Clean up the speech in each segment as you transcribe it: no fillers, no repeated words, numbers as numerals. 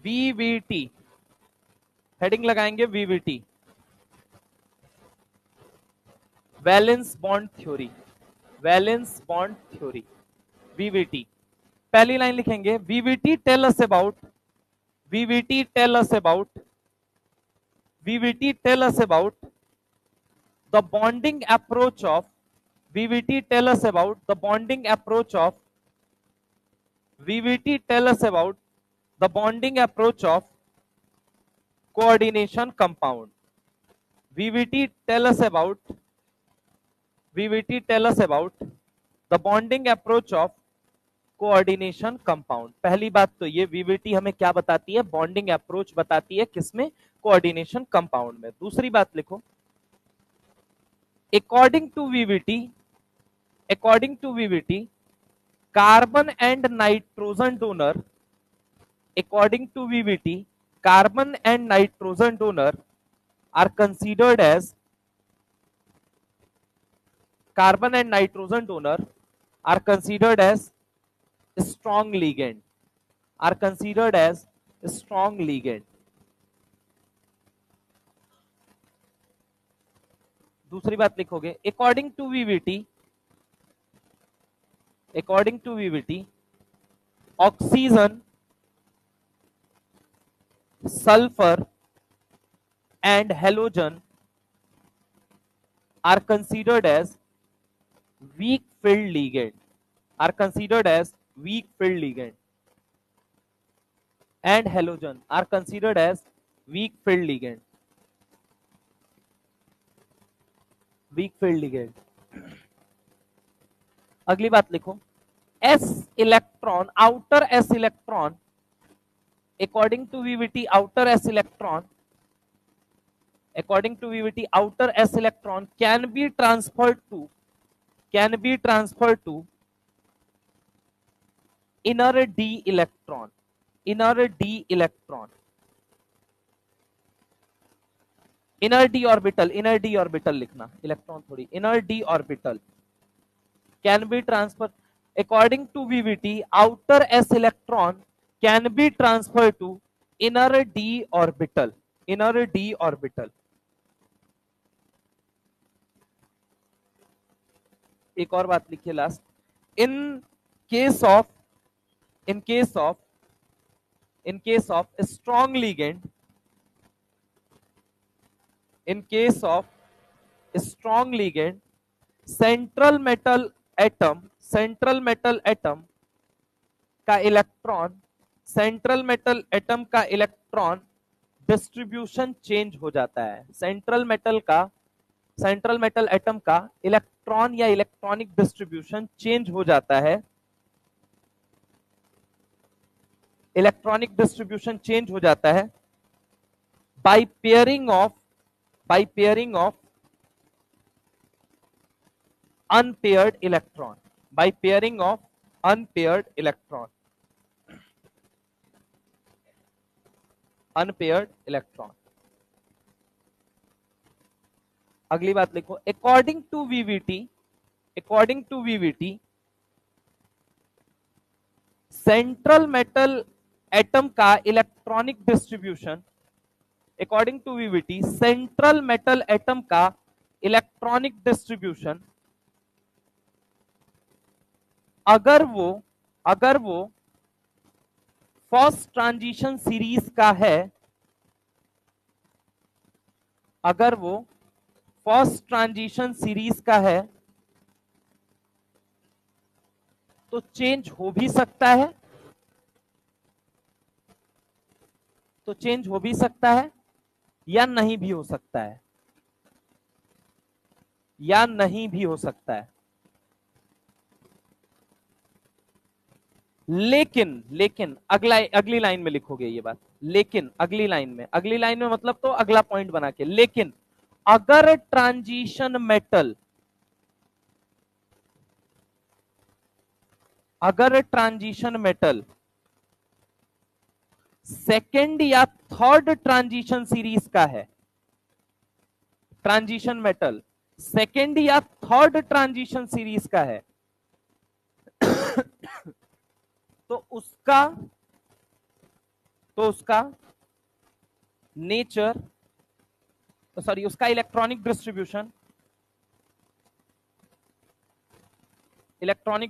VVT, heading लगाएंगे VVT, valence bond theory, valence bond theory, VVT. पहली line लिखेंगे VVT tell us about, VVT tell us about, VVT tell us about the bonding approach of, VVT tell us about the bonding approach of, VVT tell us about the bonding approach of coordination compound, VVT tell us about, VVT tell us about the bonding approach of coordination compound. पहली बात तो ये VVT हमें क्या बताती है, bonding approach बताती है, किसमें, कोऑर्डिनेशन कंपाउंड में। दूसरी बात लिखो, according to VVT, according to VVT carbon and nitrogen donor, according to VVT carbon and nitrogen donor are considered as, carbon and nitrogen donor are considered as strong ligand, are considered as strong ligand। दूसरी बात लिखोगे according to VVT, according to VVT oxygen, sulphur and halogen are considered as weak filled ligand, are considered as weak filled ligand, and halogen are considered as weak filled ligand, weak filled ligand। अगली बात लिखो s electron, outer s electron, according to VVT outer s electron, according to VVT outer s electron can be transferred to inner d electron, inner d electron, inner d orbital, inner d orbital लिखना, electron थोड़ी, inner d orbital can be transferred, according to VVT outer s electron can be transferred to inner d orbital, inner d orbital। एक और बात लिखिए last, in case of, in case of, in case of strong ligand, in case of strong ligand central metal atom, central metal atom का electron, central metal atom का electron distribution change हो जाता है, central metal का, central metal atom का electron या electronic distribution change हो जाता है, इलेक्ट्रॉनिक डिस्ट्रीब्यूशन चेंज हो जाता है by pairing of, by pairing of unpaired electron, by pairing of unpaired electron, unpaired electron. अगली बात लिखो according to VVT, according to VBT central metal atom का electronic distribution, according to VBT central metal atom का electronic distribution अगर वो first transition series का है, अगर वो फर्स्ट ट्रांजिशन सीरीज का है तो चेंज हो भी सकता है, तो चेंज हो भी सकता है या नहीं भी हो सकता है, या नहीं भी हो सकता है। लेकिन, लेकिन अगली लाइन में लिखोगे ये बात, लेकिन अगली लाइन में, अगली लाइन में मतलब तो अगला पॉइंट बना के, लेकिन अगर ट्रांजिशन मेटल, अगर ट्रांजिशन मेटल सेकेंड या थर्ड ट्रांजिशन सीरीज का है, ट्रांजिशन मेटल सेकेंड या थर्ड ट्रांजिशन सीरीज का है तो उसका तो उसका नेचर, सॉरी उसका इलेक्ट्रॉनिक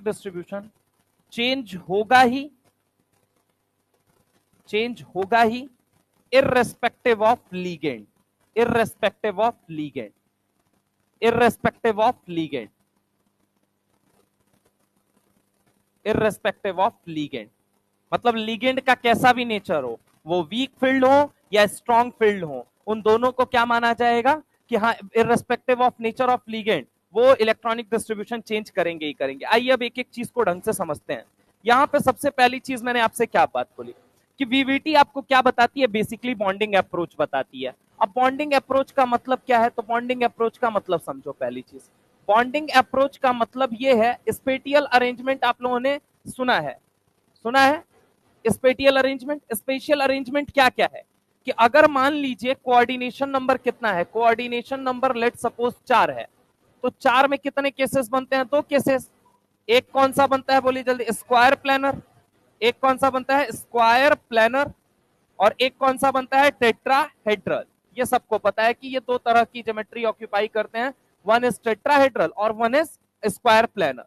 डिस्ट्रीब्यूशन चेंज होगा ही irrespective of ligand, irrespective of ligand, irrespective of ligand, irrespective of ligand. मतलब लीगेंड का कैसा भी नेचर हो, वो वीक फील्ड हो या स्ट्रॉन्ग फील्ड हो, उन दोनों को क्या माना जाएगा कि हाँ irrespective of nature of ligand वो इलेक्ट्रॉनिक डिस्ट्रीब्यूशन चेंज करेंगे ही करेंगे। आइए अब एक एक चीज को ढंग से समझते हैं। यहां पे सबसे पहली चीज मैंने आपसे क्या बात बोली कि वीवीटी आपको क्या बताती है, बेसिकली बॉन्डिंग अप्रोच बताती है। अब बॉन्डिंग अप्रोच का मतलब क्या है, तो बॉन्डिंग अप्रोच का मतलब समझो। पहली चीज, बॉन्डिंग अप्रोच का मतलब ये है, स्पेटियल अरेंजमेंट आप लोगों ने सुना है, सुना है स्पेटियल अरेंजमेंट। स्पेशियल अरेंजमेंट क्या क्या है कि अगर मान लीजिए कोऑर्डिनेशन नंबर कितना है, कोऑर्डिनेशन नंबर लेट सपोज 4 है, तो 4 में कितने केसेस बनते हैं, 2 केसेस। एक कौन सा बनता है बोलिए जल्दी, स्क्वायर प्लानर। एक कौन सा बनता है, स्क्वायर प्लानर। और एक कौन सा बनता है, टेट्राहेड्रल। ये सबको पता है कि ये दो तरह की ज्योमेट्री ऑक्यूपाई करते हैं, वन इज टेट्राहेड्रल और वन इज स्क्वायर प्लानर।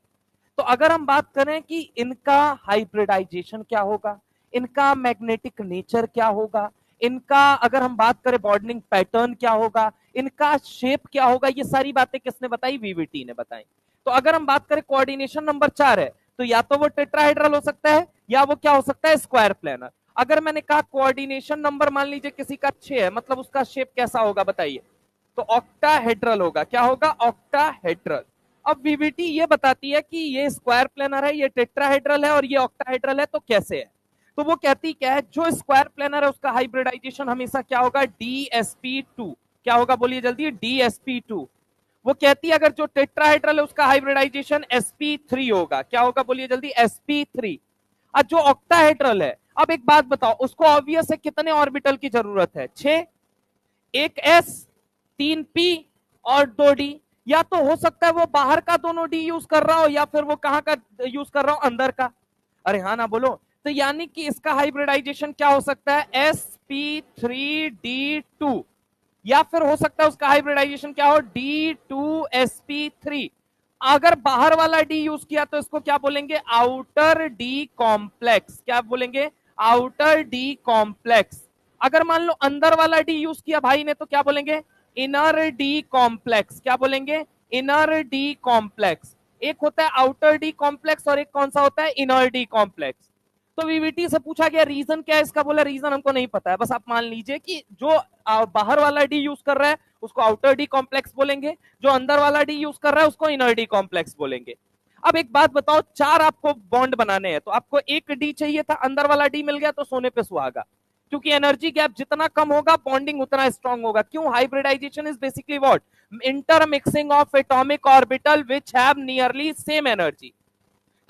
तो अगर हम बात करें कि इनका हाइब्रिडाइजेशन क्या होगा, इनका मैग्नेटिक नेचर क्या होगा, इनका अगर हम बात करें बॉन्डिंग पैटर्न क्या होगा, इनका शेप क्या होगा, ये सारी बातें किसने बताई, वीवीटी ने बताई। तो अगर हम बात करें कोऑर्डिनेशन नंबर 4 है, तो या तो वो टेट्राहेड्रल हो सकता है या वो क्या हो सकता है, स्क्वायर प्लानर। अगर मैंने कहा कोऑर्डिनेशन नंबर मान लीजिए किसी का 6 है, मतलब उसका शेप कैसा होगा बताइए, तो ऑक्टाहेड्रल होगा। क्या होगा, ऑक्टाहेड्रल। अब वीवीटी ये बताती है कि ये स्क्वायर प्लेनर है, ये टेट्राहेड्रल है और ये ऑक्टाहेड्रल है, तो कैसे है। तो वो कहती क्या है, जो स्क्वायर प्लेनर है उसका हाइब्रिडाइजेशन हमेशा क्या होगा, DsP2। क्या होगा बोलिए जल्दी, DsP2। वो कहती है अगर जो टेट्राहेड्रल है उसका हाइब्रिडाइजेशन sp3 होगा। क्या होगा बोलिए जल्दी, sp3। और जो ऑक्टाहेड्रल है, अब एक बात बताओ, उसको ऑब्वियस है कितने ऑर्बिटल की जरूरत है, 6, एक s, 3 p और 2 d। या तो हो सकता है वो बाहर का दोनों डी यूज कर रहा हो या फिर वो कहां का यूज कर रहा हो, अंदर का। अरे हाँ ना बोलो। तो यानी कि इसका हाइब्रिडाइजेशन क्या हो सकता है, sp3d2। या फिर हो सकता है उसका हाइब्रिडाइजेशन क्या हो, D2sp3। अगर बाहर वाला डी यूज किया तो इसको क्या बोलेंगे, आउटर डी कॉम्प्लेक्स। क्या बोलेंगे, आउटर डी कॉम्प्लेक्स। अगर मान लो अंदर वाला डी यूज किया भाई ने, तो क्या बोलेंगे, इनर डी कॉम्प्लेक्स। क्या बोलेंगे, इनर डी कॉम्प्लेक्स। एक होता है आउटर डी कॉम्प्लेक्स और एक कौन सा होता है, इनर डी कॉम्प्लेक्स। तो वीवीटी से पूछा गया रीजन क्या है इसका, बोला रीजन हमको नहीं पता है, बस आप मान लीजिए कि जो बाहर वाला डी यूज कर रहा है उसको आउटर डी कॉम्प्लेक्स बोलेंगे, जो अंदर वाला डी यूज कर रहा है उसको इनर डी कॉम्प्लेक्स बोलेंगे। अब एक बात बताओ, 4 आपको बॉन्ड बनाने हैं, तो आपको एक डी चाहिए था, अंदर वाला डी मिल गया तो सोने पे सुहागा। क्योंकि एनर्जी गैप जितना कम होगा बॉन्डिंग उतना स्ट्रांग होगा। क्यों, hybridization is basically what, intermixing of atomic orbital which have nearly same energy.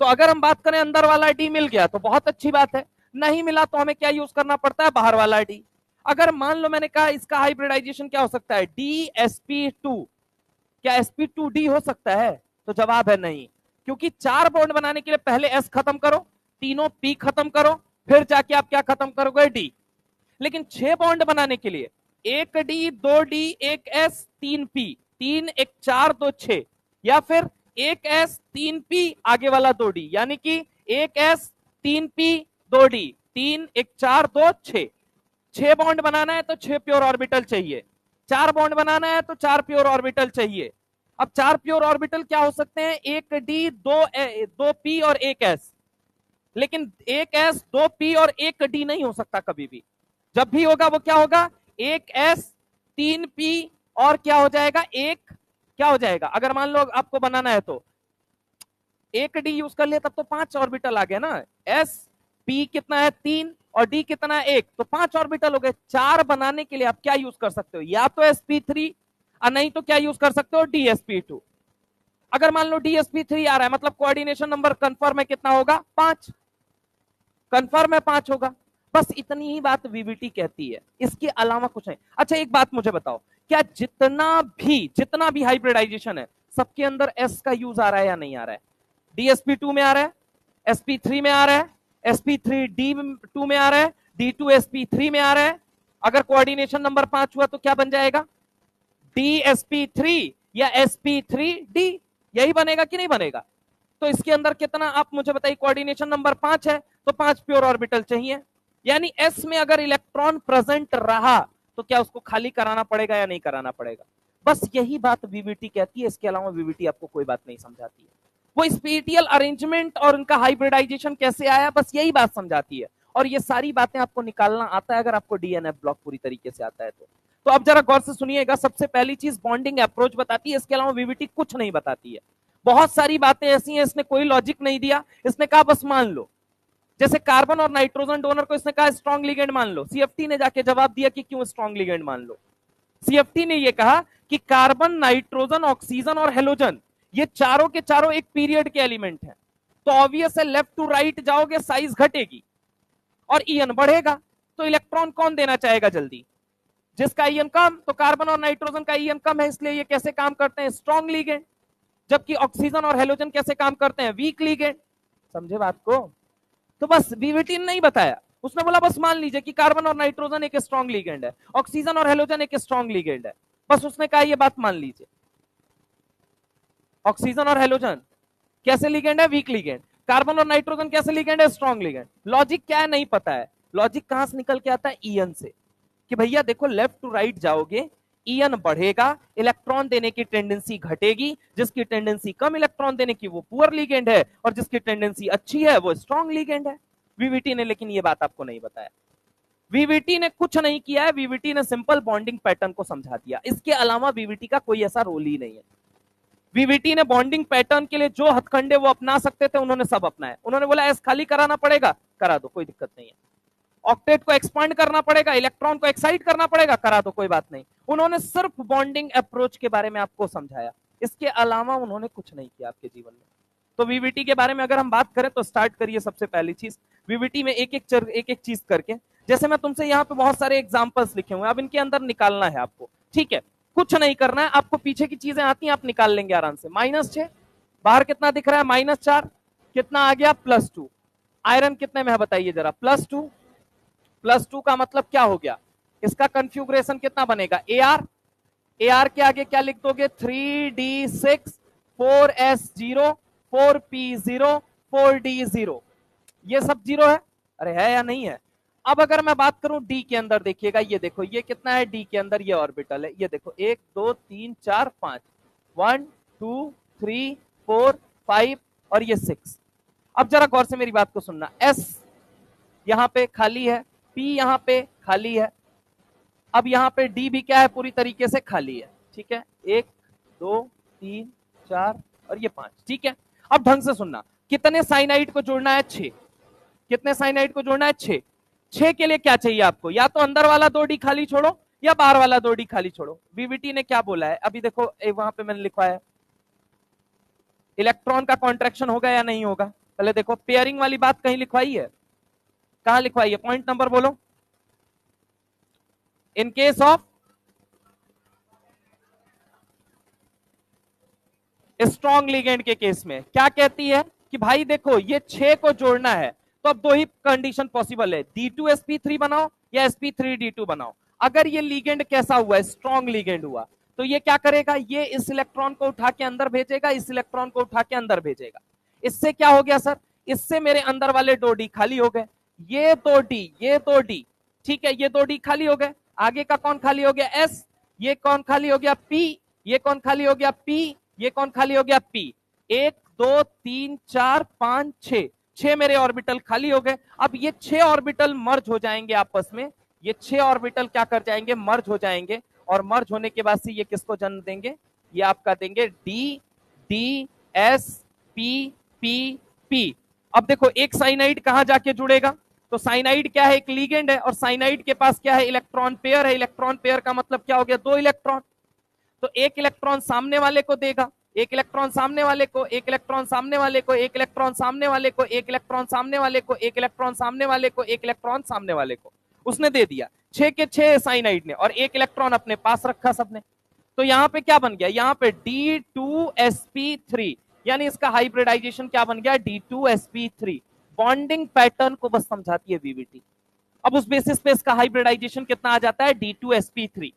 तो अगर हम बात करें अंदर वाला डी मिल गया तो बहुत अच्छी बात है, नहीं मिला तो हमें क्या यूज करना पड़ता है, बाहर वाला डी। अगर मान लो मैंने कहा इसका हाइब्रिडाइजेशन क्या हो सकता है, DsP2। क्या sp2d हो सकता है, तो जवाब है नहीं। क्योंकि 4 बॉन्ड बनाने के लिए पहले s खत्म करो, तीनों p खत्म करो, फिर जाके आप क्या खत्म करोगे, d। लेकिन 6 बॉन्ड बनाने के लिए 1d 2d 1s 3p, 3 1 4 2 6, या फिर 1s 3p आगे वाला 2d, यानी कि 1s 3p 2d 3 1 4 2 6। 6 बॉन्ड बनाना है तो 6 प्योर ऑर्बिटल चाहिए, 4 बॉन्ड बनाना है तो 4 प्योर ऑर्बिटल चाहिए। अब 4 प्योर ऑर्बिटल क्या हो सकते हैं, 1d 2p और 1s। लेकिन 1s 2p और 1d नहीं हो सकता कभी भी। जब भी होगा वो क्या होगा, 1s 3p और क्या हो जाएगा, एक क्या हो जाएगा। अगर मान लो आपको बनाना है तो 1d यूज कर लिया तब तो 5 ऑर्बिटल आ गया ना, s p कितना है 3 और d कितना है 1, तो 5 ऑर्बिटल हो गए। 4 बनाने के लिए आप क्या यूज कर सकते हो, या तो sp3 और नहीं तो क्या यूज कर सकते हो, dsp2। अगर मान लो dsp3 आ रहा है मतलब कोऑर्डिनेशन नंबर कंफर्म है कितना होगा, 5। कंफर्म है 5 होगा। बस इतनी ही बात वीवीटी कहती है, इसके अलावा कुछ नहीं। अच्छा एक बात मुझे बताओ, क्या जितना भी हाइब्रिडाइजेशन है सबके अंदर s का यूज आ रहा है या नहीं आ रहा है, DsP2 में आ रहा है, sp3 में आ रहा है, sp3d2 में आ रहा है, D2sp3 में आ रहा है, अगर कोऑर्डिनेशन नंबर 5 हुआ तो क्या बन जाएगा, DsP3 या sp3d, यही बनेगा कि नहीं बनेगा। तो इसके अंदर कितना, आप मुझे बताइए, कोऑर्डिनेशन नंबर 5 है तो 5 प्योर ऑर्बिटल चाहिए, यानी s में अगर इलेक्ट्रॉन प्रेजेंट रहा तो क्या उसको खाली कराना पड़ेगा या नहीं कराना पड़ेगा। बस यही बात वीवीटी कहती है, इसके अलावा वीवीटी आपको कोई बात नहीं समझाती है। वो स्पेटियल अरेंजमेंट और उनका हाइब्रिडाइजेशन कैसे आया, बस यही बात समझाती है। और ये सारी बातें आपको निकालना आता है अगर आपको डीएनएफ ब्लॉक पूरी तरीके से आता है तो अब जरा गौर से सुनिएगा। सबसे पहली चीज बॉन्डिंग अप्रोच बताती है, इसके अलावा वीवीटी कुछ नहीं बताती है। बहुत सारी बातें ऐसी हैं, इसने कोई लॉजिक नहीं दिया, इसने कहा बस मान लो। जैसे कार्बन और नाइट्रोजन डोनर को इसने कहा स्ट्रॉन्ग लिगेंड मान लो, सीएफटी ने जाके जवाब दिया कि क्यों स्ट्रॉन्ग लिगेंड मान लो। सीएफटी ने यह कहा कि कार्बन, नाइट्रोजन, ऑक्सीजन और हेलोजन ये चारों के चारों एक पीरियड के एलिमेंट हैं, तो ऑब्वियस है लेफ्ट टू राइट जाओगे साइज घटेगी और ईएन बढ़ेगा, तो इलेक्ट्रॉन कौन देना चाहेगा जल्दी, जिसका ईएन कम। तो कार्बन और नाइट्रोजन का ईएन कम है, इसलिए ये कैसे काम करते हैं, स्ट्रॉन्ग लिगेंड। जबकि ऑक्सीजन और हेलोजन कैसे काम करते हैं, वीक लिगेंड। समझे बात को। तो बस वीवीटी ने नहीं बताया, उसने बोला बस मान लीजिए कि कार्बन और नाइट्रोजन एक स्ट्रॉन्ग लिगेंड है, ऑक्सीजन और हेलोजन एक स्ट्रॉन्ग लिगेंड है, बस उसने कहा ये बात मान लीजिए। ऑक्सीजन और हेलोजन कैसे लिगेंड है, वीक लिगेंड। कार्बन और नाइट्रोजन कैसे लिगेंड है, स्ट्रॉन्ग लिगेंड। लॉजिक क्या है नहीं पता है, लॉजिक कहां से निकल के आता है, ईएन से, कि भैया देखो लेफ्ट टू राइट जाओगे ईएन बढ़ेगा, इलेक्ट्रॉन देने की टेंडेंसी घटेगी, जिसकी टेंडेंसी कम इलेक्ट्रॉन देने की वो पुअर लिगेंड है, और जिसकी टेंडेंसी अच्छी है वो स्ट्रॉन्ग लिगेंड है। वीवीटी ने लेकिन ये बात आपको नहीं बताया, वीवीटी ने कुछ नहीं किया है, वीवीटी ने सिंपल बॉन्डिंग पैटर्न को समझा दिया, इसके अलावा वीवीटी का कोई ऐसा रोल ही नहीं है। वीवीटी ने बॉन्डिंग पैटर्न के लिए जो हथकंडे वो अपना सकते थे उन्होंने सब अपनाए। उन्होंने बोला एस खाली कराना पड़ेगा, करा दो, कोई दिक्कत नहीं है। ऑक्टेट को एक्सपांड करना पड़ेगा, इलेक्ट्रॉन को एक्साइट करना पड़ेगा, करा दो, कोई बात नहीं। उन्होंने सिर्फ बॉन्डिंग अप्रोच के बारे में आपको समझाया, इसके अलावा उन्होंने कुछ नहीं किया आपके जीवन में। तो वीवीटी के बारे में अगर हम बात करें तो स्टार्ट करिए सबसे पहली चीज, वीवीटी में एक एक चीज करके। जैसे मैं तुमसे यहाँ पे बहुत सारे एग्जाम्पल्स लिखे हुए हैं, अब इनके अंदर निकालना है आपको, ठीक है, कुछ नहीं करना है आपको, पीछे की चीजें आती हैं आप निकाल लेंगे आराम से। -6, बाहर कितना दिख रहा है, -4, कितना आ गया, +2। आयरन कितने में है बताइए जरा, +2। +2 का मतलब क्या हो गया, इसका कन्फ्यूग्रेशन कितना बनेगा, AR। AR के आगे क्या लिख दोगे, 3D6 4S0 4P0 4D0, ये सब 0 है, अरे है या नहीं है। अब अगर मैं बात करूं डी के अंदर, देखिएगा ये देखो ये कितना है डी के अंदर, ये ऑर्बिटल है, ये देखो 1 2 3 4 5, 1 2 3 4 5 और ये 6। अब जरा गौर से मेरी बात को सुनना, एस यहां पे खाली है, पी यहां पे खाली है, अब यहां पे डी भी क्या है, पूरी तरीके से खाली है, ठीक है, 1 2 3 4 और ये 5, ठीक है। अब ढंग से सुनना, कितने साइनाइड को जोड़ना है, 6। कितने साइनाइड को जोड़ना है, 6। 6 के लिए क्या चाहिए आपको, या तो अंदर वाला 2D खाली छोड़ो या बाहर वाला 2D खाली छोड़ो। वीवीटी ने क्या बोला है, अभी देखो वहां पे मैंने लिखा है, इलेक्ट्रॉन का कॉन्ट्रैक्शन होगा या नहीं होगा, पहले देखो पेयरिंग वाली बात कहीं लिखवाई है, कहां लिखवाई है, पॉइंट नंबर बोलो। इन केस ऑफ स्ट्रॉन्ग लिगेंड के केस में क्या कहती है कि भाई देखो ये 6 को जोड़ना है, तो अब 2 ही कंडीशन पॉसिबल है, D2sp3 बनाओ या sp3d2 बनाओ। अगर ये लिगेंड कैसा हुआ, स्ट्रॉन्ग लिगेंड हुआ, तो ये क्या करेगा, ये इस इलेक्ट्रॉन को उठा के अंदर भेजेगा, इस इलेक्ट्रॉन को उठा के अंदर भेजेगा। इससे क्या हो गया सर, इससे मेरे अंदर वाले 2D खाली हो गए, ये 2D, ठीक है, ये 2D खाली हो गए। आगे का कौन खाली हो गया, S, ये कौन खाली हो गया, P, ये कौन खाली हो गया, P, ये कौन खाली हो गया, P। 1 2 3 4 5 6 मेरे ऑर्बिटल खाली हो गए। अब ये 6 ऑर्बिटल मर्ज हो जाएंगे आपस में, ये 6 ऑर्बिटल क्या कर जाएंगे, मर्ज हो जाएंगे, और मर्ज होने के बाद से ये किसको जन्म देंगे, ये आपका देंगे D D S P P P। अब देखो एक साइनाइड कहां जाके जुड़ेगा, तो साइनाइड क्या है, एक लिगेंड है, और साइनाइड के पास क्या है, इलेक्ट्रॉन पेयर है। इलेक्ट्रॉन पेयर का मतलब क्या हो गया, 2 इलेक्ट्रॉन, तो एक इलेक्ट्रॉन सामने वाले को देगा, एक इलेक्ट्रॉन सामने वाले को, एक इलेक्ट्रॉन सामने वाले को, एक इलेक्ट्रॉन सामने वाले को, एक इलेक्ट्रॉन सामने वाले को, एक इलेक्ट्रॉन सामने वाले को, एक इलेक्ट्रॉन सामने वाले को, उसने दे दिया 6 के 6 साइनाइड ने, और एक इलेक्ट्रॉन अपने पास रखा सबने। तो यहां पे क्या बन गया, यहां पे D2sp3, यानी इसका हाइब्रिडाइजेशन क्या बन गया, D2sp3। बॉन्डिंग पैटर्न को बस समझाती है वीवीटी, अब उस बेसिस पे इसका हाइब्रिडाइजेशन कितना आ जाता है, D2sp3।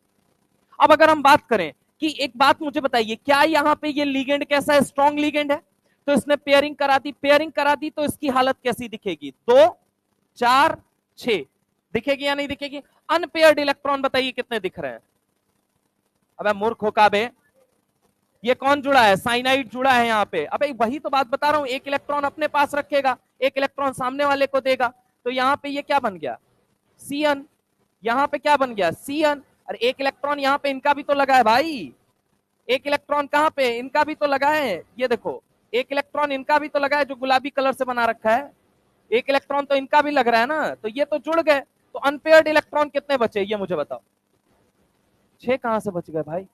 अब अगर हम बात करें कि एक बात मुझे बताइए, क्या यहाँ पे ये लिगेंड कैसा है, स्ट्रॉन्ग लिगेंड है, तो इसने पेयरिंग करा दी, पेयरिंग करा दी तो इसकी हालत कैसी दिखेगी, 2 4 6 दिखेगी या नहीं दिखेगी। अनपेयर्ड इलेक्ट्रॉन बताइए कितने दिख रहे हैं। अबे मूर्ख हो काबे, ये कौन जुड़ा है, साइनाइड जुड़ा है यहाँ पे। अबे वही तो बात बता रहा हूं, एक इलेक्ट्रॉन अपने पास रखेगा, एक इलेक्ट्रॉन सामने वाले को देगा, तो यहाँ पे ये क्या बन गया, Cn। यहाँ पे क्या बन गया, Cn। और एक इलेक्ट्रॉन यहाँ पे इनका भी तो लगा है भाई, एक इलेक्ट्रॉन कहाँ पे, इनका भी तो लगा है, ये देखो एक इलेक्ट्रॉन इनका भी तो लगा है जो गुलाबी कलर से बना रखा है, एक इलेक्ट्रॉन तो इनका भी लग रहा है ना, तो ये तो जुड़ गए। तो अनपेयर्ड इलेक्ट्रॉन कितने बचे ये मुझे बताओ, 6 कहां से बच गए भाई,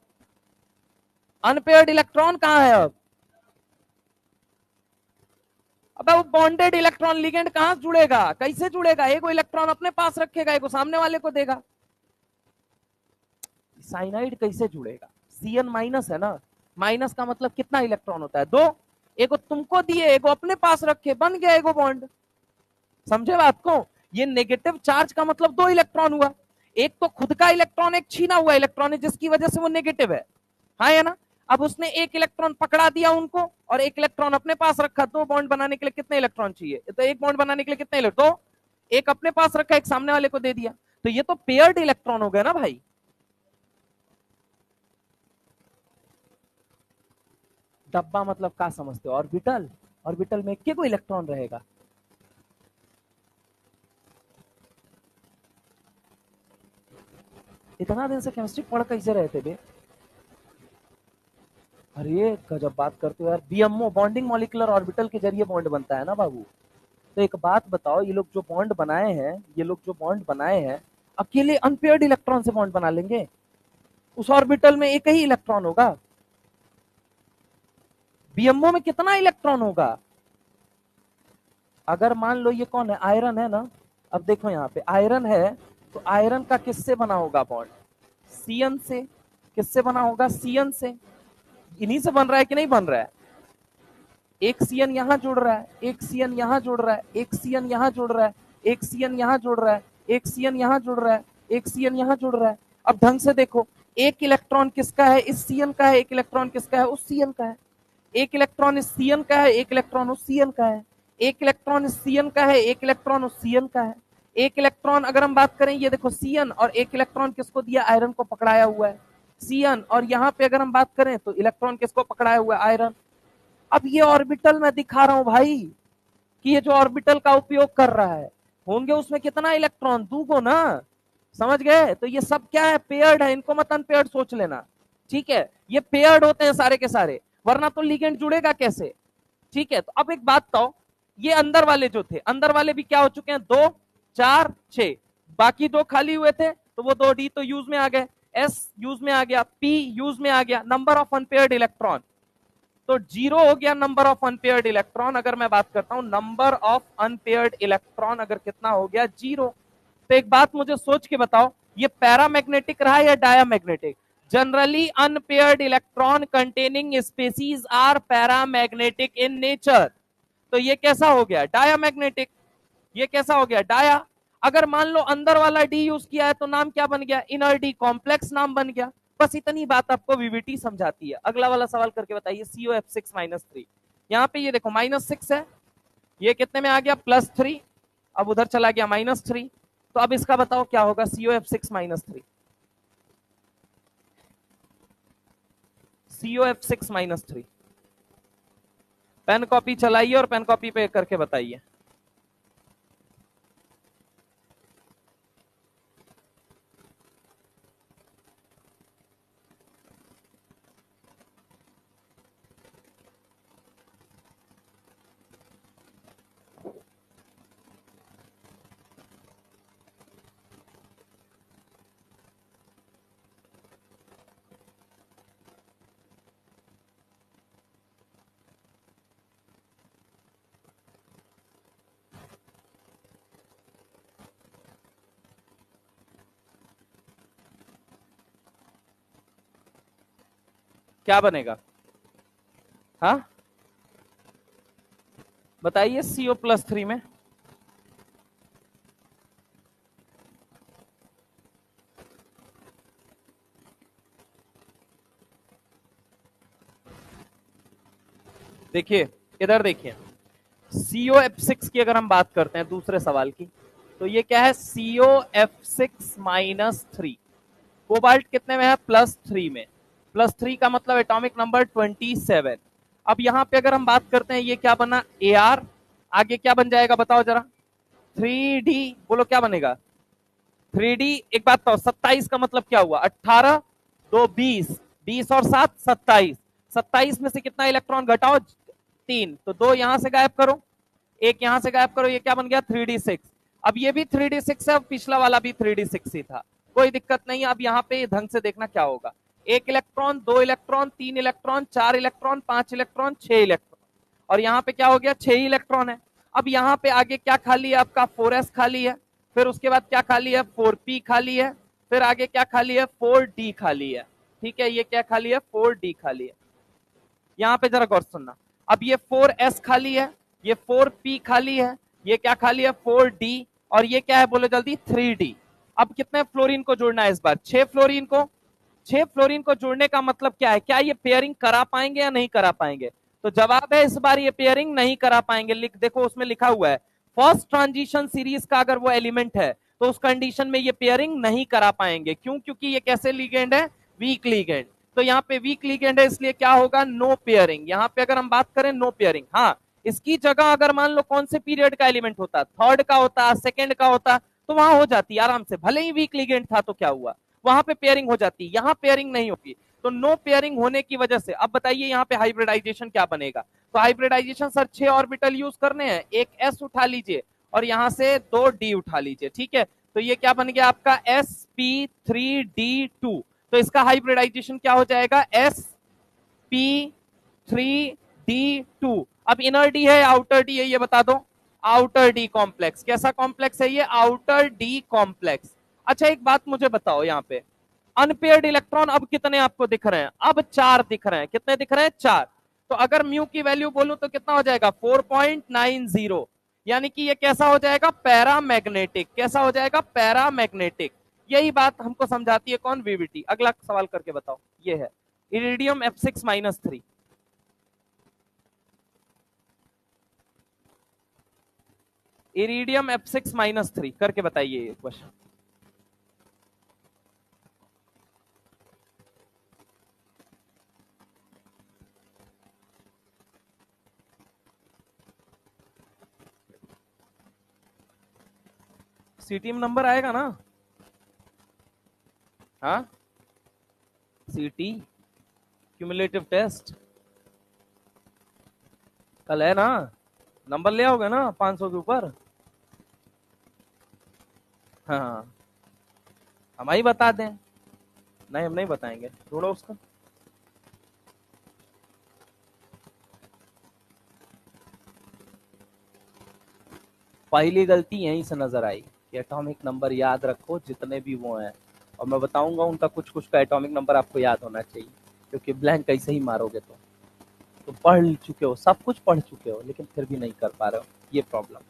अनपेयर्ड इलेक्ट्रॉन कहां है अब। अब वो बॉन्डेड इलेक्ट्रॉन लिगेंड कहां जुड़ेगा, कैसे जुड़ेगा, एगो इलेक्ट्रॉन अपने पास रखेगा, एगो सामने वाले को देगा, साइनाइड कैसे जुड़ेगा, Cn माइनस है ना, माइनस का मतलब कितना इलेक्ट्रॉन होता है, 2, एगो तुमको दिए एगो अपने पास रखे, बन गया एगो बॉन्ड। समझे बात को, ये नेगेटिव चार्ज का मतलब 2 इलेक्ट्रॉन हुआ, एक तो खुद का इलेक्ट्रॉन, एक छीना हुआ इलेक्ट्रॉन है जिसकी वजह से वो नेगेटिव है, हाँ है ना। अब उसने एक इलेक्ट्रॉन पकड़ा दिया उनको और एक इलेक्ट्रॉन अपने पास रखा, 2 बॉन्ड बनाने के लिए कितने इलेक्ट्रॉन चाहिए, तो एक बॉन्ड बनाने के लिए कितने इलेक्ट्रॉन, 2, एक अपने पास रखा, एक सामने वाले को दे दिया, तो ये तो पेयर्ड इलेक्ट्रॉन हो गया ना भाई। डब्बा मतलब क्या समझते हो, ऑर्बिटल, ऑर्बिटल में के को इलेक्ट्रॉन रहेगा, इतना दिन से केमिस्ट्री पढ़ कैसे रहे थे बे। अरे गजब बात करते हो यार, बीएमओ बॉन्डिंग मॉलिक्यूलर ऑर्बिटल के जरिए बॉन्ड बनता है ना बाबू। तो एक बात बताओ, ये लोग जो बॉन्ड बनाए हैं, ये लोग जो बॉन्ड बनाए हैं, अकेले अनपेयर्ड इलेक्ट्रॉन से बॉन्ड बना लेंगे, उस ऑर्बिटल में एक ही इलेक्ट्रॉन होगा, बीएमओ में कितना इलेक्ट्रॉन होगा। अगर मान लो ये कौन है, आयरन है ना, अब देखो यहाँ पे आयरन है, तो आयरन का किससे बना होगा बॉन्ड, Cn से, किससे बना होगा, Cn से, इन्हीं से बन रहा है कि नहीं बन रहा है, एक Cn यहां जुड़ रहा है, एक Cn यहां जुड़ रहा है, एक Cn यहां जुड़ रहा है, एक Cn यहां जुड़ रहा है, एक Cn यहां जुड़ रहा है, एक Cn यहां जुड़ रहा है। अब ढंग से देखो, एक इलेक्ट्रॉन किसका है, इस Cn का है, एक इलेक्ट्रॉन किसका है, उस Cn का है, एक इलेक्ट्रॉन इस Cn का है, एक इलेक्ट्रॉन उस Cn का है, एक इलेक्ट्रॉन इस Cn का है, एक इलेक्ट्रॉन उस Cn का है, एक इलेक्ट्रॉन अगर हम बात करें, ये देखो Cn, और एक इलेक्ट्रॉन किसको दिया, आयरन को पकड़ाया हुआ है Cn, और यहाँ पे अगर हम बात करें तो इलेक्ट्रॉन किसको पकड़ाया हुआ है, आयरन। अब ये ऑर्बिटल मैं दिखा रहा हूं भाई, कि ये जो ऑर्बिटल का उपयोग कर रहा है, होंगे उसमें कितना इलेक्ट्रॉन, 2 को ना, समझ गए। तो ये सब क्या है, पेयर्ड है, इनको मत अनपेयर्ड सोच लेना, ठीक है, ये पेयर्ड होते हैं सारे के सारे, वरना तो लिगेंड जुड़ेगा कैसे। ठीक है, तो अब एक बात तो, ये अंदर वाले जो थे, अंदर वाले भी क्या हो चुके हैं, 2 4 6, बाकी 2 खाली हुए थे, तो वो 2 डी तो यूज में आ गए, एस यूज में आ गया, पी यूज में आ गया, नंबर ऑफ अनपेयर्ड इलेक्ट्रॉन, तो 0 हो गया नंबर ऑफ अनपेयर्ड इलेक्ट्रॉन। अगर मैं बात करता हूं नंबर ऑफ अनपेयर्ड इलेक्ट्रॉन अगर कितना हो गया, 0। तो एक बात मुझे सोच के बताओ, ये पैरामैग्नेटिक रहा या diamagnetic, generally unpaired electron containing species are paramagnetic in nature, तो ये कैसा हो गया, डायामैग्नेटिक, ये कैसा हो गया, डाया। अगर मान लो अंदर वाला डी यूज किया है तो नाम क्या बन गया, इनर डी, कॉम्प्लेक्स नाम बन गया। बस इतनी बात आपको वीवीटी समझाती है। अगला वाला सवाल करके बताइए, COF6-3, यहाँ पे ये देखो -6 है, ये कितने में आ गया, +3, अब उधर चला गया -3, तो अब इसका बताओ क्या होगा, COF6-3, COF6-3, पेन कॉपी चलाइए और पेन कॉपी पे करके बताइए। क्या बनेगा, हाँ बताइए, CO+3 में देखिए इधर देखिए, COF6 की अगर हम बात करते हैं दूसरे सवाल की, तो ये क्या है, COF6-3। कोबाल्ट कितने में है, +3 में। +3 का मतलब एटॉमिक नंबर 27। अब यहां पे अगर हम बात करते हैं, ये क्या बना, AR, आगे क्या बन जाएगा बताओ जरा, 3D, बोलो क्या बनेगा, 3D। एक बात बताओ, 27 का मतलब क्या हुआ, 18, 2 20, 20 और 7 27। 27 में से कितना इलेक्ट्रॉन घटाओ, 3, तो 2 यहां से गायब करो, एक यहां से गायब करो, ये क्या बन गया, 3D6। अब ये भी 3D6 है, पिछला वाला भी 3D6 ही था, कोई दिक्कत नहीं। अब यहाँ पे ढंग से देखना क्या होगा, 1 electron, 2 electron, 3 electron, 4 electron, 5 electron, 6 electron, और यहाँ पे क्या हो गया, 6 इलेक्ट्रॉन है। अब यहाँ पे आगे क्या खाली है आपका, 4s खाली है, फिर उसके बाद क्या खाली है, 4p खाली है, फिर आगे क्या खाली है, 4d खाली है। ठीक है, ये क्या खाली है, 4d खाली है। यहाँ पे जरा गौर सुनना, अब ये 4s खाली है, ये 4p खाली है, ये क्या खाली है, 4d, और ये क्या है बोलो जल्दी, 3d। अब कितने फ्लोरीन को जोड़ना है इस बार, 6 फ्लोरीन को। 6 फ्लोरीन को जोड़ने का मतलब क्या है, क्या ये पेयरिंग करा पाएंगे या नहीं करा पाएंगे, तो जवाब है इस बार ये पेयरिंग नहीं करा पाएंगे। लिख देखो उसमें लिखा हुआ है, फर्स्ट ट्रांजिशन सीरीज का अगर वो एलिमेंट है तो उस कंडीशन में ये पेयरिंग नहीं करा पाएंगे। क्यों, क्योंकि ये कैसे लिगेंड है, वीक लिगेंड। तो यहाँ पे वीक लिगेंड है, इसलिए क्या होगा, नो पेयरिंग। यहाँ पे अगर हम बात करें नो पेयरिंग, हाँ इसकी जगह अगर मान लो कौन से पीरियड का एलिमेंट होता, थर्ड का होता, सेकंड का होता, तो वहां हो जाती आराम से, भले ही वीक लिगेंड था तो क्या हुआ, वहां पे पेयरिंग हो जाती, यहाँ पेयरिंग नहीं होगी। तो नो पेयरिंग होने की वजह से अब बताइए यहाँ पे हाइब्रिडाइजेशन क्या बनेगा। तो हाइब्रिडाइजेशन सर 6 ऑर्बिटल यूज करने हैं, एक s उठा लीजिए और यहां से 2d उठा लीजिए, ठीक है। तो ये क्या बन गया आपका, sp3d2। तो इसका हाइब्रिडाइजेशन क्या हो जाएगा, sp3d2। अब इनर डी है आउटर डी है ये बता दो, आउटर डी कॉम्प्लेक्स। कैसा कॉम्प्लेक्स है ये, आउटर डी कॉम्प्लेक्स। अच्छा एक बात मुझे बताओ, यहाँ पे अनपेयर्ड इलेक्ट्रॉन अब कितने आपको दिख रहे हैं, अब 4 दिख रहे हैं, कितने दिख रहे हैं, 4। तो अगर म्यू की वैल्यू बोलूं तो कितना हो जाएगा, 4.90, यानी कि ये कैसा हो जाएगा, पैरामैग्नेटिक। कैसा हो जाएगा, पैरामैग्नेटिक। यही बात हमको समझाती है कौन, वीवीटी। अगला सवाल करके बताओ, ये है इरिडियम F6-3। इरिडियम F6-3 करके बताइए ये क्वेश्चन। सीटी में नंबर आएगा ना, हाँ सीटी क्यूमुलेटिव टेस्ट कल है ना, नंबर ले आओगे ना 500 के ऊपर। हाँ हम ही बता दें, नहीं हम नहीं बताएंगे, छोड़ो उसका। पहली गलती यहीं से नजर आई कि एटॉमिक नंबर याद रखो जितने भी वो हैं, और मैं बताऊंगा उनका कुछ कुछ का एटॉमिक नंबर आपको याद होना चाहिए, क्योंकि ब्लैंक कैसे ही मारोगे तो पढ़ चुके हो, सब कुछ पढ़ चुके हो, लेकिन फिर भी नहीं कर पा रहे हो, ये प्रॉब्लम।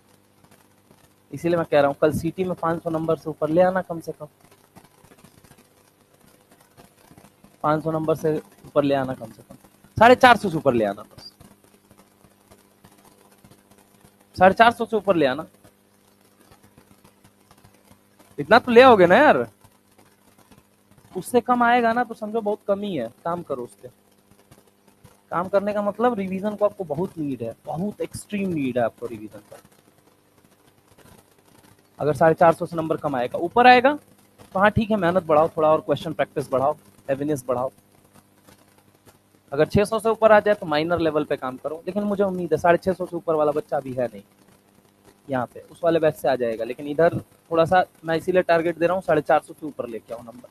इसीलिए मैं कह रहा हूँ कल सीटी में 500 नंबर से ऊपर ले आना, कम से कम 500 नंबर से ऊपर ले आना, कम से कम 450 से ऊपर ले आना, बस 450 से ऊपर ले आना, इतना तो ले आओगे ना यार। उससे कम आएगा ना तो समझो बहुत कमी है, काम करो उस पर। काम करने का मतलब रिवीजन को आपको बहुत नीड है, बहुत एक्सट्रीम नीड है आपको रिवीजन का। अगर 450 से नंबर कम आएगा, ऊपर आएगा तो हाँ ठीक है, मेहनत बढ़ाओ थोड़ा और, क्वेश्चन प्रैक्टिस बढ़ाओ, एविनेंस बढ़ाओ। अगर 600 से ऊपर आ जाए तो माइनर लेवल पे काम करो, लेकिन मुझे उम्मीद है 650 से ऊपर वाला बच्चा अभी है नहीं यहाँ पे, उस वाले बैच से आ जाएगा। लेकिन इधर थोड़ा सा मैं इसीलिए टारगेट दे रहा हूँ 450 से ऊपर लेके आओ नंबर।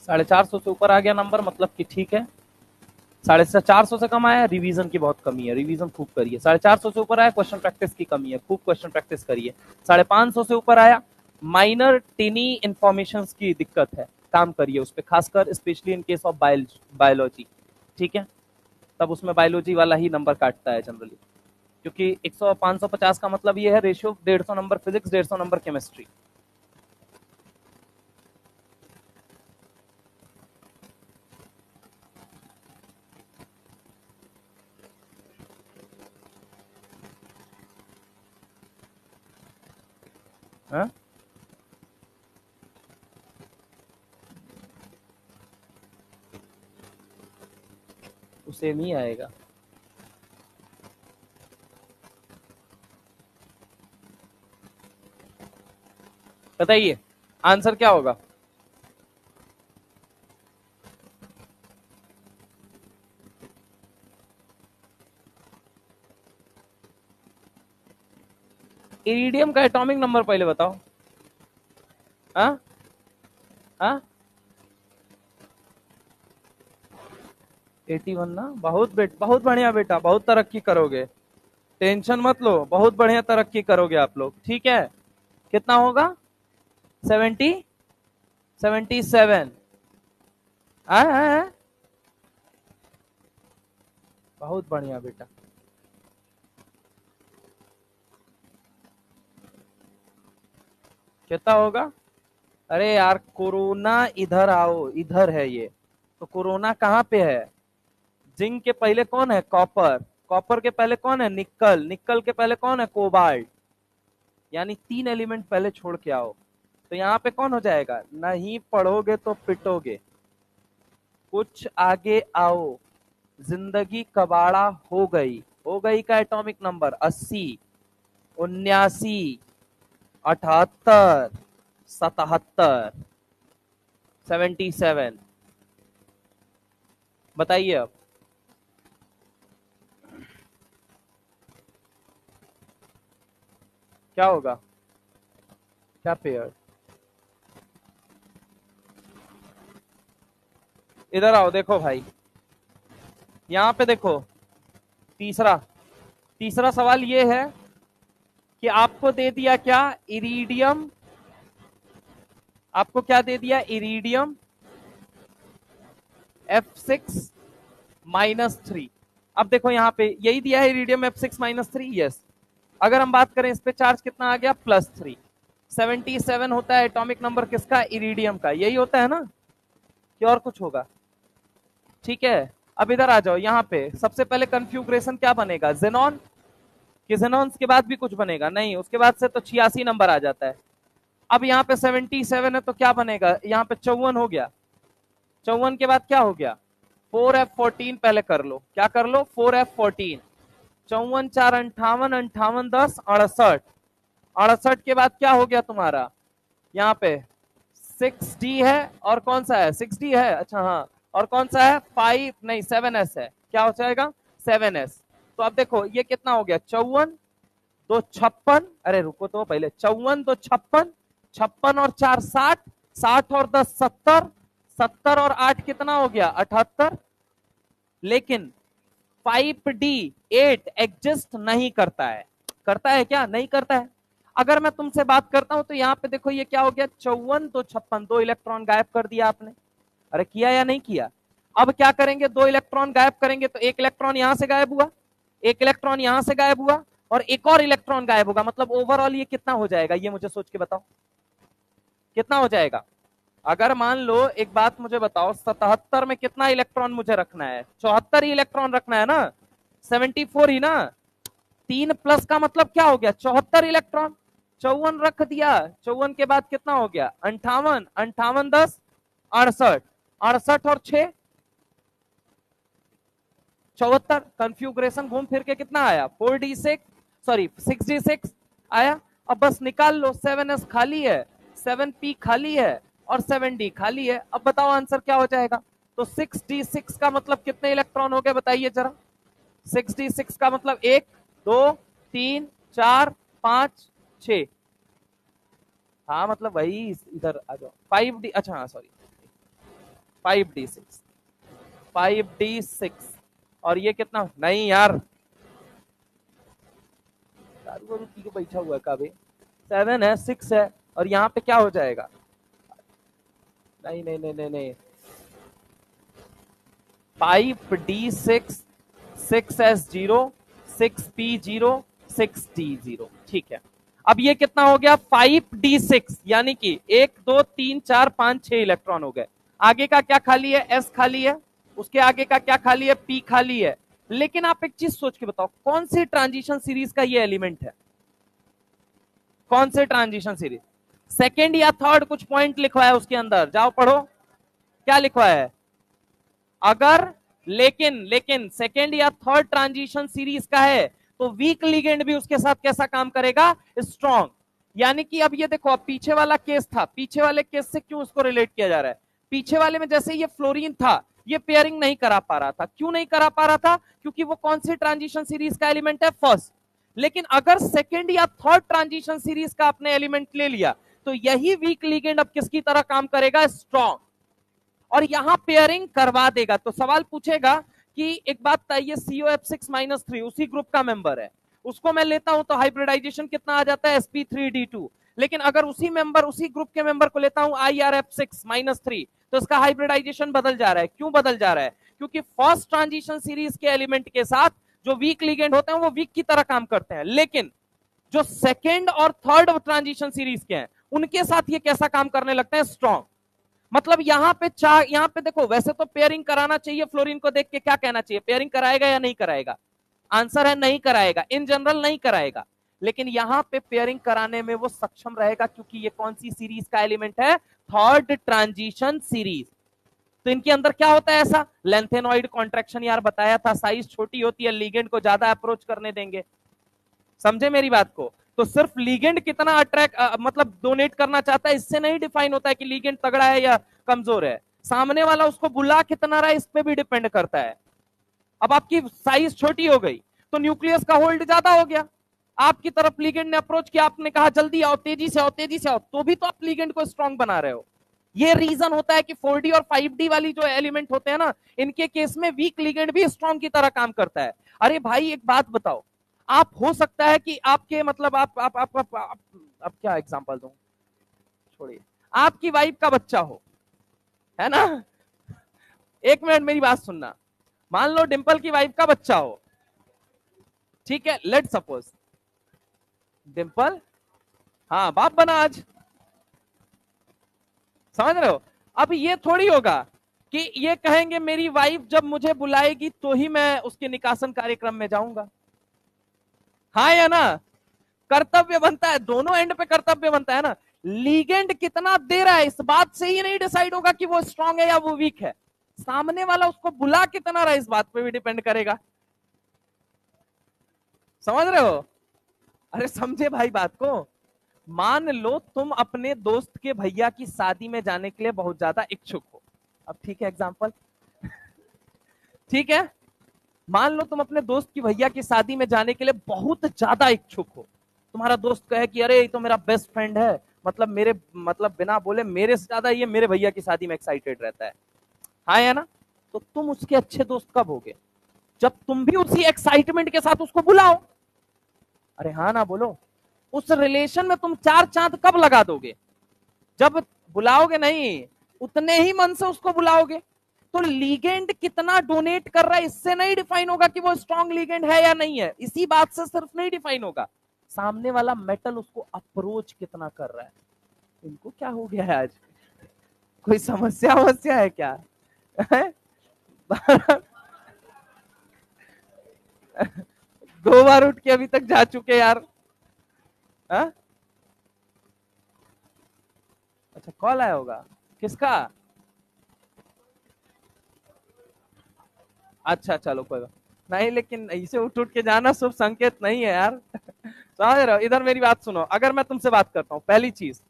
450 से ऊपर आ गया नंबर मतलब कि ठीक है, 450 से कम आया, रिवीजन की बहुत कमी है, रिवीजन खूब करिए। 450 से ऊपर आया, क्वेश्चन प्रैक्टिस की कमी है, खूब क्वेश्चन प्रैक्टिस करिए। 550 से ऊपर आया, माइनर टिनी इंफॉर्मेशन की दिक्कत है, काम करिए उस पर, खासकर specially in case of biology, ठीक है। तब उसमें बायोलॉजी वाला ही नंबर काटता है जनरली, क्योंकि 100 550 का मतलब ये है ratio, 150 number physics, 150 number chemistry. हाँ? तो सेम ही आएगा। बताइए आंसर क्या होगा? इरिडियम का एटॉमिक नंबर पहले बताओ। हाँ हाँ, 81 ना। बहुत बढ़िया बेटा, बहुत तरक्की करोगे, टेंशन मत लो, बहुत बढ़िया तरक्की करोगे आप लोग। ठीक है, कितना होगा? 77। बहुत बढ़िया बेटा। कितना होगा? अरे यार कोरोना इधर आओ, इधर है ये। तो कोरोना कहाँ पे है? जिंक के पहले कौन है? कॉपर। कॉपर के पहले कौन है? निकल। निकल के पहले कौन है? कोबाल्ट। यानी 3 एलिमेंट पहले छोड़ के आओ। तो यहाँ पे कौन हो जाएगा? नहीं पढ़ोगे तो पिटोगे। कुछ आगे आओ। जिंदगी कबाड़ा हो गई। हो गई का एटॉमिक नंबर 80, 79, 78, 77, 77। बताइए अब क्या होगा? क्या पेयर? इधर आओ, देखो भाई, यहाँ पे देखो। तीसरा तीसरा सवाल ये है कि आपको दे दिया क्या? इरीडियम। आपको क्या दे दिया? Iridium F6-3। अब देखो यहाँ पे यही दिया है, इरीडियम F6-3। यस। अगर हम बात करें इस पे चार्ज कितना आ गया? +3। 77 होता है एटॉमिक नंबर किसका? इरीडियम का। यही होता है ना, कि और कुछ होगा? ठीक है, अब इधर आ जाओ। यहाँ पे सबसे पहले कन्फ्यूग्रेशन क्या बनेगा? जेनॉन। कि जेनॉन के बाद भी कुछ बनेगा? नहीं, उसके बाद से तो 86 नंबर आ जाता है। अब यहाँ पे 77 है तो क्या बनेगा? यहाँ पे 54 हो गया। 54 के बाद क्या हो गया? 4F14 पहले कर लो। क्या कर लो? 4F14। 54 4 58, 58 10 68। 68 के बाद क्या हो गया तुम्हारा? यहाँ पे 6D है, और कौन सा है? 6D है, अच्छा हाँ। और कौन सा है? 5 नहीं 7S है। क्या हो जाएगा? 7S। तो अब देखो ये कितना हो गया? 54 2 56। अरे रुको तो पहले, 54 2 56, 56 और 4 60, 60 और 10 70, 70 और 8 कितना हो गया? 78। लेकिन 5D8 एग्जिस्ट नहीं करता है। करता है क्या? नहीं करता है। अगर मैं तुमसे बात करता हूं तो यहाँ पे देखो ये क्या हो गया? 54 2 56, 2 इलेक्ट्रॉन गायब कर दिया आपने। अरे किया या नहीं किया? अब क्या करेंगे? 2 इलेक्ट्रॉन गायब करेंगे तो 1 इलेक्ट्रॉन यहां से गायब हुआ, 1 इलेक्ट्रॉन यहां से गायब हुआ, और एक और इलेक्ट्रॉन गायब होगा। मतलब ओवरऑल ये कितना हो जाएगा? ये मुझे सोच के बताओ, कितना हो जाएगा? अगर मान लो, एक बात मुझे बताओ, 77 में कितना इलेक्ट्रॉन मुझे रखना है? 74 ही इलेक्ट्रॉन रखना है ना, 74 ही ना। 3 प्लस का मतलब क्या हो गया? 74 इलेक्ट्रॉन। 54 रख दिया, 54 के बाद कितना हो गया? 58, 58 10 68, 68 और 6 74। कन्फ्यूग्रेशन घूम फिर के कितना आया? 4D6, सॉरी 6D6 आया। अब बस निकाल लो, 7S खाली है, 7P खाली है, और 7D खाली है। अब बताओ आंसर क्या हो जाएगा? तो 6D6 का मतलब कितने इलेक्ट्रॉन हो गए बताइए जरा? 6D6 का मतलब 1 2 3 4 5 6। हाँ मतलब वही, इधर आ जाओ। 5D, अच्छा हाँ सॉरी, 5D6, 5D6। और ये कितना? नहीं यार, पी के बैठा हुआ है काबे। 7 है, 6 है, और यहाँ पे क्या हो जाएगा? नहीं नहीं नहीं नहीं नहीं, 5D6, 6S0, 6P0, 6D0। ठीक है, अब ये कितना हो गया? 5D6, यानी कि 1 2 3 4 5 6 इलेक्ट्रॉन हो गए। आगे का क्या खाली है? S खाली है। उसके आगे का क्या खाली है? P खाली है। लेकिन आप एक चीज सोच के बताओ, कौन सी ट्रांजिशन सीरीज का ये एलिमेंट है? कौन से ट्रांजिशन सीरीज? सेकेंड या थर्ड, कुछ पॉइंट लिखवा है उसके अंदर, जाओ पढ़ो क्या लिखवा है। अगर लेकिन लेकिन सेकेंड या थर्ड ट्रांजिशन सीरीज का है तो वीक लिगेंड भी उसके साथ कैसा काम करेगा? स्ट्रॉन्ग। यानी कि अब ये देखो, अब पीछे वाला केस था, पीछे वाले केस से क्यों उसको रिलेट किया जा रहा है? पीछे वाले में जैसे ये फ्लोरीन था, ये पेयरिंग नहीं करा पा रहा था। क्यों नहीं करा पा रहा था? क्योंकि वो कौन सी ट्रांजिशन सीरीज का एलिमेंट है? फर्स्ट। लेकिन अगर सेकेंड या थर्ड ट्रांजिशन सीरीज का आपने एलिमेंट ले लिया तो यही वीक लिगेंड अब किसकी तरह काम करेगा? स्ट्रॉन्ग। और यहां पेयरिंग करवा देगा। तो सवाल पूछेगा कि एक बात बताइए, COF6-3 उसी ग्रुप का मेंबर है, उसको मैं लेता हूं तो हाइब्रिडाइजेशन कितना आ जाता है? sp3d2। लेकिन अगर उसी मेंबर, उसी ग्रुप के मेंबर को लेता हूं IRF6-3 तो इसका हाइब्रिडाइजेशन बदल जा रहा है। क्यों बदल जा रहा है? क्योंकि फर्स्ट ट्रांजिशन सीरीज के एलिमेंट के साथ जो वीक लिगेंड होते हैं वो वीक की तरह काम करते हैं, लेकिन जो सेकेंड और थर्ड ट्रांजिशन सीरीज के हैं उनके साथ ये कैसा काम करने लगते हैं? स्ट्रॉन्ग। मतलब यहाँ पे देखो, वैसे तो पेयरिंग कराना चाहिए, फ्लोरीन को देख के क्या कहना चाहिए? पेयरिंग कराएगा या नहीं कराएगा? आंसर है नहीं कराएगा, इन जनरल नहीं कराएगा। लेकिन यहाँ पे पेयरिंग कराने में वो सक्षम रहेगा क्योंकि ये कौन सी सीरीज का एलिमेंट है? Third transition series. तो इनके अंदर क्या होता है ऐसा? लेंथेनॉइड कॉन्ट्रैक्शन, यार बताया था, साइज छोटी होती है, लिगेंड को ज्यादा अप्रोच करने देंगे। समझे मेरी बात को? तो सिर्फ लीगेंड कितना अट्रैक्ट मतलब डोनेट करना चाहता है इससे नहीं डिफाइन होता है कि लीगेंड तगड़ा है या कमजोर है। सामने वाला उसको बुला कितना रहा है इस पे भी डिपेंड करता है। अब आपकी साइज छोटी हो गई तो न्यूक्लियस का होल्ड ज्यादा हो गया, आपकी तरफ लीगेंड ने अप्रोच किया, आपने कहा जल्दी आओ, तेजी से आओ, तेजी से आओ, तो भी तो आप लीगेंड को स्ट्रॉन्ग बना रहे हो। ये रीजन होता है कि 4D और 5D वाली जो एलिमेंट होते हैं ना, इनके केस में वीक लीगेंड भी स्ट्रॉन्ग की तरह काम करता है। अरे भाई एक बात बताओ, आप हो सकता है कि आपके मतलब आप क्या एग्जांपल दूं, छोड़िए, आपकी वाइफ का बच्चा हो, है ना? एक मिनट मेरी बात सुनना। मान लो डिंपल की वाइफ का बच्चा हो, ठीक है, लेट सपोज डिंपल हाँ बाप बना आज, समझ रहे हो? अब ये थोड़ी होगा कि ये कहेंगे मेरी वाइफ जब मुझे बुलाएगी तो ही मैं उसके निकासन कार्यक्रम में जाऊंगा। हाँ या ना? कर्तव्य बनता है, दोनों एंड पे कर्तव्य बनता है ना। लीगेंड कितना दे रहा है इस बात से ही नहीं डिसाइड होगा कि वो स्ट्रांग है या वो वीक है। सामने वाला उसको बुला कितना रहा है इस बात पे भी डिपेंड करेगा। समझ रहे हो? अरे समझे भाई बात को। मान लो तुम अपने दोस्त के भैया की शादी में जाने के लिए बहुत ज्यादा इच्छुक हो। अब ठीक है एग्जांपल, ठीक है, मान लो तुम अपने दोस्त की भैया की शादी में जाने के लिए बहुत ज्यादा इच्छुक हो। तुम्हारा दोस्त कहे कि अरे ये तो मेरा बेस्ट फ्रेंड है, मतलब मेरे मतलब बिना बोले मेरे से ज्यादा ये मेरे भैया की शादी में एक्साइटेड रहता है, हाँ या ना? तो तुम उसके अच्छे दोस्त कब होगे? जब तुम भी उसी एक्साइटमेंट के साथ उसको बुलाओ। अरे हाँ ना बोलो। उस रिलेशन में तुम चार चांद कब लगा दोगे? जब बुलाओगे नहीं, उतने ही मन से उसको बुलाओगे। तो लीगेंड कितना डोनेट कर रहा है इससे नहीं डिफाइन होगा कि वो स्ट्रॉन्ग लीगेंड है या नहीं है। इसी बात से सिर्फ नहीं डिफाइन होगा, सामने वाला मेटल उसको अप्रोच कितना कर रहा है। इनको क्या हो गया है आज? कोई समस्या वस्या है क्या? दो बार उठ के अभी तक जा चुके यार। हा? अच्छा कॉल आया होगा, किसका? अच्छा चलो कोई बात नहीं, लेकिन ऐसे उठ उठ के जाना शुभ संकेत नहीं है यार। समझ रहे हो? इधर मेरी बात सुनो, अगर मैं तुमसे बात करता हूं, पहली चीज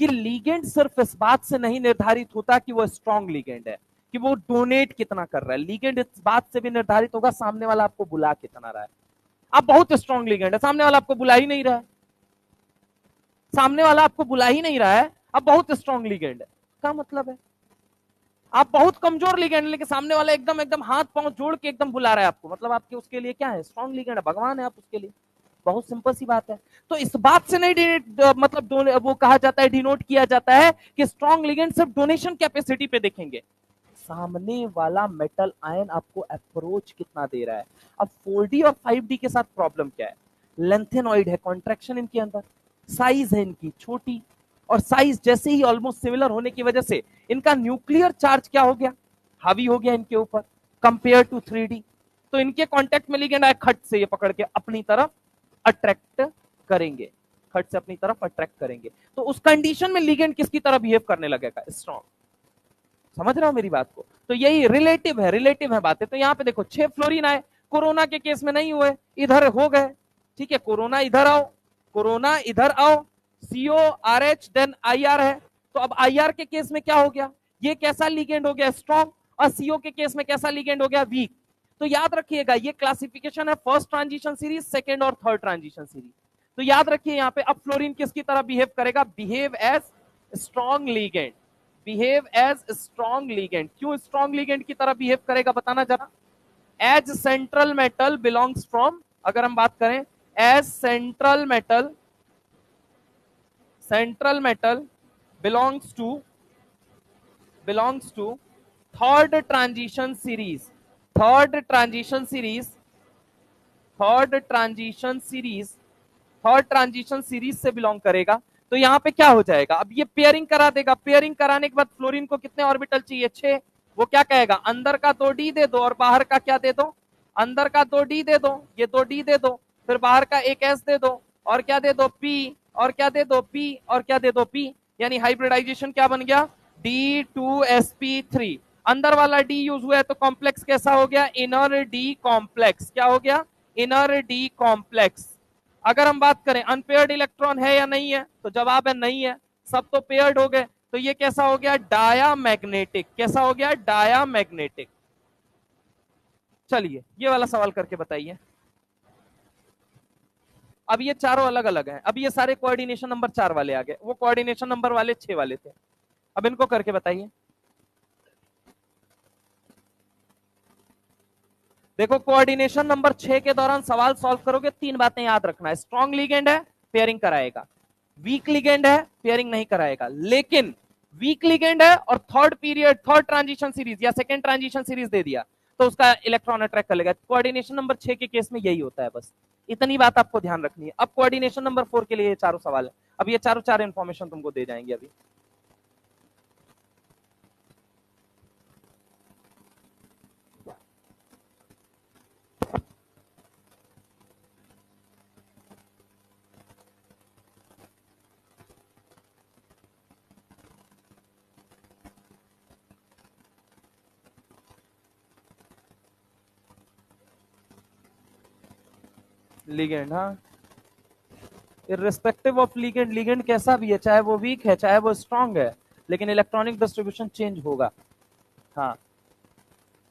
कि लीगेंड सिर्फ इस बात से नहीं निर्धारित होता कि वो स्ट्रॉन्ग लीगेंड है, कि वो डोनेट कितना कर रहा है। लीगेंड इस बात से भी निर्धारित होगा सामने वाला आपको बुला कितना रहा है। आप बहुत स्ट्रॉन्ग लीगेंड है, सामने वाला आपको बुला ही नहीं रहा है, सामने वाला आपको बुला ही नहीं रहा है, आप बहुत स्ट्रॉन्ग लीगेंड है, क्या मतलब है? आप बहुत कमजोर लीगेंड, लेकिन सामने वाला एकदम एकदम हाथ पांव जोड़ के एकदम बुला रहा है आपको, मतलब आपके उसके लिए क्या है? स्ट्रॉन्ग लीगेंड है, भगवान है आप उसके लिए। बहुत सिंपल सी बात है। तो इस बात से नहीं मतलब वो कहा जाता है, डिनोट किया जाता है कि स्ट्रॉन्ग लिगेंड सिर्फ डोनेशन कैपेसिटी पे देखेंगे, सामने वाला मेटल आयन आपको अप्रोच कितना दे रहा है। अब 4D और 5D के साथ प्रॉब्लम क्या है? लेंथेनॉइड है, कॉन्ट्रैक्शन इनके अंदर, साइज है इनकी छोटी, और साइज जैसे ही ऑलमोस्ट सिमिलर होने की वजह से इनका न्यूक्लियर चार्ज क्या हो गया? हावी हो गया इनके ऊपर कंपेयर टू 3D। तो इनके कांटेक्ट में लिगेंड आए, खट से ये पकड़ के अपनी तरफ अट्रैक्ट करेंगे। खट से अपनी तरफ अट्रैक्ट करेंगे। तो उस कंडीशन में लिगेंड किसकी तरह बिहेव करने लगेगा? स्ट्रॉन्ग। समझ रहे हो मेरी बात को? तो यही रिलेटिव है बातें। तो यहाँ पे देखो 6 फ्लोरीन आए, कोरोना के केस में नहीं हुए, इधर हो गए। ठीक है, कोरोना इधर आओ, कोरोना इधर आओ, CO R H then I R है। तो अब आई आर के केस में क्या हो गया? ये कैसा लिगेंड हो गया? स्ट्रॉन्ग। और सीओ के केस में कैसा लिगेंड हो गया? वीक। तो याद रखिएगा ये क्लासिफिकेशन है फर्स्ट ट्रांजिशन सीरीज, सेकेंड और थर्ड ट्रांजिशन सीरीज। तो याद रखिए यहाँ पे अब फ्लोरीन किसकी तरह बिहेव करेगा? Behave as strong ligand. Behave as strong ligand. क्यों स्ट्रॉन्ग लिगेंड की तरह बिहेव करेगा बताना जरा। As central metal belongs from, अगर हम बात करें as central metal belongs to third transition series. Third transition series से बिलोंग करेगा। तो यहां पे क्या हो जाएगा? अब ये पेयरिंग करा देगा। पेयरिंग कराने के बाद फ्लोरीन को कितने ऑर्बिटल चाहिए? 6। वो क्या कहेगा? अंदर का 2d दे दो और बाहर का क्या दे दो? अंदर का 2d दे दो, ये 2d दे दो, फिर बाहर का एक s दे दो, और क्या दे दो? p, और क्या दे दो? p, और क्या दे दो? p। यानी हाइब्रिडाइजेशन क्या बन गया? D2sp3। अंदर वाला d यूज हुआ है तो कॉम्प्लेक्स कैसा हो गया? Inner d complex. क्या हो गया? Inner d complex. अगर हम बात करें अनपेयर्ड इलेक्ट्रॉन है या नहीं है, तो जवाब है नहीं है, सब तो पेयर्ड हो गए। तो ये कैसा हो गया? डायामैग्नेटिक। कैसा हो गया? डायामैग्नेटिक। चलिए ये वाला सवाल करके बताइए। अब ये चारों अलग अलग हैं। अब ये सारे कोऑर्डिनेशन नंबर 4 वाले आ गए, वो कोऑर्डिनेशन नंबर वाले 6 वाले थे। अब इनको करके बताइए। देखो कोऑर्डिनेशन नंबर 6 के दौरान सवाल सॉल्व करोगे, 3 बातें याद रखना है। स्ट्रॉन्ग लिगेंड है, पेयरिंग कराएगा। वीक लिगेंड है, पेयरिंग नहीं कराएगा। लेकिन वीक लिगेंड है और थर्ड ट्रांजिशन सीरीज या सेकेंड ट्रांजिशन सीरीज दे दिया तो उसका इलेक्ट्रॉन अट्रैक्ट कर लेगा। कोऑर्डिनेशन नंबर 6 के केस में यही होता है, बस इतनी बात आपको ध्यान रखनी है। अब कोऑर्डिनेशन नंबर 4 के लिए ये चारों सवाल है। अब ये चारों 4 इंफॉर्मेशन तुमको दे जाएंगे अभी। लिगेंड, हाँ, इर्रिस्पेक्टिव ऑफ लिगेंड, लिगेंड कैसा भी है, चाहे वो वीक है चाहे वो स्ट्रांग है, लेकिन इलेक्ट्रॉनिक डिस्ट्रीब्यूशन चेंज होगा। हाँ,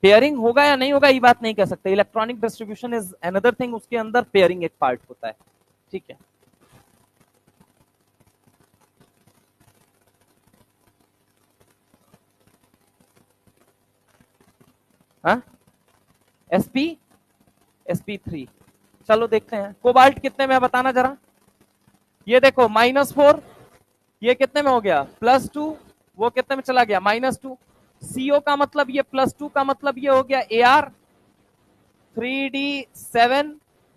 पेयरिंग होगा या नहीं होगा ये बात नहीं कह सकते। Electronic distribution is another thing, उसके अंदर पेयरिंग एक पार्ट होता है। ठीक है, हाँ, sp sp3। चलो देखते हैं कोबाल्ट कितने में है बताना जरा। ये देखो -4, ये कितने में हो गया? +2, वो कितने में चला गया? -2। CO का मतलब ये +2 का मतलब ये हो गया AR 3D7,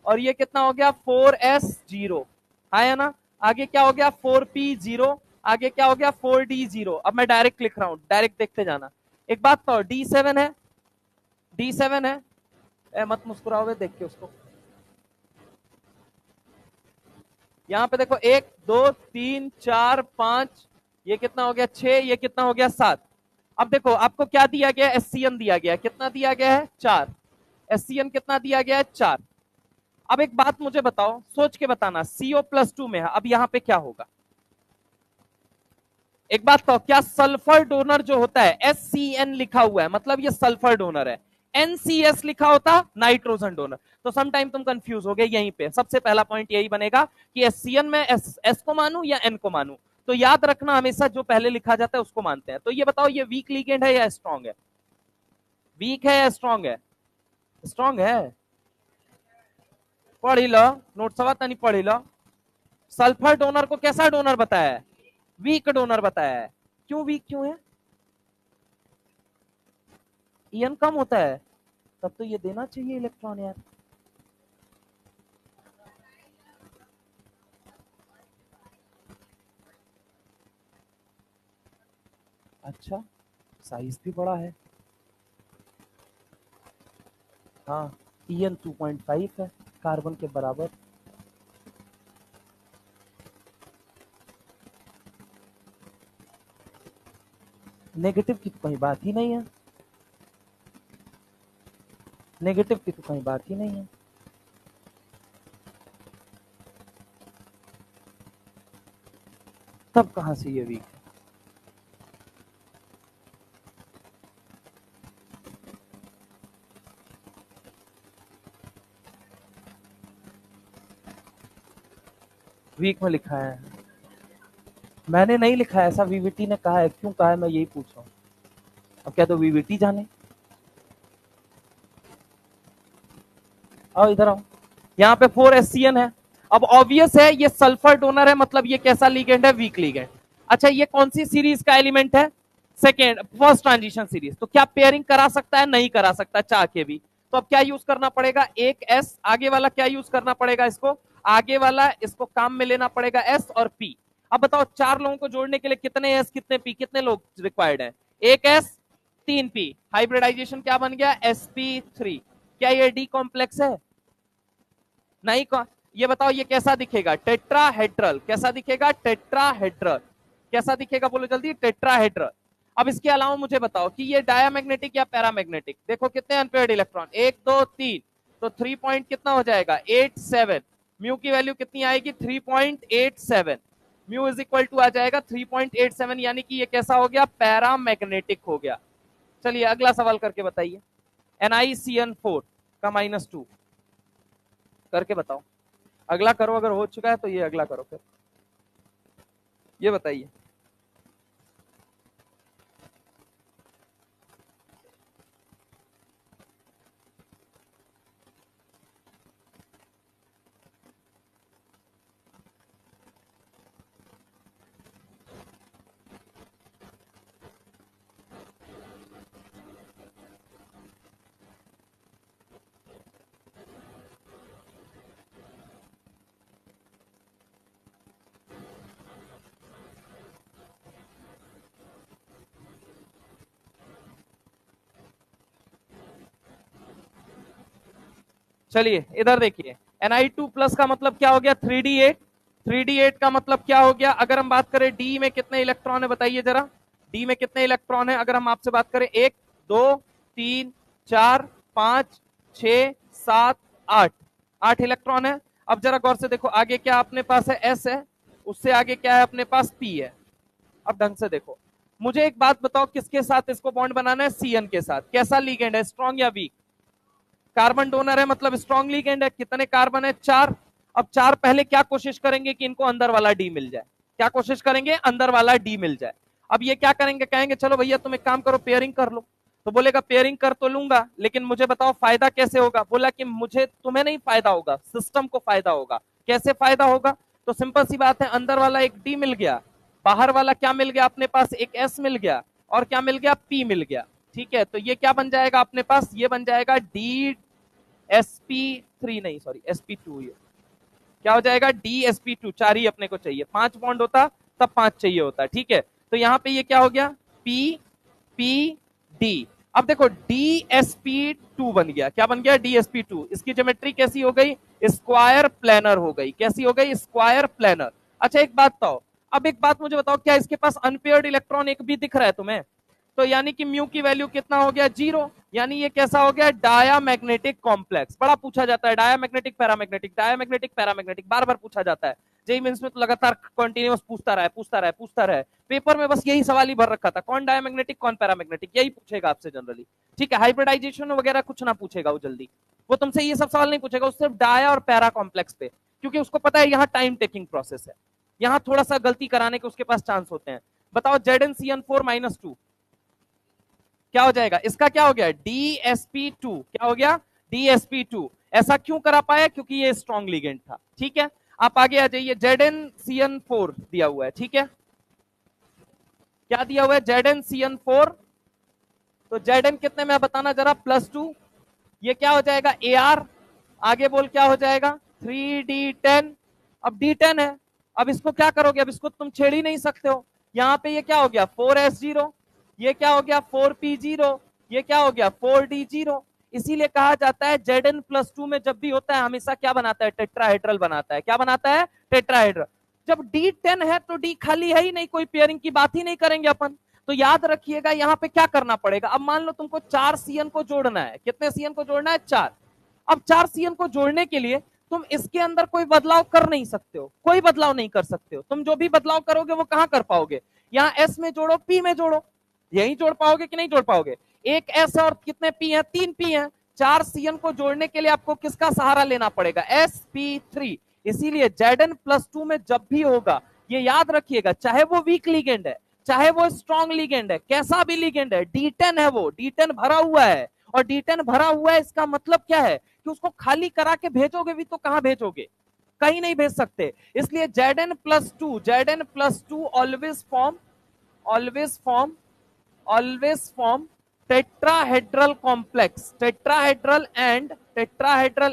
और ये कितना हो गया? 4S0। है ना? आगे क्या हो गया? 4P0। आगे क्या हो गया? 4D0। अब मैं डायरेक्ट लिख रहा हूं, डायरेक्ट देखते जाना। एक बात तो D7 है, D7 है। मत मुस्कुराओ देख के उसको। यहां पे देखो 1 2 3 4 5, ये कितना हो गया? 6, ये कितना हो गया? 7। अब देखो आपको क्या दिया गया? SCN दिया गया। कितना दिया गया है? 4। SCN कितना दिया गया है? 4। अब एक बात मुझे बताओ, सोच के बताना, CO+2 में है, अब यहां पे क्या होगा? एक बात तो, क्या सल्फर डोनर जो होता है SCN लिखा हुआ है मतलब ये सल्फर डोनर है, NCS लिखा होता नाइट्रोजन डोनर। तो समटाइम तुम कंफ्यूज हो गए। यहीं पे सबसे पहला पॉइंट यही बनेगा कि SCN में S को मानू या N को मानू। तो याद रखना हमेशा जो पहले लिखा जाता है उसको मानते हैं। तो ये बताओ ये वीक लिगेंड है या स्ट्रॉन्ग है? वीक है या स्ट्रॉन्ग है? स्ट्रॉन्ग है। पढ़ी लो नोट सवा तनी पढ़ी लो। सल्फर डोनर को कैसा डोनर बताया है? वीक डोनर बताया है। क्यों वीक क्यों है? ईएन कम होता है, तब तो ये देना चाहिए इलेक्ट्रॉन यार। अच्छा, साइज भी बड़ा है। हाँ, ईएन 2.5 है, कार्बन के बराबर। नेगेटिव की तो कहीं बात ही नहीं है, नेगेटिव की तो कहीं बात ही नहीं है। तब कहां से ये वीक है? वीक में लिखा है, मैंने नहीं लिखा है ऐसा, वीवीटी ने कहा है। क्यों कहा है मैं यही पूछ रहा हूँ। अब क्या तो वीवीटी जाने। आओ इधर आओ, यहाँ पे 4 SCN है। अब ऑब्वियस है ये सल्फर डोनर है, मतलब ये कैसा लिगेंड है? Week ligand. अच्छा ये कौन सी सीरीज का एलिमेंट है? Second, first transition series. तो क्या पेयरिंग करा सकता है? नहीं करा सकता चाह के भी। तो अब क्या यूज करना पड़ेगा? एक एस आगे वाला क्या यूज करना पड़ेगा? इसको आगे वाला इसको काम में लेना पड़ेगा, एस और पी। अब बताओ 4 लोगों को जोड़ने के लिए कितने एस कितने पी, कितने लोग रिक्वायर्ड है? 1 S 3 P। हाइब्रिडाइजेशन क्या बन गया? sp3। क्या ये डी कॉम्प्लेक्स है? नहीं। ये बताओ ये कैसा दिखेगा? टेट्राहेड्रल। कैसा दिखेगा? टेट्राहेड्रल। कैसा दिखेगा बोलो जल्दी? टेट्राहेड्रल। अब इसके अलावा मुझे बताओ कि ये डायामैग्नेटिक या पैरामैग्नेटिक? देखो कितने अनपेयर्ड इलेक्ट्रॉन, 1 2 3। तो 3 पॉइंट कितना हो जाएगा? 87। म्यू की वैल्यू कितनी आएगी? 3.87। म्यू इज इक्वल टू आ जाएगा 3.87, यानी कि ये कैसा हो गया? पैरामैग्नेटिक हो गया। चलिए अगला सवाल करके बताइए। NiCN4 का -2 करके बताओ। अगला करो, अगर हो चुका है तो ये अगला करो फिर। ये बताइए। चलिए इधर देखिए, Ni2+ का मतलब क्या हो गया? 3D8। 3D8 का मतलब क्या हो गया? अगर हम बात करें डी में कितने इलेक्ट्रॉन है बताइए जरा। डी में कितने इलेक्ट्रॉन है? अगर हम आपसे बात करें 1 2 3 4 5 6 7 8, 8 इलेक्ट्रॉन है। अब जरा गौर से देखो, आगे क्या अपने पास है? एस है। उससे आगे क्या है अपने पास? पी है। अब ढंग से देखो, मुझे एक बात बताओ, किसके साथ इसको बॉन्ड बनाना है? सीएन के साथ। कैसा लिगेंड है? स्ट्रॉन्ग या वीक? कार्बन डोनर है मतलब स्ट्रॉन्ग लिगेंड है। कितने कार्बन है? 4। अब 4 पहले क्या कोशिश करेंगे कि इनको अंदर वाला डी मिल जाए। क्या कोशिश करेंगे? अंदर वाला डी मिल जाए। अब ये क्या करेंगे? कहेंगे चलो भैया तुम एक काम करो, पेयरिंग कर लो। तो बोलेगा पेयरिंग कर तो लूंगा, लेकिन मुझे बताओ फायदा कैसे होगा? बोला कि मुझे, तुम्हें नहीं फायदा होगा, सिस्टम को फायदा होगा। कैसे फायदा होगा? तो सिंपल सी बात है, अंदर वाला एक डी मिल गया, बाहर वाला क्या मिल गया अपने पास? एक एस मिल गया, और क्या मिल गया? पी मिल गया। ठीक है, तो ये क्या बन जाएगा अपने पास? ये बन जाएगा डी sp3, नहीं सॉरी sp2। ये क्या हो जाएगा? dsp2। 4 ही अपने को चाहिए, 5 बॉन्ड होता तब 5 चाहिए होता। ठीक है, तो यहाँ पे ये क्या हो गया? p p d। अब देखो dsp2 बन गया। क्या बन गया? dsp2। इसकी ज्योमेट्री कैसी हो गई? स्क्वायर प्लेनर हो गई। कैसी हो गई? Square planar. अच्छा एक बात बताओ, अब एक बात मुझे बताओ, क्या इसके पास अनपेयर्ड इलेक्ट्रॉन एक भी दिख रहा है तुम्हें? तो यानी कि म्यू की वैल्यू कितना हो गया? 0। यानी ये कैसा हो गया? Diamagnetic complex. बड़ा पूछा जाता है, डायामैग्नेटिक पैरामैग्नेटिक, डायामैग्नेटिक पैरामैग्नेटिक, बार बार पूछा जाता है। जेई मेंस में तो लगातार कंटिन्यूअस पूछता रहा है, पूछता रहा है, पूछता रहा है। पेपर में बस यही सवाल ही भर रखा था, कौन डायामैग्नेटिक कौन पैरामैग्नेटिक, यही पूछेगा आपसे जनरली। ठीक है, हाइब्रिडाइजेशन वगैरह कुछ ना पूछेगा वो जल्दी, वो तुमसे ये सब सवाल नहीं पूछेगा, उससे डाया और पैरा कॉम्प्लेक्स पे, क्योंकि उसको पता है यहाँ टाइम टेकिंग प्रोसेस है, यहाँ थोड़ा सा गलती कराने के उसके पास चांस होते हैं। बताओ ZnCN4-2 क्या हो जाएगा? इसका क्या हो गया? DsP2। क्या हो गया? DsP2। ऐसा क्यों करा पाया? क्योंकि ये स्ट्रॉन्ग लिगेंड था। ठीक है, आप आगे आ जाइए। ZnCN4 दिया हुआ है। ठीक है, क्या दिया हुआ है? ZnCN4। तो Zn कितने में बताना जरा? +2। ये क्या हो जाएगा? AR। आगे बोल क्या हो जाएगा? 3D10। अब D10 है, अब इसको क्या करोगे? अब इसको तुम छेड़ ही नहीं सकते हो। यहाँ पे ये क्या हो गया? 4s0। ये क्या हो गया? 4p0। ये क्या हो गया? 4d0। इसीलिए कहा जाता है Zn+2 में जब भी होता है हमेशा क्या बनाता है? टेट्राहेड्रल बनाता है। क्या बनाता है? टेट्राहेड्रल। जब D10 है तो D खाली है ही नहीं, कोई पेयरिंग की बात ही नहीं करेंगे अपन। तो याद रखिएगा यहाँ पे क्या करना पड़ेगा। अब मान लो तुमको 4 CN को जोड़ना है, कितने CN को जोड़ना है? 4। अब 4 CN को जोड़ने के लिए तुम इसके अंदर कोई बदलाव कर नहीं सकते हो, कोई बदलाव नहीं कर सकते हो। तुम जो भी बदलाव करोगे वो कहां कर पाओगे? यहाँ S में जोड़ो, P में जोड़ो, यही जोड़ पाओगे कि नहीं जोड़ पाओगे? एक S और कितने P है? 3 P है। 4 CN को जोड़ने के लिए आपको किसका सहारा लेना पड़ेगा? sp3। इसीलिए Zn+2 में जब भी होगा, ये याद रखिएगा, चाहे वो वीक लिगेंड है चाहे वो स्ट्रॉन्ग लिगेंड है, कैसा भी लिगेंड है, D10 है, वो D10 भरा हुआ है। और D10 भरा हुआ है इसका मतलब क्या है कि उसको खाली करा के भेजोगे भी तो कहां भेजोगे? कहीं नहीं भेज सकते। इसलिए Zn+2 always form tetrahedral complex, tetrahedral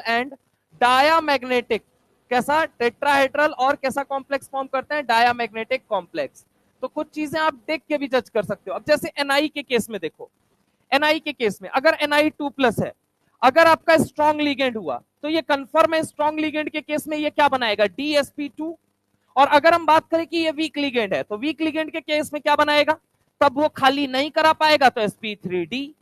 and diamagnetic. कैसा? टेट्राहेड्रल और कैसा कॉम्प्लेक्स फॉर्म करते हैं? Diamagnetic complex. तो कुछ चीजें आप देख के भी जज कर सकते हो। अब जैसे Ni के केस में देखो, Ni के केस में अगर Ni2+ है, अगर आपका स्ट्रॉन्ग लिगेंड हुआ तो ये कंफर्म है, स्ट्रॉन्ग लिगेंड के केस में ये क्या बनाएगा? DsP2। और अगर हम बात करें कि ये वीक लिगेंड है तो वीक लिगेंड के केस में क्या बनाएगा? तब वो खाली नहीं करा पाएगा तो sp3d।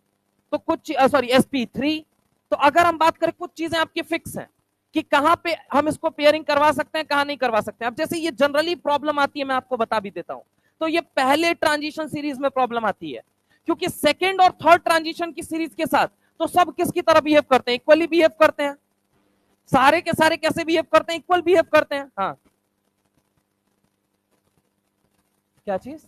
तो कुछ sp3। तो अगर हम बात करें, कुछ चीजें आपकी फिक्स हैं कि कहां पे हम इसको पेयरिंग करवा सकते हैं, कहां नहीं करवा सकते हैं। अब जैसे ये जनरली प्रॉब्लम आती है, मैं आपको बता भी देता हूं। तो ये पहले ट्रांजिशन सीरीज में प्रॉब्लम आती है, क्योंकि सेकेंड और थर्ड ट्रांजिशन की सीरीज के साथ तो सब किसकी तरह बिहेव करते हैं? इक्वली बिहेव करते हैं। सारे के सारे कैसे बिहेव करते हैं? इक्वल बिहेव करते हैं। हाँ, क्या चीज?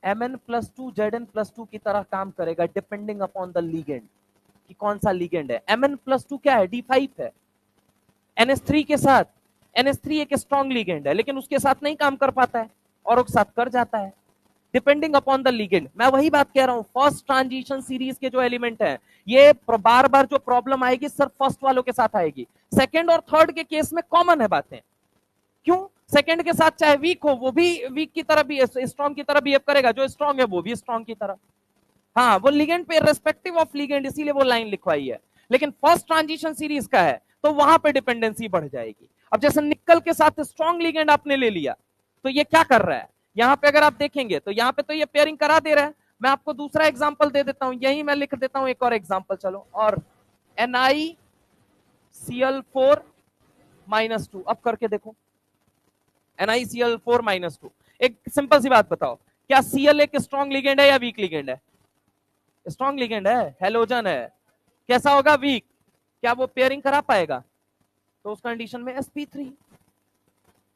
Mn+2 Zn+2 की तरह काम करेगा, डिपेंडिंग अपॉन द लिगेंड कि कौन सा लिगेंड है। Mn+2 क्या है? D5 है। NH3 के साथ, NH3 एक स्ट्रॉन्ग लिगेंड है लेकिन उसके साथ नहीं काम कर पाता है और उसके साथ कर जाता है, डिपेंडिंग अपॉन द लिगेंड। मैं वही बात कह रहा हूं, फर्स्ट ट्रांजिशन सीरीज के जो एलिमेंट है, ये बार बार जो प्रॉब्लम आएगी सिर्फ फर्स्ट वालों के साथ आएगी। सेकेंड और थर्ड के केस में कॉमन है बातें। क्यों? सेकेंड के साथ चाहे वीक हो, वो भी वीक की तरह भी, स्ट्रॉन्ग की तरह बिहेव करेगा, जो स्ट्रॉन्ग है वो भी स्ट्रॉन्ग की तरह। हाँ, वो लिगेंड पे रेस्पेक्टिव ऑफ लिगेंड, इसीलिए वो लाइन लिखवाई है। लेकिन फर्स्ट ट्रांजिशन सीरीज का है तो वहां पे डिपेंडेंसी बढ़ जाएगी। अब जैसे निकल के साथ स्ट्रॉन्ग लिगेंड आपने ले लिया तो ये क्या कर रहा है? यहाँ पे अगर आप देखेंगे तो यहाँ पे तो ये पेयरिंग करा दे रहा है। मैं आपको दूसरा एग्जांपल दे देता हूं, यही मैं लिख देता हूं एक और एग्जांपल। चलो, और NiCl4-2 अब करके देखो। NiCl4-2, एक सिंपल सी बात बताओ, क्या Cl एक स्ट्रॉन्ग लिगेंड है या वीक लिगेंड है? स्ट्रॉन्ग लिगेंड है, हेलोजन है। कैसा होगा? वीक। क्या वो पेयरिंग करा पाएगा? तो उस कंडीशन में sp3।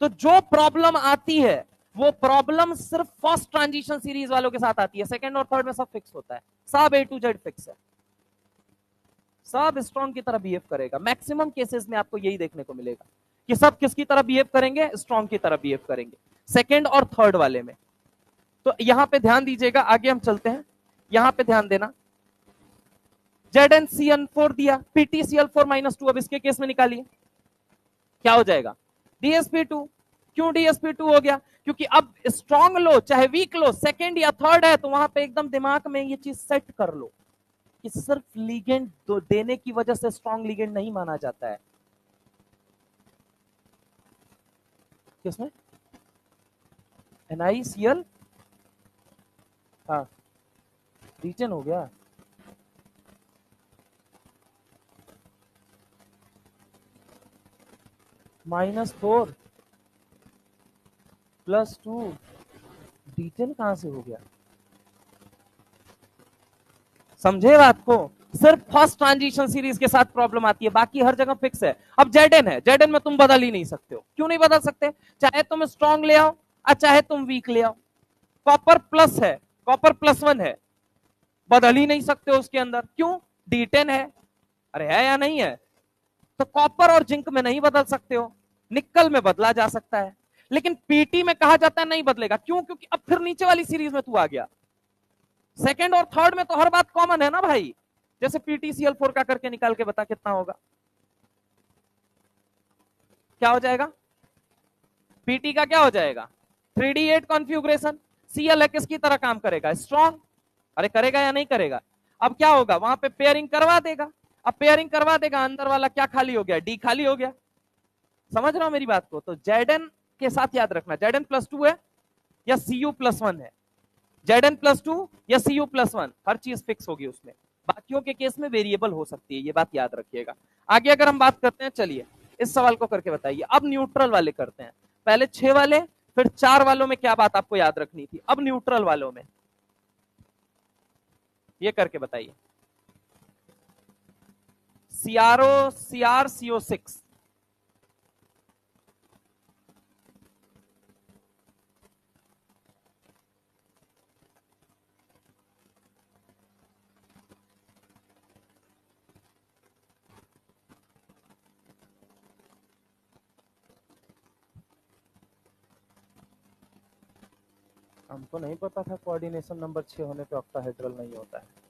तो जो प्रॉब्लम आती है वो प्रॉब्लम सिर्फ फर्स्ट ट्रांजिशन सीरीज वालों के साथ आती है, सेकंड और थर्ड में सब फिक्स होता है, सब A to Z फिक्स है, सब स्ट्रॉन्ग की तरह बिहेव करेगा। मैक्सिमम केसेस में आपको यही देखने को मिलेगा कि सब किसकी तरह बिहेव करेंगे? स्ट्रॉन्ग की तरह बिहेव करेंगे, सेकंड और थर्ड वाले में। तो यहां पे ध्यान दीजिएगा, आगे हम चलते हैं, यहां पे ध्यान देना। ZnCl4 दिया, PtCl4-2, अब इसके केस में निकालिए क्या हो जाएगा? DsP2। क्यों DsP2 हो गया? क्योंकि अब स्ट्रॉन्ग लो चाहे वीक लो, सेकंड या थर्ड है, तो वहां पे एकदम दिमाग में ये चीज सेट कर लो कि सिर्फ लिगेंड देने की वजह से स्ट्रॉन्ग लिगेंड नहीं माना जाता है। किसमें? NiCl, हाँ, रीजन हो गया। -4 + 2 D10 कहां से हो गया? समझे बात को? सिर्फ फर्स्ट ट्रांजिशन सीरीज के साथ प्रॉब्लम आती है, बाकी हर जगह फिक्स है। अब Zn है, Zn में तुम बदल ही नहीं सकते हो। क्यों नहीं बदल सकते? चाहे तुम स्ट्रॉन्ग ले आओ और चाहे तुम वीक ले आओ। कॉपर प्लस है, कॉपर +1 है, बदल ही नहीं सकते हो उसके अंदर। क्यों? D10 है। अरे है या नहीं है? तो कॉपर और जिंक में नहीं बदल सकते हो, निकल में बदला जा सकता है, लेकिन पीटी में कहा जाता है नहीं बदलेगा। क्यों? क्योंकि अब फिर नीचे वाली सीरीज में तू आ गया। सेकंड और थर्ड में तो हर बात कॉमन है ना भाई। जैसे PtCl4 का करके निकाल के बता कितना होगा? क्या हो जाएगा? पीटी का क्या हो जाएगा? 3D8 configuration. Cl है, किसकी तरह काम करेगा? स्ट्रॉन्ग। अरे करेगा या नहीं करेगा? अब क्या होगा? वहां पे पेयरिंग करवा देगा। अब पेयरिंग करवा देगा, अंदर वाला क्या खाली हो गया? D खाली हो गया। समझ रहे हो मेरी बात को? तो Zn के साथ याद रखना, Zn+2 है या Cu+1 है। Zn+2 या Cu+1, हर चीज फिक्स होगी उसमें। बाकियों के केस में वेरिएबल हो सकती है, ये बात याद रखिएगा। आगे अगर हम बात करते हैं, चलिए इस सवाल को करके बताइए। अब न्यूट्रल वाले करते हैं, पहले 6 वाले फिर 4 वालों में क्या बात आपको याद रखनी थी, अब न्यूट्रल वालों में ये करके बताइए। CRO CR CO6, हमको नहीं पता था कोऑर्डिनेशन नंबर 6 होने पे ऑक्टाहेड्रल नहीं होता है।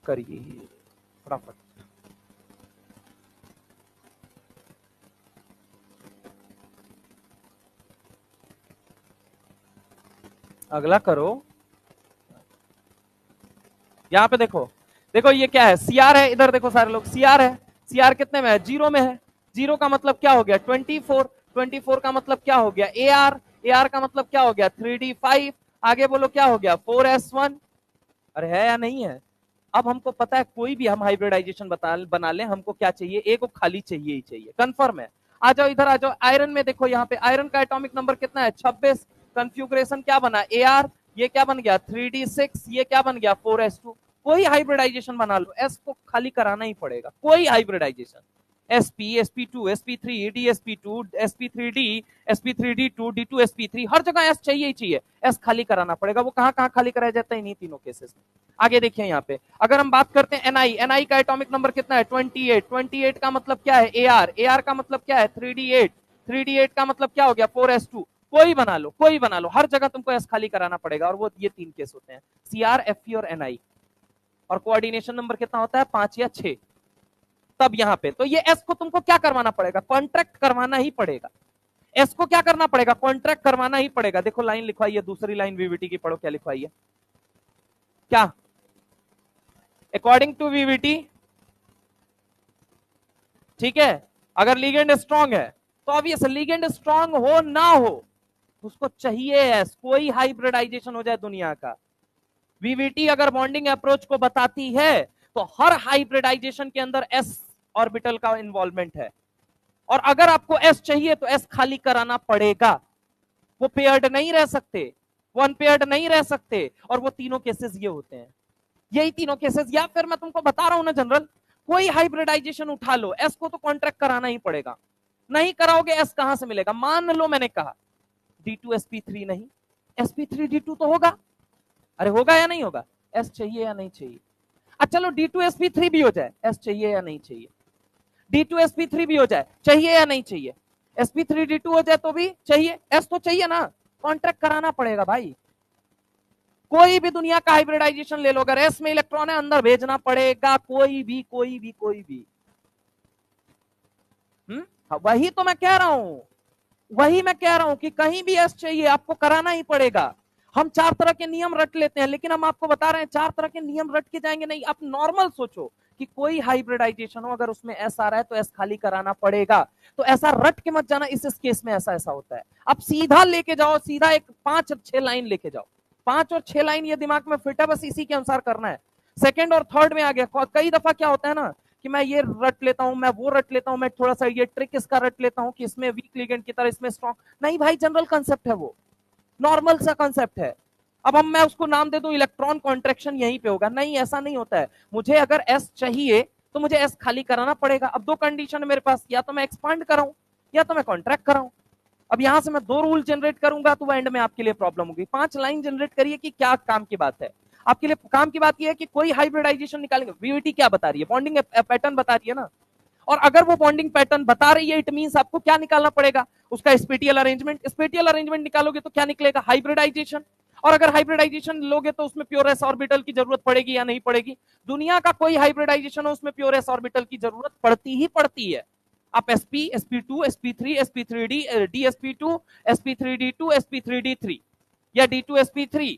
करिए फटाफट। अगला करो, यहां पे देखो, देखो ये क्या है, सीआर है, इधर देखो सारे लोग, सीआर है। सीआर कितने में है, 0 में है। 0 का मतलब क्या हो गया, 24। 24 का मतलब क्या हो गया, AR। AR का मतलब क्या हो गया, 3D5। आगे बोलो क्या हो गया, 4S1। अरे है या नहीं है। अब हमको पता है कोई भी हम हाइब्रिडाइजेशन बना ले, हमको क्या चाहिए, ए को खाली चाहिए ही चाहिए, कंफर्म है। आ जाओ इधर आ जाओ, आयरन में देखो, यहाँ पे आयरन का एटॉमिक नंबर कितना है, 26। कंफ्यूग्रेशन क्या बना, AR, ये क्या बन गया 3D6, ये क्या बन गया 4S2। कोई हाइब्रिडाइजेशन बना लो, एस को खाली कराना ही पड़ेगा, कोई hybridisation, sp sp2 sp3 dsp2 sp3d sp3d2 d2 sp3, हर जगह s चाहिए ही चाहिए, s खाली कराना पड़ेगा। वो कहां कहां खाली कराया जाता है, इन्हीं तीनों केसेस में। आगे देखिए यहाँ पे, अगर हम बात करते हैं ni का एटॉमिक नंबर कितना है, 28। 28 का मतलब क्या है, AR का मतलब क्या है 3D8। 3D8 का मतलब क्या हो गया 4S2। कोई बना लो, कोई बना लो, हर जगह तुमको एस खाली कराना पड़ेगा। और वो ये 3 केस होते हैं, CR FE और NI। और कोऑर्डिनेशन नंबर कितना होता है, 5 या 6। तब यहाँ पे तो ये एस को तुमको क्या करवाना पड़ेगा, कॉन्ट्रैक्ट करवाना ही पड़ेगा। एस को क्या करना पड़ेगा, कॉन्ट्रैक्ट करवाना ही पड़ेगा। देखो लाइन लिखवाइए, दूसरी लाइन वीवीटी की पढ़ो, क्या लिखवाइए, क्या अकॉर्डिंग टू वीवीटी, ठीक है। अगर लीगेंड स्ट्रांग है तो ऑब्वियस लीगेंड स्ट्रांग हो ना हो उसको चाहिए एस, कोई हाइब्रिडाइजेशन हो जाए दुनिया का। वीवीटी अगर बॉन्डिंग अप्रोच को बताती है तो हर हाइब्रिडाइजेशन के अंदर एस ऑर्बिटल का इन्वॉल्वमेंट है। और अगर आपको एस चाहिए तो एस खाली कराना पड़ेगा, वो पेयर्ड नहीं रह सकते, वो अनपेयर्ड नहीं रह सकते। और वो तीनों केसेस ये होते हैं, यही तीनों केसेस। या फिर मैं तुमको बता रहा हूं ना जनरल, कोई हाइब्रिडाइजेशन उठा लो, एस को तो कॉन्ट्रैक्ट कराना ही पड़ेगा, नहीं कराओगे एस कहां से मिलेगा। मान लो मैंने कहा D2sp3 नहीं, sp3d2 तो होगा, अरे होगा या नहीं होगा, एस चाहिए या नहीं चाहिए। अच्छा चलो D2sp3 भी हो जाए, एस चाहिए या नहीं चाहिए। D2sp3 भी हो जाए, चाहिए या नहीं चाहिए। sp3d2 हो जाए तो भी चाहिए, एस तो चाहिए ना, कॉन्ट्रैक्ट कराना पड़ेगा भाई। कोई भी दुनिया का हाइब्रिडाइजेशन ले लो, अगर एस में इलेक्ट्रॉन है अंदर भेजना पड़ेगा, कोई भी कोई भी कोई भी। वही तो मैं कह रहा हूं, वही मैं कह रहा हूं कि कहीं भी एस चाहिए आपको कराना ही पड़ेगा। हम 4 तरह के नियम रट लेते हैं, लेकिन हम आपको बता रहे हैं 4 तरह के नियम रट के जाएंगे नहीं। आप नॉर्मल सोचो कि कोई हाइब्रिडाइजेशन हो, अगर उसमें एस आ रहा है तो एस खाली कराना पड़ेगा। तो ऐसा रट के मत जाना इस केस में ऐसा ऐसा होता है। आप सीधा लेके जाओ, सीधा एक 5-6 लाइन लेके जाओ, 5 और 6 लाइन ये दिमाग में फिट है, बस इसी के अनुसार करना है। सेकेंड और थर्ड में आ गया, कई दफा क्या होता है ना कि मैं ये रट लेता हूं, मैं वो रट लेता हूं, मैं थोड़ा सा ये ट्रिक इसका रट लेता हूं कि इसमें वीक लिगेंड की तरह इसमें स्ट्रॉन्ग। नहीं भाई, जनरल कंसेप्ट है, वो नॉर्मल सा कंसेप्ट है। अब हम मैं उसको नाम दे दूं इलेक्ट्रॉन कॉन्ट्रैक्शन यहीं पे होगा, नहीं ऐसा नहीं होता है। मुझे अगर एस चाहिए तो मुझे एस खाली कराना पड़ेगा। अब 2 कंडीशन है मेरे पास, या तो मैं एक्सपांड कराऊं या तो मैं कॉन्ट्रैक्ट कराऊं। अब यहां से मैं 2 रूल जनरेट करूंगा तो वो एंड में आपके लिए प्रॉब्लम होगी। 5 लाइन जनरेट करिए कि क्या काम की बात है आपके लिए। काम की बात यह है कि कोई हाइब्रिडाइजेशन निकालेंगे, वीवीटी क्या बता रही है, बॉन्डिंग पैटर्न बता रही है ना। और अगर वो बॉन्डिंग पैटर्न बता रही है, इट मींस आपको क्या निकालना पड़ेगा, उसका स्पेटियल अरेंजमेंट। स्पेटियल अरेंजमेंट निकालोगे तो क्या निकलेगा, हाइब्रिडाइजेशन। और अगर हाइब्रिडाइजेशन लोगे तो उसमें प्योर एस ऑर्बिटल की जरूरत पड़ेगी या नहीं पड़ेगी। दुनिया का कोई हाइब्रिडाइजेशन हो उसमें प्योर एस ऑर्बिटल की जरूरत पड़ती ही पड़ती है। आप sp sp2 sp3 sp3d dsp2 sp3d2 sp3d3 या d2 sp3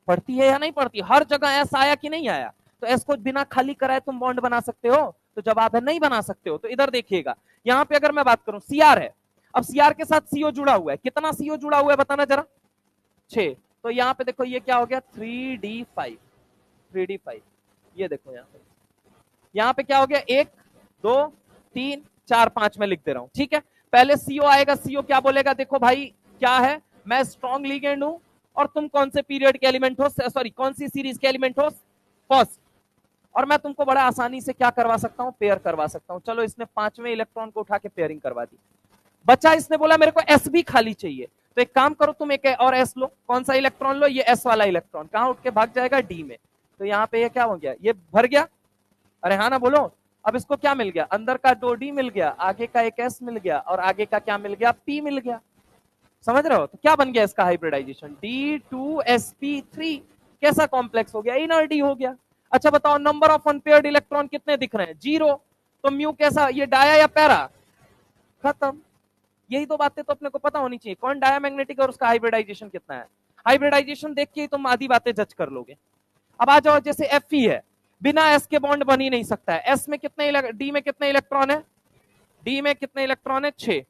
पढ़ती है या नहीं पढ़ती, हर जगह एस आया कि नहीं आया। तो एस को बिना खाली कराए तुम बॉन्ड बना सकते हो? तो जवाब है नहीं बना सकते हो। तो इधर देखिएगा, यहाँ पे अगर मैं बात करूं सीआर है, अब सीआर के साथ सीओ जुड़ा हुआ है, कितना सीओ जुड़ा हुआ है बताना जरा? 6। तो यहाँ पे देखो ये क्या हो गया 3d5, 3d5। ये देखो यहाँ पे क्या हो गया 1 2 3 4 5 में लिख दे रहा हूं, ठीक है। पहले सीओ आएगा, सीओ क्या बोलेगा, देखो भाई क्या है, मैं स्ट्रॉन्ग लिगेंड हूं और तुम कौन से पीरियड के एलिमेंट हो, सॉरी कौन सी सीरीज के एलिमेंट हो, फर्स्ट। और मैं तुमको बड़ा आसानी से क्या करवा सकता हूं, पेयर करवा सकता हूं। चलो इसने 5वें इलेक्ट्रॉन को उठा के पेयरिंग करवा दी। बच्चा इसने बोला मेरे को एस भी खाली चाहिए, तो एक काम करो तुम एक और एस लो, कौन सा इलेक्ट्रॉन लो, ये एस वाला इलेक्ट्रॉन, कहां उठ के भाग जाएगा डी में। तो यहाँ पे ये क्या हो गया, ये भर गया, अरे हाँ ना बोलो। अब इसको क्या मिल गया, अंदर का 2d मिल गया, आगे का एक s मिल गया, और आगे का क्या मिल गया, p मिल गया। समझ रहे हो? तो क्या बन गया इसका हाइब्रिडाइजेशन, D2sp3। कैसा कॉम्प्लेक्स हो गया, इनर डी हो गया। अच्छा बताओ नंबर ऑफ अनपेयर्ड इलेक्ट्रॉन कितने दिख रहे हैं, 0। तो म्यू कैसा, ये डाया या पैरा, खत्म। यही दो बातें तो अपने को पता होनी चाहिए, कौन डायमैग्नेटिक और उसका हाइब्रिडाइजेशन कितना है। हाइब्रिडाइजेशन देख के ही तुम आधी बातें जज कर लोगे। अब आ जाओ, जैसे एफ ई है, बिना एस के बॉन्ड बन ही नहीं सकता है। एस में कितने, डी में कितने इलेक्ट्रॉन है, डी में कितने इलेक्ट्रॉन है, 6।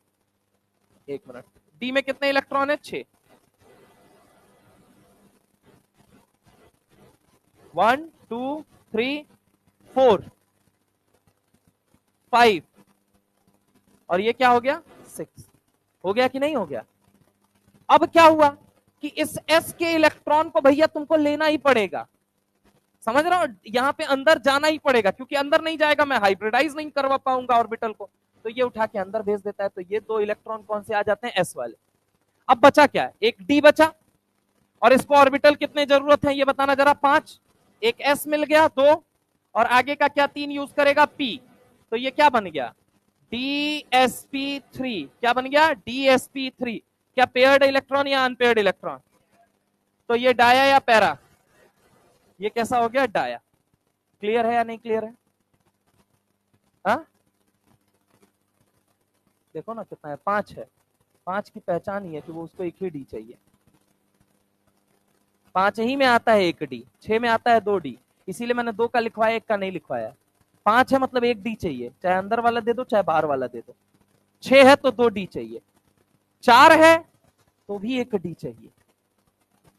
एक मिनट, डी में कितने इलेक्ट्रॉन है, 6। 1 2 3 4 5, और ये क्या हो गया 6। हो गया कि नहीं हो गया? अब क्या हुआ कि इस एस के इलेक्ट्रॉन को भैया तुमको लेना ही पड़ेगा, समझ रहा हो, यहाँ पे अंदर जाना ही पड़ेगा, क्योंकि अंदर नहीं जाएगा मैं हाइब्रिडाइज नहीं करवा पाऊंगा ऑर्बिटल को। तो ये उठा के अंदर भेज देता है, तो ये 2 इलेक्ट्रॉन कौन से आ जाते हैं, एस वाले। अब बचा क्या है, एक डी बचा, और इसको ऑर्बिटल कितने जरूरत है ये बताना जरा, 5। एक एस मिल गया 2, और आगे का क्या 3 यूज करेगा, पी। तो ये क्या बन गया, DsP3। क्या बन गया, DsP3। क्या पेयर्ड इलेक्ट्रॉन या अनपेयर्ड इलेक्ट्रॉन? तो ये डाया या पैरा, ये कैसा हो गया, डाया। क्लियर है या नहीं क्लियर है? हा? देखो ना कितना है, 5 है। 5 की पहचान ही है कि वो उसको एक ही डी चाहिए। 5 ही में आता है एक डी, 6 में आता है 2 डी, इसीलिए मैंने 2 का लिखवाया, 1 का नहीं लिखवाया। 5 है मतलब 1 डी चाहिए, चाहे अंदर वाला दे दो चाहे बाहर वाला दे दो। 6 है तो 2 डी चाहिए, 4 है तो भी 1 डी चाहिए,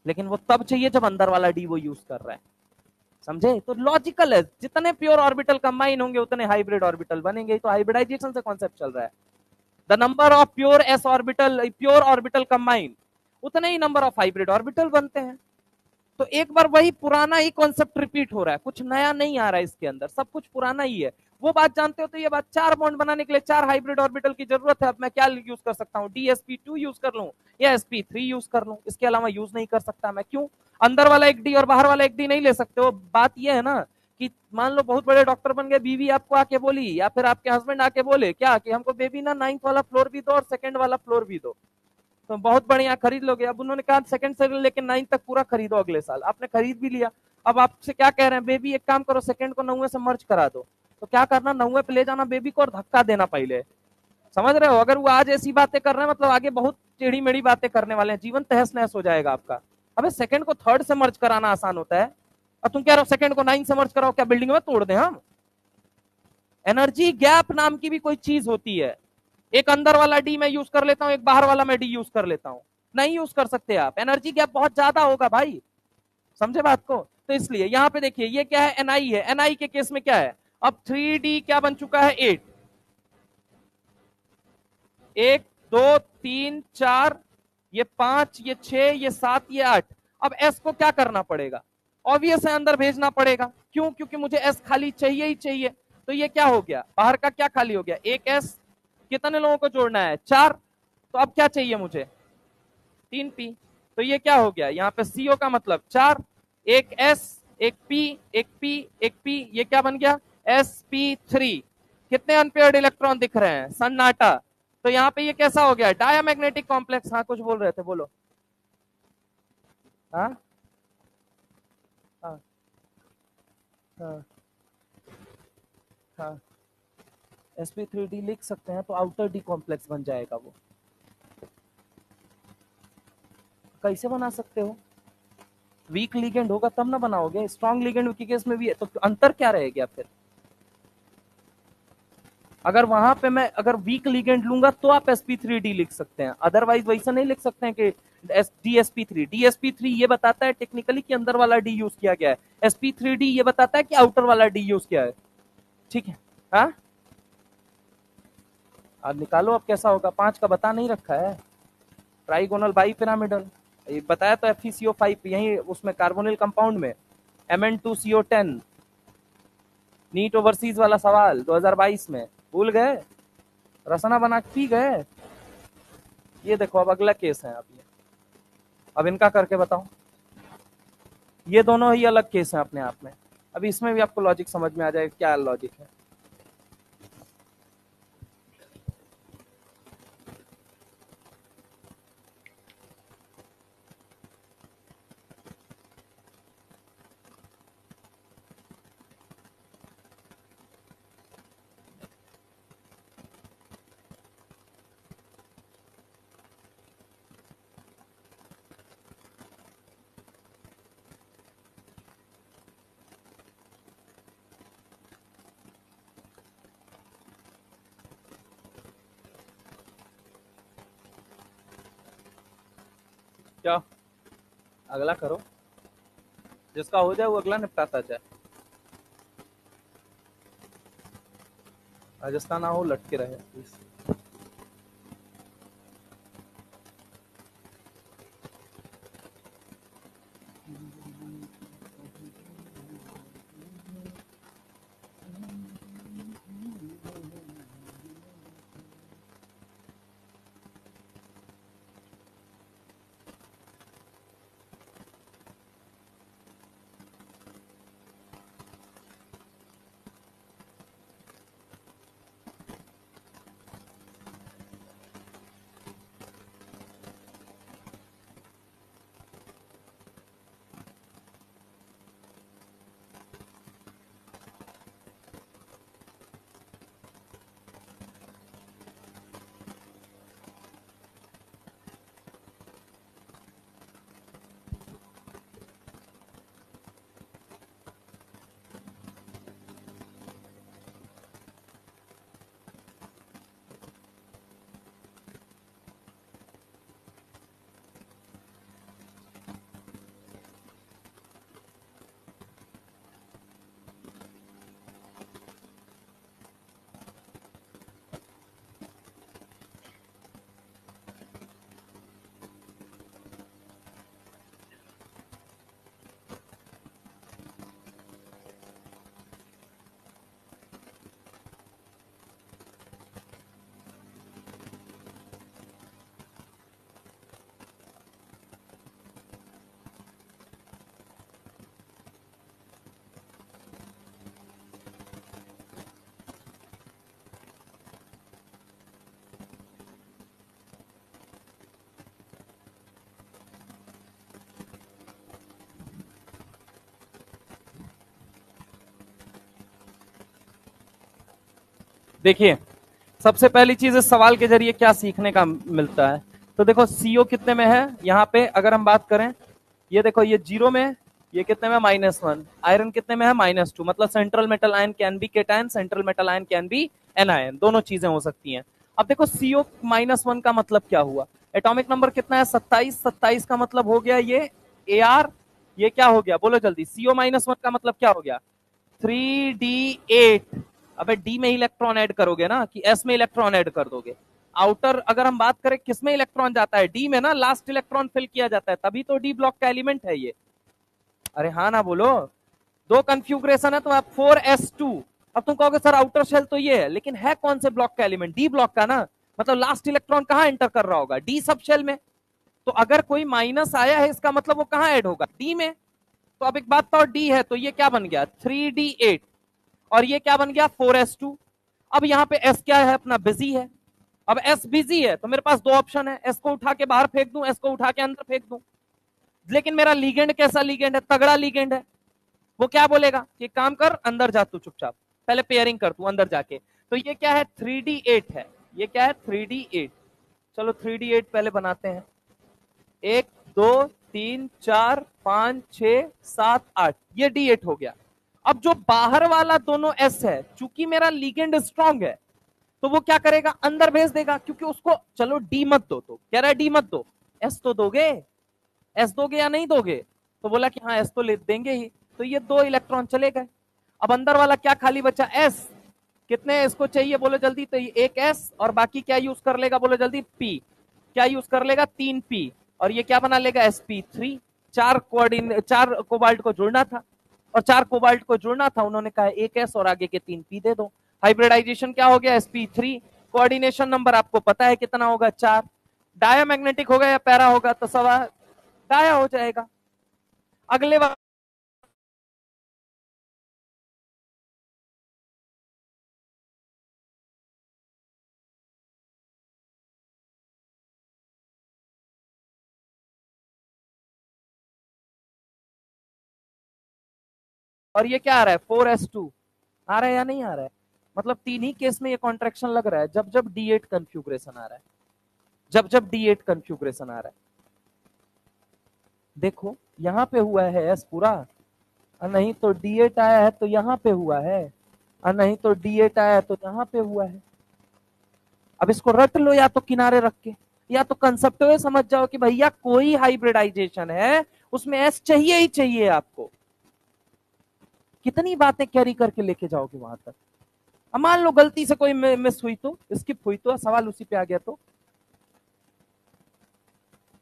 लेकिन वो तब चाहिए जब अंदर वाला डी वो यूज कर रहा है। समझे? तो लॉजिकल है, जितने प्योर ऑर्बिटल कंबाइन होंगे उतने हाइब्रिड ऑर्बिटल बनेंगे। तो हाइब्रिडाइजेशन से कॉन्सेप्ट चल रहा है, the number of pure S orbital, pure orbital combine, उतने ही नंबर ऑफ हाइब्रिड ऑर्बिटल बनते हैं। तो एक बार वही पुराना ही कॉन्सेप्ट रिपीट हो रहा है, कुछ नया नहीं आ रहा है इसके अंदर, सब कुछ पुराना ही है। वो बात जानते हो तो ये बात, 4 बॉन्ड बनाने के लिए 4 हाइब्रिड ऑर्बिटल की जरूरत है। अब मैं क्या यूज कर सकता हूँ, DsP2 यूज कर लूं या sp3 यूज कर लूं, इसके अलावा यूज नहीं कर सकता मैं। क्यों? अंदर वाला एक डी और बाहर वाला एक डी नहीं ले सकते हो। बात ये है ना कि मान लो बहुत बड़े डॉक्टर बन गए, बीवी आपको आके बोली या फिर आपके हस्बैंड आके बोले क्या कि हमको बेबी ना 9th वाला फ्लोर भी दो और 2nd वाला फ्लोर भी दो, तो बहुत बढ़िया खरीद लोगे। अब उन्होंने कहा 2nd से लेकर 9th तक पूरा खरीदो अगले साल, आपने खरीद भी लिया। अब आपसे क्या कह रहे हैं, बेबी एक काम करो 2nd को 9वें से मर्ज करा दो। तो क्या करना, 9वें पे ले जाना बेबी को और धक्का देना पहले। समझ रहे हो? अगर वो आज ऐसी बातें कर रहे हैं मतलब आगे बहुत टेढ़ी मेढ़ी बातें करने वाले हैं, जीवन तहस नहस हो जाएगा आपका। अबे 2nd को 3rd से मर्ज कराना आसान होता है, और तुम कह रहे हो 2nd को 9 से मर्ज कराओ, क्या बिल्डिंग में तोड़ दें हम? एनर्जी गैप नाम की भी कोई चीज होती है, एक अंदर वाला डी मैं यूज कर लेता हूं, एक बाहर वाला मैं डी यूज कर लेता हूं, नहीं यूज कर सकते आप, एनर्जी गैप बहुत ज्यादा होगा भाई। समझे बात को? तो इसलिए यहां पे देखिए ये क्या है, एनआई है, एनआई के केस में क्या है, अब 3D क्या बन चुका है, 8। 1 2 3 4, ये 5, ये 6, ये 7, ये 8। अब एस को क्या करना पड़ेगा, ऑब्वियस है अंदर भेजना पड़ेगा। क्यों? क्योंकि मुझे एस खाली चाहिए ही चाहिए। तो ये क्या हो गया, बाहर का क्या खाली हो गया, एक एस। कितने लोगों को जोड़ना है, 4। तो अब क्या चाहिए मुझे, 3p। तो ये क्या हो गया, यहाँ पे CO का मतलब 4, एक S, एक P, एक P, एक P, ये क्या बन गया, sp3। कितने अनपेयर्ड इलेक्ट्रॉन दिख रहे हैं, सन्नाटा। तो यहाँ पे ये कैसा हो गया, डायमैग्नेटिक कॉम्प्लेक्स। हाँ कुछ बोल रहे थे, बोलो। हाँ हाँ हाँ हाँ, sp3d लिख सकते हैं, तो आउटर डी कॉम्प्लेक्स बन जाएगा वो। कैसे बना सकते हो, वीक लिगेंड होगा तब ना बनाओगे, स्ट्रॉन्ग लिगेंड के केस में भी है, तो अंतर क्या रह गया फिर? अगर वहां पे मैं अगर वीक लिगेंड लूंगा तो आप sp3d लिख सकते हैं, अदरवाइज वैसा नहीं लिख सकते हैं कि dsp3। dsp3 ये बताता है टेक्निकली कि अंदर वाला डी यूज किया गया है, sp3d ये बताता है कि आउटर वाला डी यूज किया है। ठीक है, हाँ आप निकालो अब कैसा होगा, 5 का बता नहीं रखा है। ट्राइगोनल बाई पिरामिडल, ये बताया तो FeCO5 यही उसमें कार्बोनिल कंपाउंड में Mn2CO10। नीट ओवरसीज वाला सवाल 2022 में, भूल गए? रसना बना के पी गए? ये देखो अब अगला केस है, अब इनका करके बताओ। ये दोनों ही अलग केस हैं अपने आप में, अभी इसमें भी आपको लॉजिक समझ में आ जाएगा क्या लॉजिक है। क्या अगला करो, जिसका हो जाए वो अगला निपटाता जाए, राजस्थान आओ लटके रहे प्लीज। देखिए सबसे पहली चीज इस सवाल के जरिए क्या सीखने का मिलता है, तो देखो CO कितने में है यहाँ पे, अगर हम बात करें ये देखो ये 0 में, ये कितने में -1, आयरन कितने में है -2, मतलब central metal ion can be cation, central metal ion can be anion, दोनों चीजें हो सकती हैं। अब देखो CO -1 का मतलब क्या हुआ, एटॉमिक नंबर कितना है 27, 27 का मतलब हो गया ये AR, ये क्या हो गया बोलो जल्दी, CO -1 का मतलब क्या हो गया 3D8। अबे डी में इलेक्ट्रॉन ऐड करोगे ना कि एस में इलेक्ट्रॉन ऐड कर दोगे? आउटर अगर हम बात करें किस में इलेक्ट्रॉन जाता है, डी में ना, लास्ट इलेक्ट्रॉन फिल किया जाता है, तभी तो डी ब्लॉक का एलिमेंट है ये। अरे हाँ ना बोलो, दो कन्फ्यूग्रेशन है तो आप 4s2। अब तुम कहोगे सर आउटर शेल तो ये है, लेकिन है कौन से ब्लॉक का एलिमेंट, डी ब्लॉक का ना, मतलब लास्ट इलेक्ट्रॉन कहां एंटर कर रहा होगा, डी सब शेल में। तो अगर कोई माइनस आया है इसका मतलब वो कहां ऐड होगा, डी में। तो अब एक बात तो डी है तो ये क्या बन गया 3D8, और ये क्या बन गया 4s2। अब यहाँ पे s क्या है अपना, बिजी है। अब s बिजी है तो मेरे पास दो ऑप्शन है, s को उठा के बाहर फेंक दूं, s को उठा के अंदर फेंक दूं। लेकिन मेरा लीगेंड कैसा लीगेंड है, तगड़ा लीगेंड है, वो क्या बोलेगा कि काम कर अंदर जा तू चुपचाप, पहले पेयरिंग कर तू अंदर जाके। तो ये क्या है 3D8 है, ये क्या है 3D8। चलो 3D8 पहले बनाते हैं, 1 2 3 4 5 6 7 8, ये D8 हो गया। अब जो बाहर वाला दोनों S है, चूंकि मेरा लिगेंड स्ट्रांग है, तो वो क्या करेगा, अंदर भेज देगा, क्योंकि उसको चलो डी मत दो, तो कह रहा है डी मत दो, एस तो दोगे, एस दोगे या नहीं दोगे, तो बोला कि हाँ एस तो ले देंगे ही, तो ये 2 इलेक्ट्रॉन चले गए। अब अंदर वाला क्या खाली बचा, एस, कितने इसको चाहिए बोलो जल्दी, तो एक एस और बाकी क्या यूज कर लेगा बोलो जल्दी, पी, क्या यूज कर लेगा, 3 पी, और ये क्या बना लेगा, sp3। 4 कोबाल्ट को जुड़ना था, और 4 कोबाल्ट को जुड़ना था, उन्होंने कहा एक एस और आगे के 3 पी दे दो, हाइब्रिडाइजेशन क्या हो गया, sp3। कोऑर्डिनेशन नंबर आपको पता है कितना होगा, 4। डायामैग्नेटिक होगा या पैरा होगा, तो सवाल डाया हो जाएगा। अगले बार और ये क्या आ रहा है, 4s2 आ रहा है या नहीं आ रहा है, मतलब 3 ही केस में ये कॉन्ट्रैक्शन लग रहा है, जब जब D8 कन्फ्यूग्रेशन आ रहा है, जब जब D8 कन्फ्यूग्रेशन आ रहा है। देखो यहां पे हुआ है एस पूरा, और नहीं तो D8 आया है तो यहां पे हुआ है, और नहीं तो D8 आया है तो यहां पे हुआ है। अब इसको रट लो या तो किनारे रख के, या तो कंसेप्ट समझ जाओ कि भैया कोई हाइब्रिडाइजेशन है उसमें एस चाहिए ही चाहिए आपको। कितनी बातें कैरी करके लेके जाओगे वहां तक। अब मान लो गलती से कोई मिस हुई, तो स्किप हुई, तो सवाल उसी पे आ गया, तो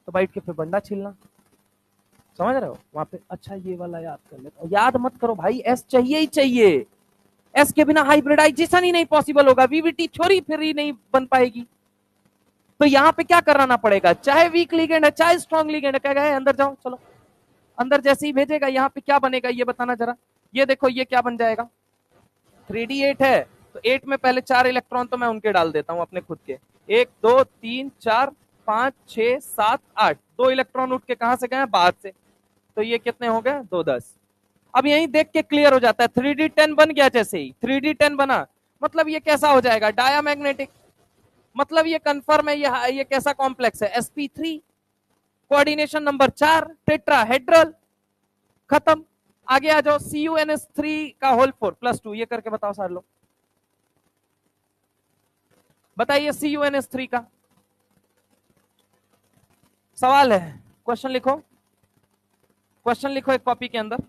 बैठ के फिर बंडा छिलना, समझ रहे हो वहां पे, अच्छा ये वाला याद कर ले, याद मत करो भाई, एस चाहिए ही चाहिए, एस के बिना हाइब्रिडाइजेशन ही नहीं पॉसिबल होगा, वीवीटी थ्योरी फिर ही नहीं बन पाएगी। तो यहाँ पे क्या कराना पड़ेगा, चाहे वीक लिगेंड है चाहे स्ट्रॉन्ग लिगेंड है, क्या गए अंदर जाओ, चलो अंदर जैसे ही भेजेगा यहाँ पे क्या बनेगा ये बताना जरा, ये देखो ये क्या बन जाएगा, 3D8 है, तो 8 में पहले 4 इलेक्ट्रॉन तो मैं उनके डाल देता हूं अपने खुद के, 1 2 3 4 5 6 7 8, 2 इलेक्ट्रॉन उठ के कहां से गए, बाहर से, तो ये कितने हो गए, 2 10। अब यही देख के क्लियर हो जाता है, 3D10 बन गया, जैसे ही 3D10 बना, मतलब ये कैसा हो जाएगा, डायामैग्नेटिक, मतलब ये कंफर्म है, ये कैसा कॉम्प्लेक्स है, sp3, कोऑर्डिनेशन नंबर 4, टेट्राहेड्रल, खत्म। आगे आ जाओ, CuNS3 का होल 4 +2, ये करके बताओ सारे लोग, बताइए CuNS3 का सवाल है, क्वेश्चन लिखो, क्वेश्चन लिखो एक कॉपी के अंदर,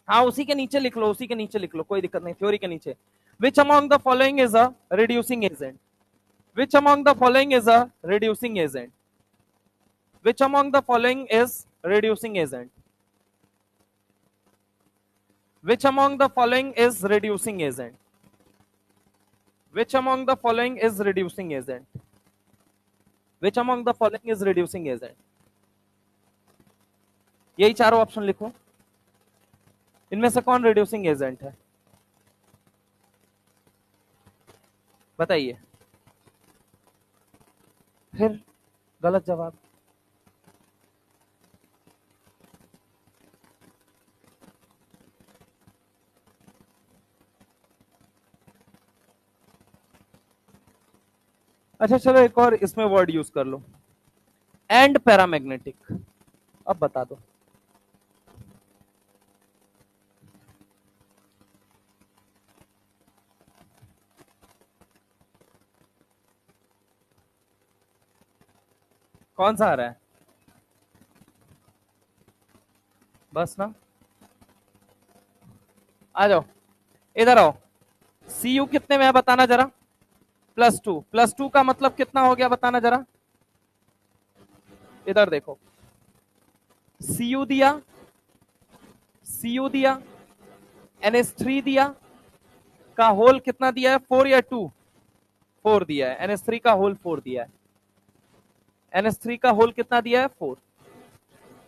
हाँ उसी के नीचे लिख लो, उसी के नीचे लिख लो, कोई दिक्कत नहीं, थ्योरी के नीचे, which among the following is a reducing agent, which among the following is a reducing agent, which among the following is reducing agent, which among the following is reducing agent, which among the following is reducing agent, which among the following is reducing agent, यही चारों option लिखो, इनमें से कौन reducing agent है, बताइए, फिर गलत जवाब, अच्छा चलो एक और इसमें वर्ड यूज कर लो, एंड पैरामैग्नेटिक, अब बता दो, कौन सा आ रहा है, बस ना, आ जाओ इधर आओ, Cu कितने में है बताना जरा, +2, +2 का मतलब कितना हो गया बताना जरा, इधर देखो, Cu दिया, Cu दिया, NH3 दिया, का होल कितना दिया है, 4 या 2, 4 दिया है, NH3 का होल 4 दिया है, NH3 का होल कितना दिया है, 4,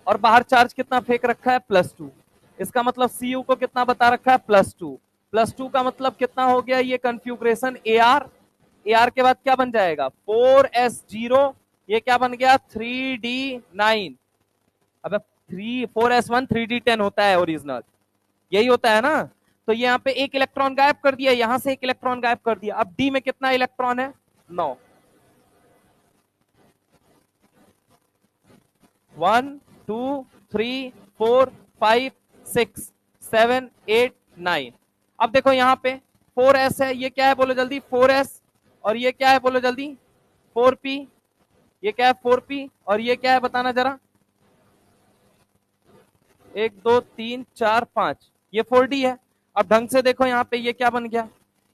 और बाहर चार्ज कितना फेंक रखा है, +2, इसका मतलब Cu को कितना बता रखा है, +2, +2 का मतलब कितना हो गया, ये कन्फ्यूग्रेशन Ar, Ar के बाद क्या बन जाएगा, 4s0, ये क्या बन गया, 3d9, अब 4s1 3d10 होता है ओरिजिनल, यही होता है ना, तो यहाँ पे एक इलेक्ट्रॉन गायब कर दिया, यहां से एक इलेक्ट्रॉन गायब कर दिया, अब डी में कितना इलेक्ट्रॉन है, 9, 1 2 3 4 5 6 7 8 9। अब देखो यहाँ पे 4s है, ये क्या है बोलो जल्दी, 4s, और ये क्या है बोलो जल्दी, 4p, ये क्या है 4p, और ये क्या है बताना जरा, 1 2 3 4 5, ये 4d है। अब ढंग से देखो यहाँ पे ये क्या बन गया,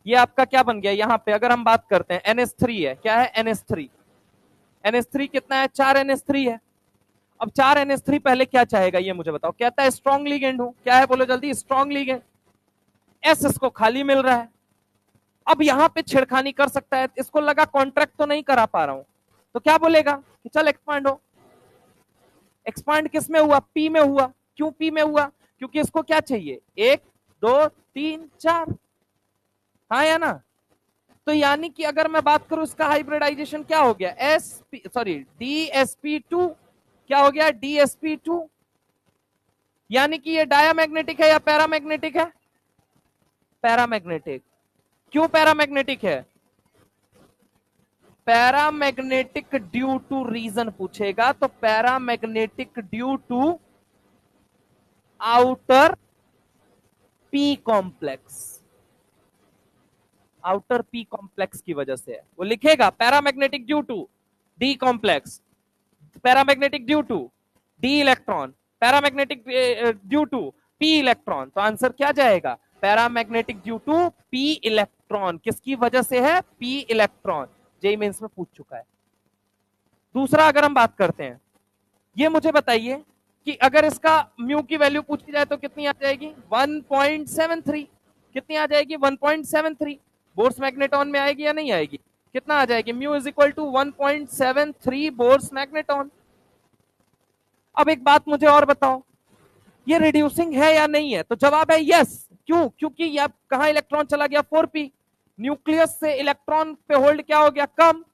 ये आपका क्या बन गया, यहाँ पे अगर हम बात करते हैं NH3 है, क्या है NH3, NH3 कितना है, 4 NH3 है। अब 4 NH3 पहले क्या चाहेगा ये मुझे बताओ, कहता है स्ट्रॉन्ग लिगेंड हूं, क्या है बोलो जल्दी, स्ट्रॉन्ग लिगेंड, एस इसको खाली मिल रहा है। अब यहां पे छेड़खानी कर सकता है, इसको लगा कॉन्ट्रैक्ट तो नहीं करा पा रहा हूं, तो क्या बोलेगा कि चल एक्सपांड हो। एक्सपांड किस में हुआ, पी में हुआ। क्यों पी में हुआ, क्योंकि इसको क्या चाहिए, 1 2 3 4, हाँ या ना। तो यानी कि अगर मैं बात करूं इसका हाइब्रिडाइजेशन क्या हो गया, DsP2, क्या हो गया DsP2। यानी कि ये डायामैग्नेटिक है या पैरामैग्नेटिक है, पैरामैग्नेटिक। क्यों पैरामैग्नेटिक है, पैरामैग्नेटिक ड्यू टू रीजन पूछेगा तो paramagnetic due to outer p complex, outer p complex की वजह से है, वो लिखेगा paramagnetic due to d complex, paramagnetic due to d electron, paramagnetic due to p electron. तो आंसर क्या जाएगा, paramagnetic due to p electron. किसकी वजह से है, पी इलेक्ट्रॉन, जेईई मेंस में पूछ चुका है। दूसरा अगर हम बात करते हैं, ये मुझे बताइए कि अगर इसका म्यू की वैल्यू पूछी जाए तो कितनी आ जाएगी, 1.73, कितनी आ जाएगी 1.73, बोर्स मैग्नेटॉन में आएगी या नहीं आएगी, कितना आ जाएगी, mu is equal to 1.73 Bohr's magneton. अब एक बात मुझे और बताओ, ये रिड्यूसिंग है या नहीं है, तो जवाब है यस। क्यों, क्योंकि ये कहां इलेक्ट्रॉन चला गया 4p, न्यूक्लियस से इलेक्ट्रॉन पे होल्ड क्या हो गया, कम,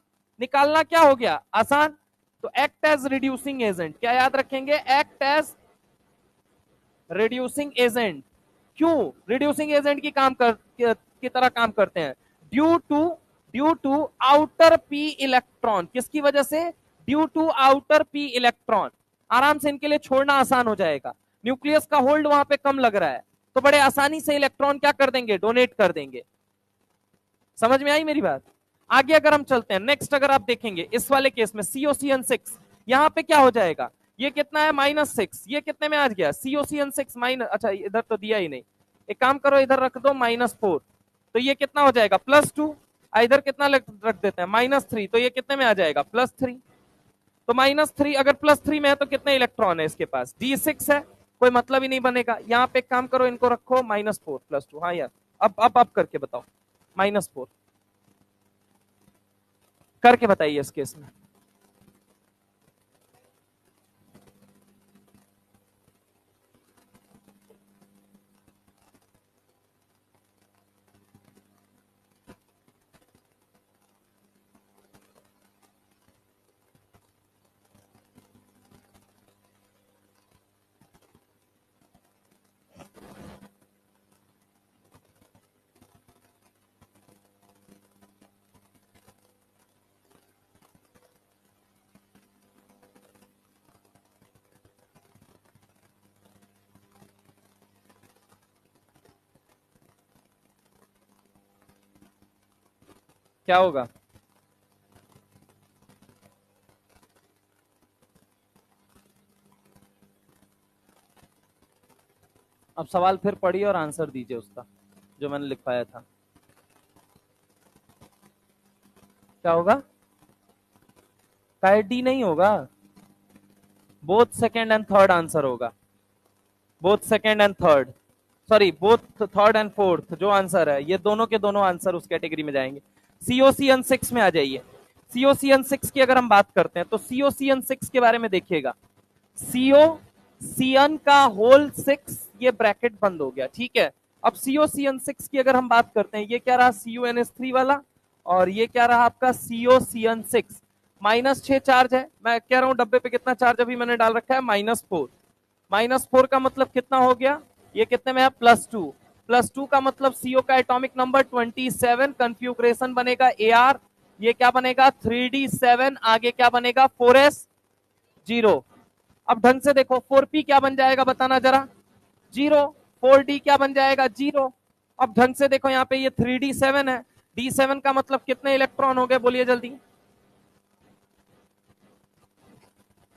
निकालना क्या हो गया, आसान। तो एक्ट एज रिड्यूसिंग एजेंट, क्या याद रखेंगे, एक्ट एज रिड्यूसिंग एजेंट। क्यों रिड्यूसिंग एजेंट की तरह काम करते हैं, due to outer p electron, किसकी वजह से, due to outer p electron. आराम से इनके लिए छोड़ना आसान हो जाएगा, न्यूक्लियस का होल्ड वहां पे कम लग रहा है, तो बड़े आसानी से इलेक्ट्रॉन क्या कर देंगे, डोनेट कर देंगे। समझ में आई मेरी बात। आगे अगर हम चलते हैं नेक्स्ट, अगर आप देखेंगे इस वाले केस में COCN6, यहां पे क्या हो जाएगा, ये कितना है -6, ये कितने में आ गया COCN6 माइनस, अच्छा इधर तो दिया ही नहीं, एक काम करो इधर रख दो -4, तो ये कितना हो जाएगा +2, इधर कितना रख देते हैं -3, तो ये कितने में आ जाएगा +3। तो -3 अगर +3 में है तो कितने इलेक्ट्रॉन है इसके पास, D6 है, कोई मतलब ही नहीं बनेगा। यहाँ पे एक काम करो, इनको रखो -4 +2, हाँ यार अब करके बताओ, -4 करके बताइए इस केस में। क्या होगा, अब सवाल फिर पढ़िए और आंसर दीजिए उसका जो मैंने लिखवाया था। क्या होगा, शायद डी नहीं होगा, both second and third answer होगा, both second and third, sorry both third and fourth जो आंसर है, ये दोनों के दोनों आंसर उस कैटेगरी में जाएंगे। COCN6 में आ जाइए। COCN6 की अगर हम बात करते हैं तो COCN6 के बारे में देखिएगा, COCN का होल 6, ये ब्रैकेट बंद हो गया, ठीक है। अब COCN6 की अगर हम बात करते हैं, ये क्या रहा CuNH3 वाला, और ये क्या रहा आपका COCN6, -6 चार्ज है, मैं कह रहा हूं डब्बे पे कितना चार्ज अभी मैंने डाल रखा है -4, -4 का मतलब कितना हो गया, ये कितने में है +2, +2 का मतलब CO का एटॉमिक नंबर 27, कंफ्यूग्रेशन बनेगा AR, ये क्या बनेगा 3D7, आगे क्या बनेगा 4s0। अब ढंग से देखो, 4p क्या बन जाएगा बताना जरा, 0। 4d क्या बन जाएगा, 0। अब ढंग से देखो, यहाँ पे ये 3d7 है, d7 का मतलब कितने इलेक्ट्रॉन हो गए, बोलिए जल्दी।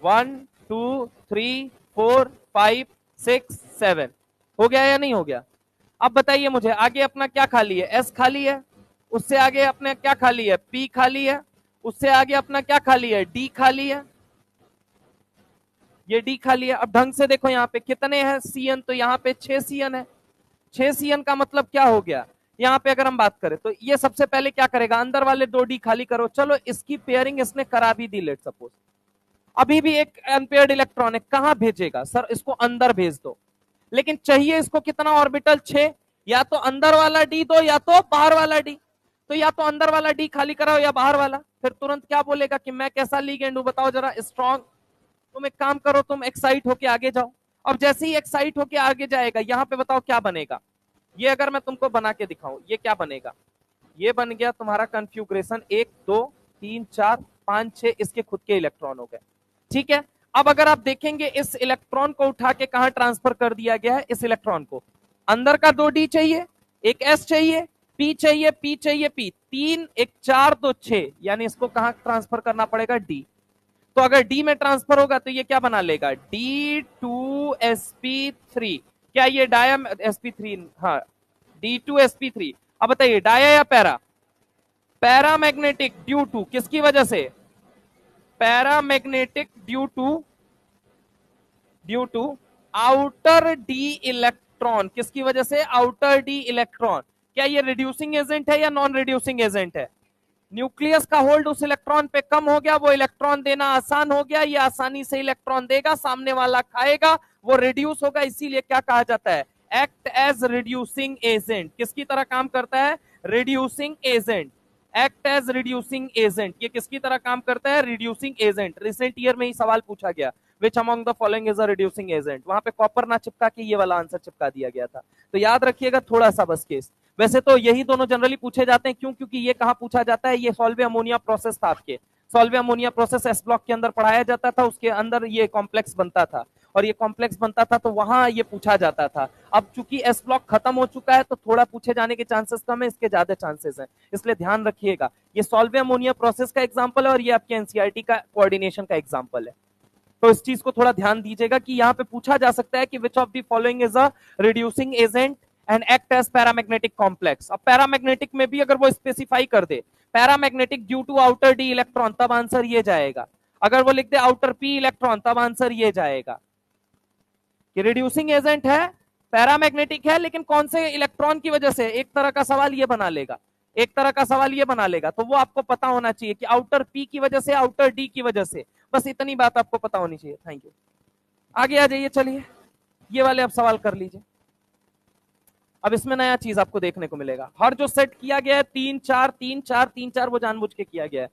1 2 3 4 5 6 7 हो गया या नहीं हो गया? अब बताइए मुझे, आगे अपना क्या खाली है, s खाली है, उससे आगे अपने क्या खाली है, p खाली है, उससे आगे अपना क्या खाली है, d खाली है, ये d खाली है। अब ढंग से देखो, यहाँ पे कितने हैं cn, तो यहाँ पे 6 cn है। 6 cn का मतलब क्या हो गया, यहाँ पे अगर हम बात करें तो ये सबसे पहले क्या करेगा, अंदर वाले 2d खाली करो। चलो इसकी पेयरिंग इसने करा भी दी, लेट सपोज अभी भी एक अनपेयर्ड इलेक्ट्रॉन है, कहां भेजेगा सर, इसको अंदर भेज दो। लेकिन चाहिए इसको कितना ऑर्बिटल, 6। या तो अंदर वाला डी दो या तो बाहर वाला डी। तो या तो अंदर वाला डी खाली कराओ या बाहर वाला। फिर तुरंत क्या बोलेगा कि मैं कैसा लीगेंड हूं, बताओ जरा, स्ट्रॉन्ग। तुम एक काम करो, तुम एक्साइट होके आगे जाओ। अब जैसे ही एक्साइट होके आगे जाएगा, यहां पे बताओ क्या बनेगा। ये अगर मैं तुमको बना के दिखाऊं, ये क्या बनेगा, ये बन गया तुम्हारा कन्फ्यूग्रेशन 1 2 3 4 5 6, इसके खुद के इलेक्ट्रॉन हो गए। ठीक है। अब अगर आप देखेंगे, इस इलेक्ट्रॉन को उठा के कहां ट्रांसफर कर दिया गया है, इस इलेक्ट्रॉन को अंदर का 2d चाहिए, एक s चाहिए, p चाहिए, p चाहिए, p 3 1 4 2 6, यानी इसको कहां ट्रांसफर करना पड़ेगा, d। तो अगर d में ट्रांसफर होगा तो ये क्या बना लेगा, d2sp3। क्या ये डाया sp3, हाँ d2sp3। अब बताइए डाया या पैरा, पैरामैग्नेटिक ड्यू टू किसकी वजह से, paramagnetic due to outer d electron, किसकी वजह से, आउटर डी इलेक्ट्रॉन। क्या ये रिड्यूसिंग एजेंट है या नॉन रिड्यूसिंग एजेंट है, न्यूक्लियस का होल्ड उस इलेक्ट्रॉन पे कम हो गया, वो इलेक्ट्रॉन देना आसान हो गया, ये आसानी से इलेक्ट्रॉन देगा, सामने वाला खाएगा, वो रिड्यूस होगा, इसीलिए क्या कहा जाता है, एक्ट एज रिड्यूसिंग एजेंट। किसकी तरह काम करता है, reducing agent, act as reducing agent. ये किसकी तरह काम करता है, रिड्यूसिंग एजेंट। रिसेंट ईयर में ही सवाल पूछा गया, which among the following is a reducing agent, वहां पे कॉपर ना चिपका के ये वाला आंसर चिपका दिया गया था। तो याद रखिएगा थोड़ा सा बस केस। वैसे तो यही दोनों जनरली पूछे जाते हैं, क्यों, क्योंकि ये कहां पूछा जाता है, ये सॉल्वे अमोनिया प्रोसेस था आपके, Solvay ammonia process S block के अंदर पढ़ाया जाता था, उसके अंदर ये कॉम्प्लेक्स बनता था, और ये कॉम्प्लेक्स बनता था तो वहां ये पूछा जाता था। अब चूंकि एस ब्लॉक खत्म हो चुका है तो थोड़ा पूछे जाने के चांसेस कम है, इसके ज्यादा चांसेस हैं, इसलिए ध्यान रखिएगा। ये सॉल्वे अमोनिया प्रोसेस का एग्जाम्पल है और ये आपके एनसीईआरटी का कोऑर्डिनेशन का एग्जाम्पल है। तो इस चीज को थोड़ा ध्यान दीजिएगा कि यहाँ पे पूछा जा सकता है कि which of the following is a reducing agent and act as paramagnetic complex. अब पैरामैग्नेटिक में भी अगर वो स्पेसिफाई कर दे paramagnetic due to outer d electron, तब आंसर ये जाएगा। अगर वो लिख दे आउटर पी इलेक्ट्रॉन, तब आंसर ये जाएगा कि रिड्यूसिंग एजेंट है, पैरामैग्नेटिक है, लेकिन कौन से इलेक्ट्रॉन की वजह से, एक तरह का सवाल ये बना लेगा, एक तरह का सवाल ये बना लेगा। तो वो आपको पता होना चाहिए कि आउटर पी की वजह से, आउटर डी की वजह से, बस इतनी बात आपको पता होनी चाहिए। Thank you. आगे आ जाइए, चलिए ये वाले आप सवाल कर लीजिए। अब इसमें नया चीज आपको देखने को मिलेगा, हर जो सेट किया गया है 3 4 3 4 3 4, वो जानबूझ के किया गया है।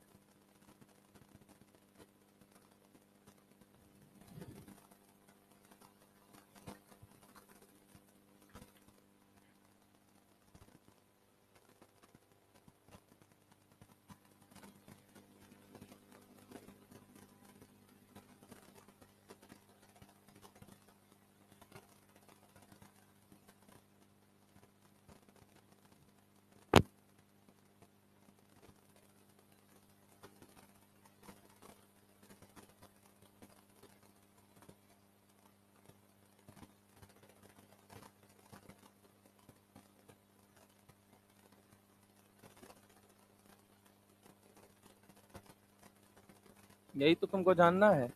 यही तो तुमको जानना है।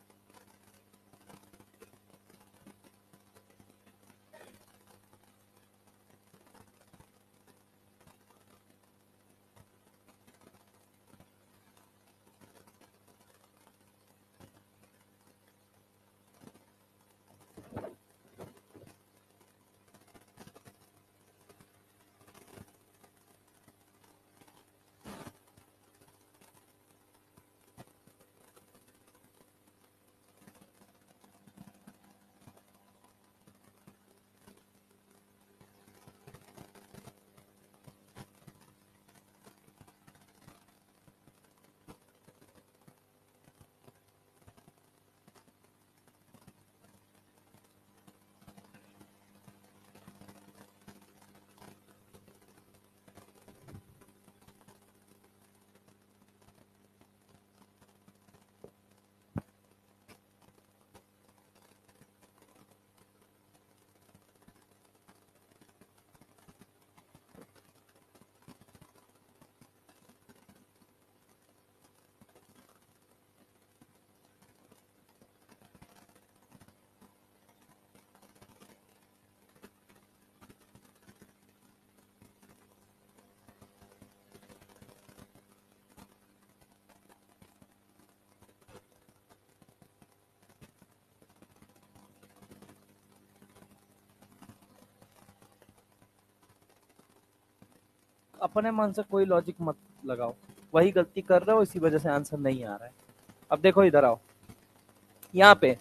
अपने मन से कोई लॉजिक मत लगाओ, वही गलती कर रहे हो, इसी वजह से आंसर नहीं आ रहा है। अब देखो इधर आओ, यहाँ पे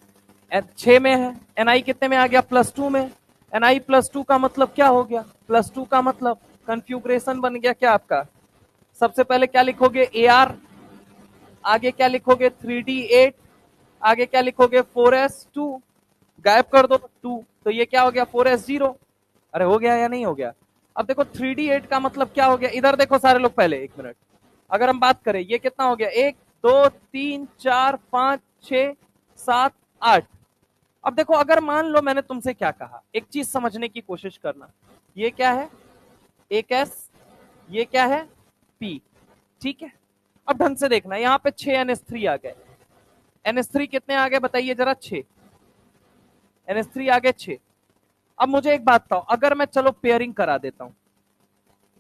6 में है, एनआई कितने में आ गया, +2 में। एनआई +2 का मतलब क्या हो गया, +2 का मतलब कन्फ्यूग्रेशन बन गया क्या आपका। सबसे पहले क्या लिखोगे, AR, आगे क्या लिखोगे 3D8, आगे क्या लिखोगे 4S2, गायब कर दो 2, तो ये क्या हो गया 4S0। अरे हो गया या नहीं हो गया। अब देखो 3D8 का मतलब क्या हो गया, इधर देखो सारे लोग पहले, एक मिनट, अगर हम बात करें ये कितना हो गया, 1 2 3 4 5 6 7 8। अब देखो अगर मान लो मैंने तुमसे क्या कहा, एक चीज समझने की कोशिश करना, ये क्या है, एक S, ये क्या है P, ठीक है। अब ढंग से देखना, यहाँ पे 6 NH3 आ गए, NH3 कितने आ गए बताइए जरा, 6 NH3 आ गए 6। अब मुझे एक बात बताओ, अगर मैं चलो पेयरिंग करा देता हूं,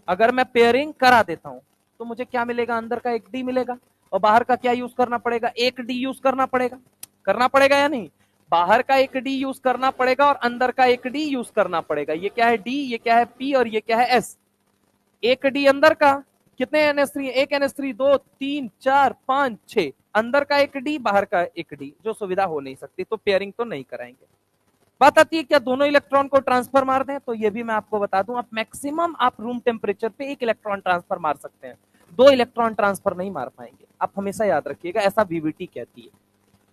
अगर मैं पेयरिंग करा देता हूं तो मुझे क्या मिलेगा, अंदर का एक डी मिलेगा, और बाहर का क्या यूज करना पड़ेगा, एक डी यूज करना पड़ेगा या नहीं। बाहर का एक डी यूज करना पड़ेगा और अंदर का एक डी यूज करना पड़ेगा। ये क्या है डी, ये क्या है पी, और ये क्या है एस। एक डी अंदर का, कितने NH3, एक NH3 2 3 4 5 6, अंदर का एक डी बाहर का एक डी, जो सुविधा हो नहीं सकती, तो पेयरिंग तो नहीं कराएंगे। बात आती है क्या दोनों इलेक्ट्रॉन को ट्रांसफर मार दें, तो ये भी मैं आपको बता दूं, आप मैक्सिमम आप रूम टेम्परेचर पे एक इलेक्ट्रॉन ट्रांसफर मार सकते हैं, 2 इलेक्ट्रॉन ट्रांसफर नहीं मार पाएंगे। आप हमेशा याद रखिएगा, ऐसा VVT कहती है।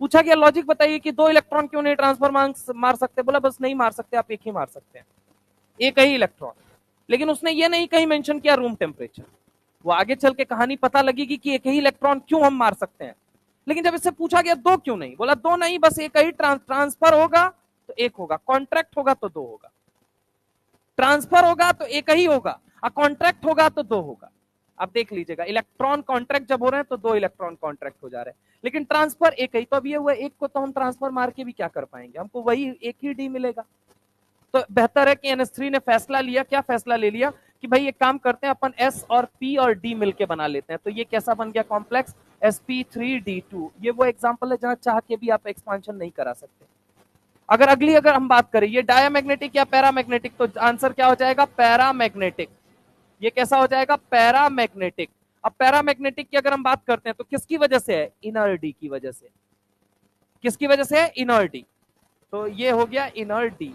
पूछा गया लॉजिक बताइए कि 2 इलेक्ट्रॉन क्यों नहीं ट्रांसफर मार सकते, बोला बस नहीं मार सकते, आप एक ही मार सकते हैं, एक ही इलेक्ट्रॉन। लेकिन उसने ये नहीं कहीं मेंशन किया रूम टेम्परेचर, वो आगे चल के कहानी पता लगेगी कि एक ही इलेक्ट्रॉन क्यों हम मार सकते हैं। लेकिन जब इससे पूछा गया 2 क्यों नहीं, बोला 2 नहीं, बस एक ही ट्रांसफर होगा तो एक होगा, कॉन्ट्रैक्ट होगा तो 2 होगा, ट्रांसफर होगा तो एक ही होगा, और कॉन्ट्रैक्ट होगा तो 2 होगा। आप देख लीजिएगा, इलेक्ट्रॉन कॉन्ट्रैक्ट जब हो रहे हैं तो 2 इलेक्ट्रॉन कॉन्ट्रैक्ट हो जा रहे हैं, लेकिन ट्रांसफर एक ही। तो अब ये हुआ, एक को तो हम ट्रांसफर मार के भी क्या कर पाएंगे, हमको वही एक ही डी मिलेगा। तो बेहतर है कि NH3 ने फैसला लिया, क्या फैसला ले लिया कि भाई एक काम करते हैं, अपन S और P और D मिलके बना लेते हैं। तो ये कैसा बन गया कॉम्प्लेक्स, sp3d2। ये वो एग्जांपल है जहां चाह के भी आप एक्सपांशन नहीं करा सकते। अगर हम बात करें ये डायमैग्नेटिक या पैरामैग्नेटिक, तो आंसर क्या हो जाएगा, पैरामैग्नेटिक। ये कैसा हो जाएगा, पैरामैग्नेटिक। अब पैरामैग्नेटिक की अगर हम बात करते हैं तो किसकी वजह से है, इनर डी की वजह से। किसकी वजह से है, इनर डी। तो ये हो गया इनर डी,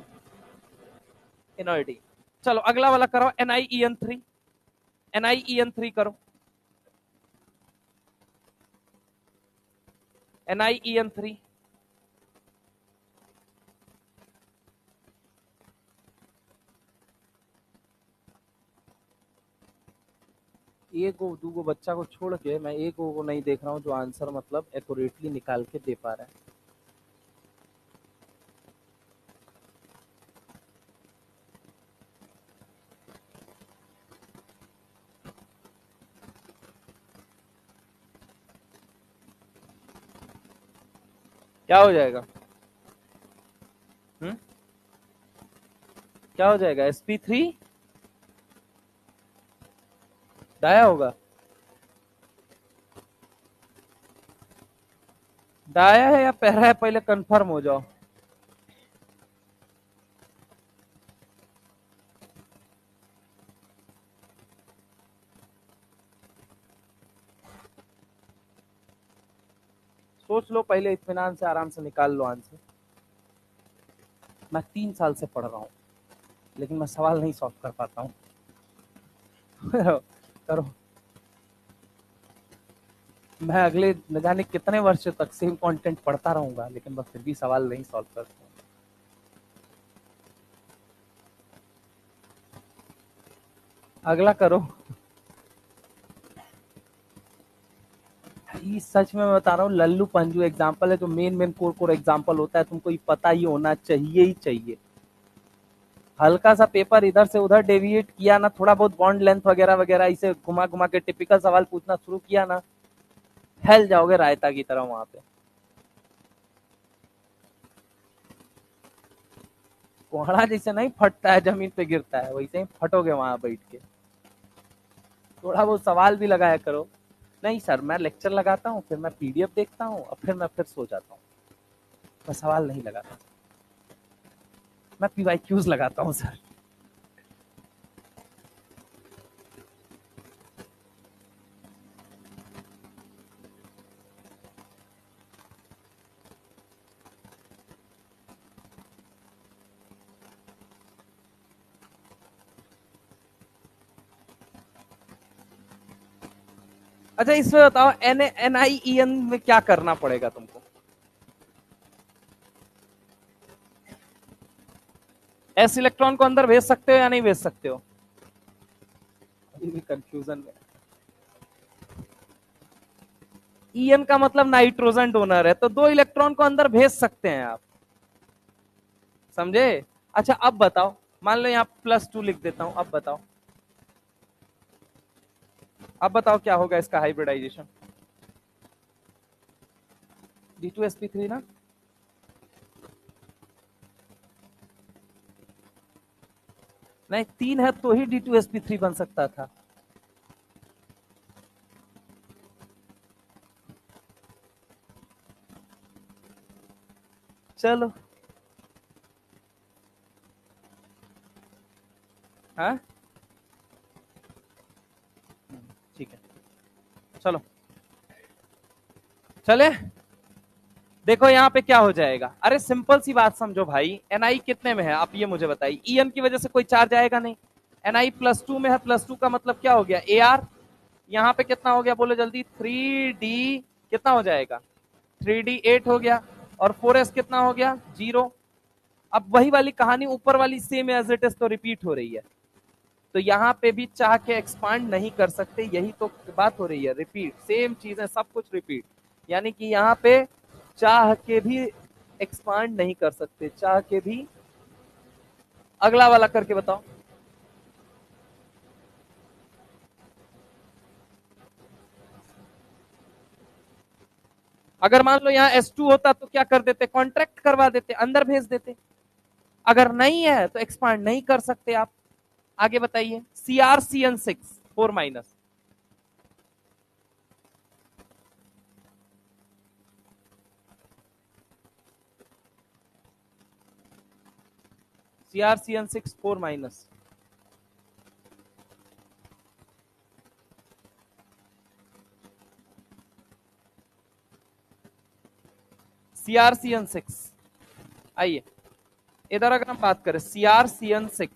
इनर डी। चलो अगला वाला करो, NiEN3, NiEN3 करो, NiEN3। एक गो दूगो बच्चा को छोड़ के मैं एक को नहीं देख रहा हूँ जो आंसर मतलब एक्यूरेटली निकाल के दे पा रहा है। क्या हो जाएगा, क्या हो जाएगा, sp3 डाया होगा, डाया है या पैरा है, पहले कंफर्म हो जाओ। सोच लो पहले, इत्मीनान से आराम से निकाल लो आंसर। मैं 3 साल से पढ़ रहा हूँ लेकिन मैं सवाल नहीं सॉल्व कर पाता हूँ। करो, मैं अगले न जाने कितने वर्ष तक सेम कंटेंट पढ़ता रहूंगा लेकिन मैं फिर भी सवाल नहीं सॉल्व करता हूँ। अगला करो। ये सच में मैं बता रहा हूँ, लल्लू पंजू एग्जाम्पल है, जो मेन कोर एग्जाम्पल होता है, तुमको ये पता ही होना चाहिए ही चाहिए। हल्का सा पेपर इधर से उधर डेविएट किया ना, थोड़ा बहुत बॉन्ड लेंथ वगैरह वगैरह इसे घुमा घुमा के टिपिकल सवाल पूछना शुरू किया ना, फैल जाओगे रायता की तरह वहां पे। कोहड़ा जैसे नहीं फटता है जमीन पे गिरता है, वैसे ही फटोगे वहां बैठ के। थोड़ा बहुत सवाल भी लगाया करो। नहीं सर, मैं लेक्चर लगाता हूँ, फिर मैं PDF देखता हूँ और फिर मैं फिर सो जाता हूँ, मैं सवाल नहीं लगाता, मैं PYQs लगाता हूँ सर। अच्छा इसमें बताओ NiEN में क्या करना पड़ेगा तुमको? एस इलेक्ट्रॉन को अंदर भेज सकते हो या नहीं भेज सकते हो? अभी भी कंफ्यूजन में। ईएन का मतलब नाइट्रोजन डोनर है, तो 2 इलेक्ट्रॉन को अंदर भेज सकते हैं आप, समझे? अच्छा अब बताओ, मान लो यहाँ +2 लिख देता हूं, अब बताओ, अब बताओ क्या होगा इसका हाइब्रिडाइजेशन? D2sp3 ना? नहीं 3 है तो ही D2sp3 बन सकता था। चलो हाँ ठीक है, चलो चले। देखो यहाँ पे क्या हो जाएगा, अरे सिंपल सी बात समझो भाई, Ni कितने में है आप ये मुझे बताइए। En की वजह से कोई चार्ज आएगा नहीं, Ni +2 में है, +2 का मतलब क्या हो गया Ar, यहाँ पे कितना हो गया बोलो जल्दी, 3d कितना हो जाएगा, 3d 8 हो गया, और 4s कितना हो गया 0। अब वही वाली कहानी ऊपर वाली सेम एज इट इज तो रिपीट हो रही है, तो यहाँ पे भी चाह के एक्सपांड नहीं कर सकते, यही तो बात हो रही है, रिपीट सेम चीजें सब कुछ रिपीट, यानी कि यहाँ पे चाह के भी एक्सपांड नहीं कर सकते, चाह के भी। अगला वाला करके बताओ। अगर मान लो यहाँ S2 होता तो क्या कर देते, कॉन्ट्रैक्ट करवा देते, अंदर भेज देते। अगर नहीं है तो एक्सपांड नहीं कर सकते आप। आगे बताइए, CrCN6 4-, CrCN6 4-, CrCN6। आइए इधर अगर हम बात करें CrCN6,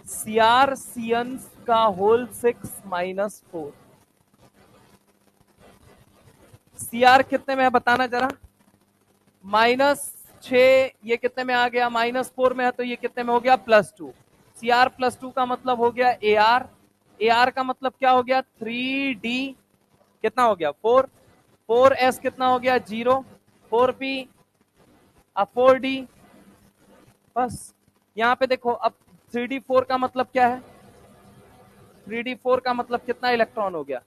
CrCN का होल 6-4, Cr कितने में है बताना जरा, -6, ये कितने में आ गया, -4 में है, तो ये कितने में हो गया +2। Cr+2 का मतलब हो गया Ar, Ar का मतलब क्या हो गया 3d कितना हो गया 4, 4s कितना हो गया 0, 4p 4d, बस। यहाँ पे देखो अब 3d4 का मतलब क्या है, 3d4 का मतलब कितना इलेक्ट्रॉन हो गया,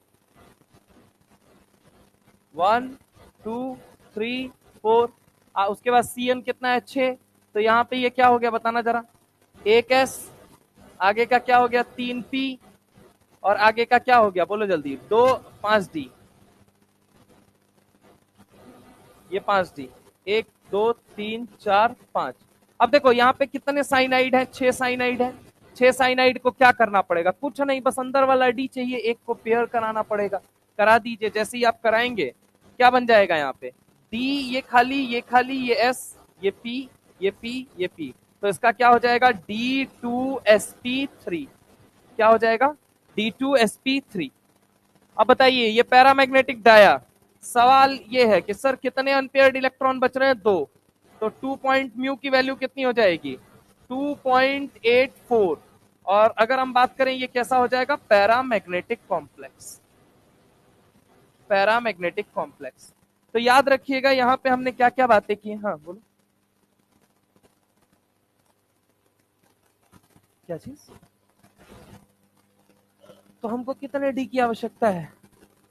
1 2 3 4, उसके बाद Cn कितना है 6, तो यहाँ पे ये क्या हो गया बताना जरा, 1s, आगे का क्या हो गया 3p, और आगे का क्या हो गया बोलो जल्दी 2 5d, ये 5d, 1 2 3 4 5। अब देखो यहाँ पे कितने साइनाइड है, 6 साइनाइड है, 6 साइनाइड को क्या करना पड़ेगा, कुछ नहीं, बस अंदर वाला डी चाहिए, एक को पेयर कराना पड़ेगा, करा दीजिए। जैसे ही आप कराएंगे क्या बन जाएगा यहाँ पे, डी ये खाली, ये खाली, ये एस, ये पी, ये पी, ये पी, तो इसका क्या हो जाएगा D2sp3, क्या हो जाएगा D2sp3। अब बताइए ये पैरामैग्नेटिक डाया, सवाल ये है कि सर कितने अनपेयर्ड इलेक्ट्रॉन बच रहे हैं, 2, तो 2 पॉइंट म्यू की वैल्यू कितनी हो जाएगी 2.84, और अगर हम बात करें ये कैसा हो जाएगा पैरामैग्नेटिक कॉम्प्लेक्स, पैरामैग्नेटिक कॉम्प्लेक्स। तो याद रखिएगा यहाँ पे हमने क्या क्या बातें की, हाँ बोलो क्या चीज, तो हमको कितने डी की आवश्यकता है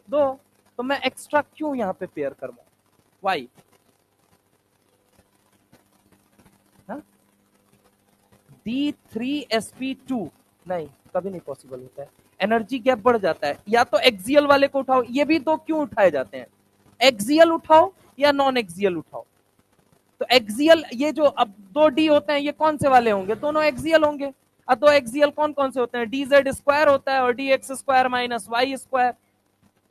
2, तो मैं एक्स्ट्रा क्यों यहाँ पे पेयर करूँ, वाई, D3sp2 नहीं, कभी नहीं पॉसिबल होता है, एनर्जी गैप बढ़ जाता है, या तो एक्सियल वाले को उठाओ, ये भी 2 क्यों उठाए जाते हैं, एक्सियल उठाओ या नॉन एक्सियल उठाओ, तो एक्सियल ये जो अब 2d होते हैं ये कौन से वाले होंगे, दोनों एक्सियल होंगे। अब 2 एक्सियल कौन कौन से होते हैं, dz² होता है और dx² - y²,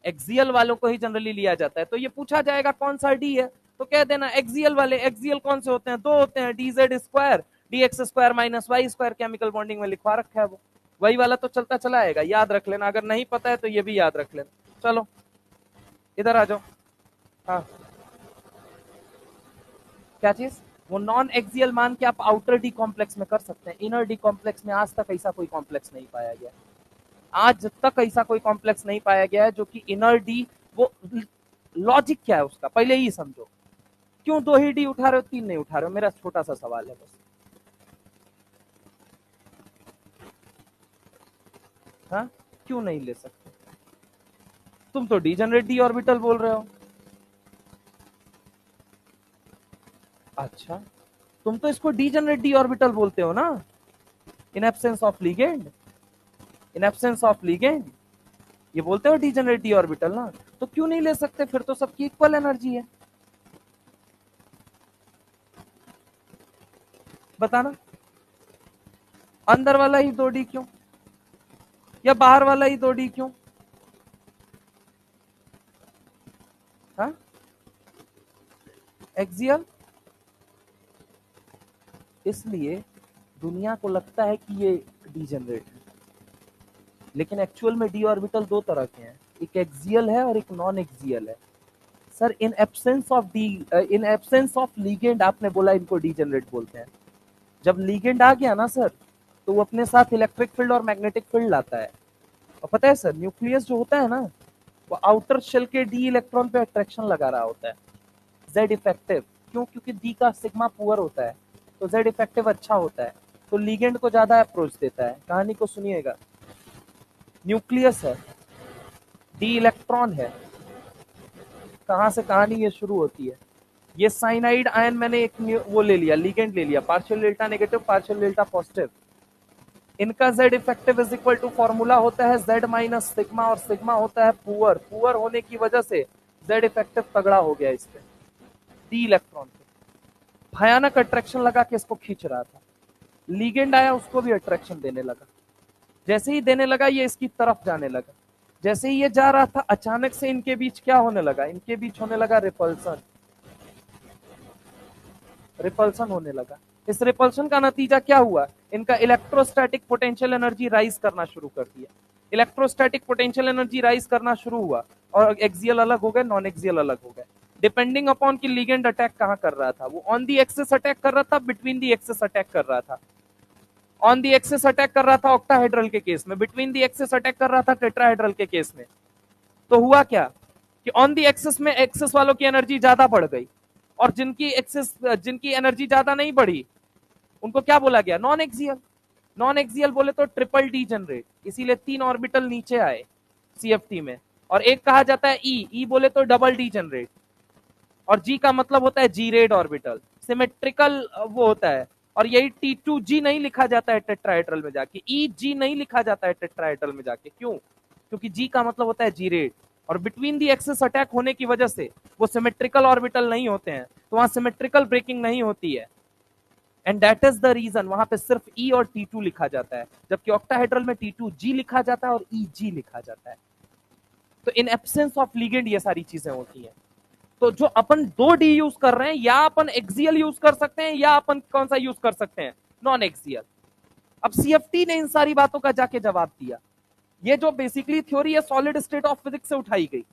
एक्सियल वालों को ही जनरली लिया जाता है, तो ये पूछा जाएगा कौन सा डी है, तो कह देना एक्सियल वाले, एक्सियल कौन से होते हैं 2 होते हैं, dz² dx² - y², chemical bonding में लिखवा रखा है वो, वही वाला तो चलता चला आएगा, याद रख लेना, अगर नहीं पता है तो ये भी याद रख लेना। चलो इधर आ जाओ। हाँ, क्या चीज? वो नॉन एक्सियल मान के आप आउटर डी कॉम्प्लेक्स में कर सकते हैं, इनर डी कॉम्प्लेक्स में आज तक ऐसा कोई कॉम्प्लेक्स नहीं पाया गया। आज तक ऐसा कोई कॉम्प्लेक्स नहीं पाया गया है जो कि इनर डी, वो लॉजिक क्या है उसका पहले ही समझो। क्यों दो ही डी उठा रहे हो, तीन नहीं उठा रहे हो? मेरा छोटा सा सवाल है बस। हाँ, क्यों नहीं ले सकते? तुम तो डीजनरेट डी ऑर्बिटल बोल रहे हो। अच्छा, तुम तो इसको डीजनरेट डी ऑर्बिटल बोलते हो ना, in absence of ligand. In absence of ligand ये बोलते हो डीजनरेट डी ऑर्बिटल ना। तो क्यों नहीं ले सकते? फिर तो सबकी इक्वल एनर्जी है। बताना, अंदर वाला ही दो डी क्यों, या बाहर वाला ही दो डी क्यों? हाँ, एक्सियल इसलिए दुनिया को लगता है कि ये डीजनरेट है, लेकिन एक्चुअल में डी ऑर्बिटल दो तरह के हैं, एक एक्सियल है और एक नॉन एक्सियल है। Sir in absence of D, in absence of ligand आपने बोला इनको डीजनरेट बोलते हैं। जब लीगेंड आ गया ना सर, तो वो अपने साथ इलेक्ट्रिक फील्ड और मैग्नेटिक फील्ड लाता है। और पता है सर, न्यूक्लियस जो होता है ना, वो आउटर शेल के डी इलेक्ट्रॉन पे अट्रैक्शन लगा रहा होता है, जेड इफेक्टिव। क्यों? क्योंकि डी का सिग्मा पुअर होता है, तो जेड इफेक्टिव अच्छा होता है, तो लीगेंड को ज्यादा अप्रोच देता है। कहानी को सुनिएगा, न्यूक्लियस है, डी इलेक्ट्रॉन है, कहां से कहानी ये शुरू होती है। ये साइनाइड आयन मैंने एक वो ले लिया, लीगेंड ले लिया, partial delta negative partial delta positive. इनका Z effective is equal to formula होता है जेड माइनस सिग्मा, और सिग्मा होता है पुअर। पुअर होने की वजह से जेड इफेक्टिव तगड़ा हो गया इस पे, डी इलेक्ट्रॉन पे भयानक अट्रैक्शन लगा के इसको खींच रहा था। लीगेंड आया, उसको भी अट्रैक्शन देने लगा। जैसे ही देने लगा, ये इसकी तरफ जाने लगा। जैसे ही ये जा रहा था, अचानक से इनके बीच क्या होने लगा? इनके बीच होने लगा रिपल्सन। रिपल्सन होने लगा। इस रिपल्सन का नतीजा क्या हुआ? इनका इलेक्ट्रोस्टैटिक पोटेंशियल एनर्जी राइज करना शुरू कर दिया। इलेक्ट्रोस्टैटिक पोटेंशियल एनर्जी राइज करना शुरू हुआ, और एक्सियल अलग हो गए, नॉन एक्सियल अलग हो गए, डिपेंडिंग अपॉन कि लिगेंड अटैक कहां कर रहा था। वो ऑन दी एक्सिस अटैक कर रहा था, बिटवीन दी एक्सिस अटैक कर रहा था। ऑन दी एक्सिस अटैक कर रहा था ऑक्टाहेड्रल के केस में, बिटवीन दी एक्सिस अटैक कर रहा था टेट्राहेड्रल के केस में। तो हुआ क्या कि ऑन दी एक्सिस में एक्सिस वालों की एनर्जी ज्यादा बढ़ गई, और जिनकी एक्सिस, जिनकी एनर्जी ज्यादा नहीं बढ़ी, उनको क्या बोला गया? Non axial. नॉन एक्सियल बोले तो ट्रिपल डी जनरेट, इसीलिए 3 ऑर्बिटल नीचे आए सीएफटी में। और एक कहा जाता है ई बोले तो डबल डी जनरेट, और जी का मतलब होता है जी रेड ऑर्बिटल, सिमेट्रिकल वो होता है। और यही T2G नहीं लिखा जाता है टेट्राहेड्रल में जाके, EG नहीं लिखा जाता है टेट्राहेड्रल में जाके। क्यों? क्योंकि जी का मतलब होता है जी रेड, और बिटवीन दी एक्सिस अटैक होने की वजह से वो सिमेट्रिकल ऑर्बिटल नहीं होते हैं, तो वहां सिमेट्रिकल ब्रेकिंग नहीं होती है। And that is the reason वहां पे सिर्फ ई और T2 लिखा जाता है, जबकि ऑक्टाहेड्रल में T2G लिखा जाता है और EG लिखा जाता है। तो इन एब्सेंस ऑफ लिगेंड ये सारी चीजें होती हैं। तो जो अपन दो डी यूज कर रहे हैं, या अपन एक्सियल यूज कर सकते हैं, या अपन कौन सा यूज कर सकते हैं? Non axial. अब सीएफटी ने इन सारी बातों का जाके जवाब दिया। ये जो बेसिकली थ्योरी है सॉलिड स्टेट ऑफ फिजिक्स से उठाई गई,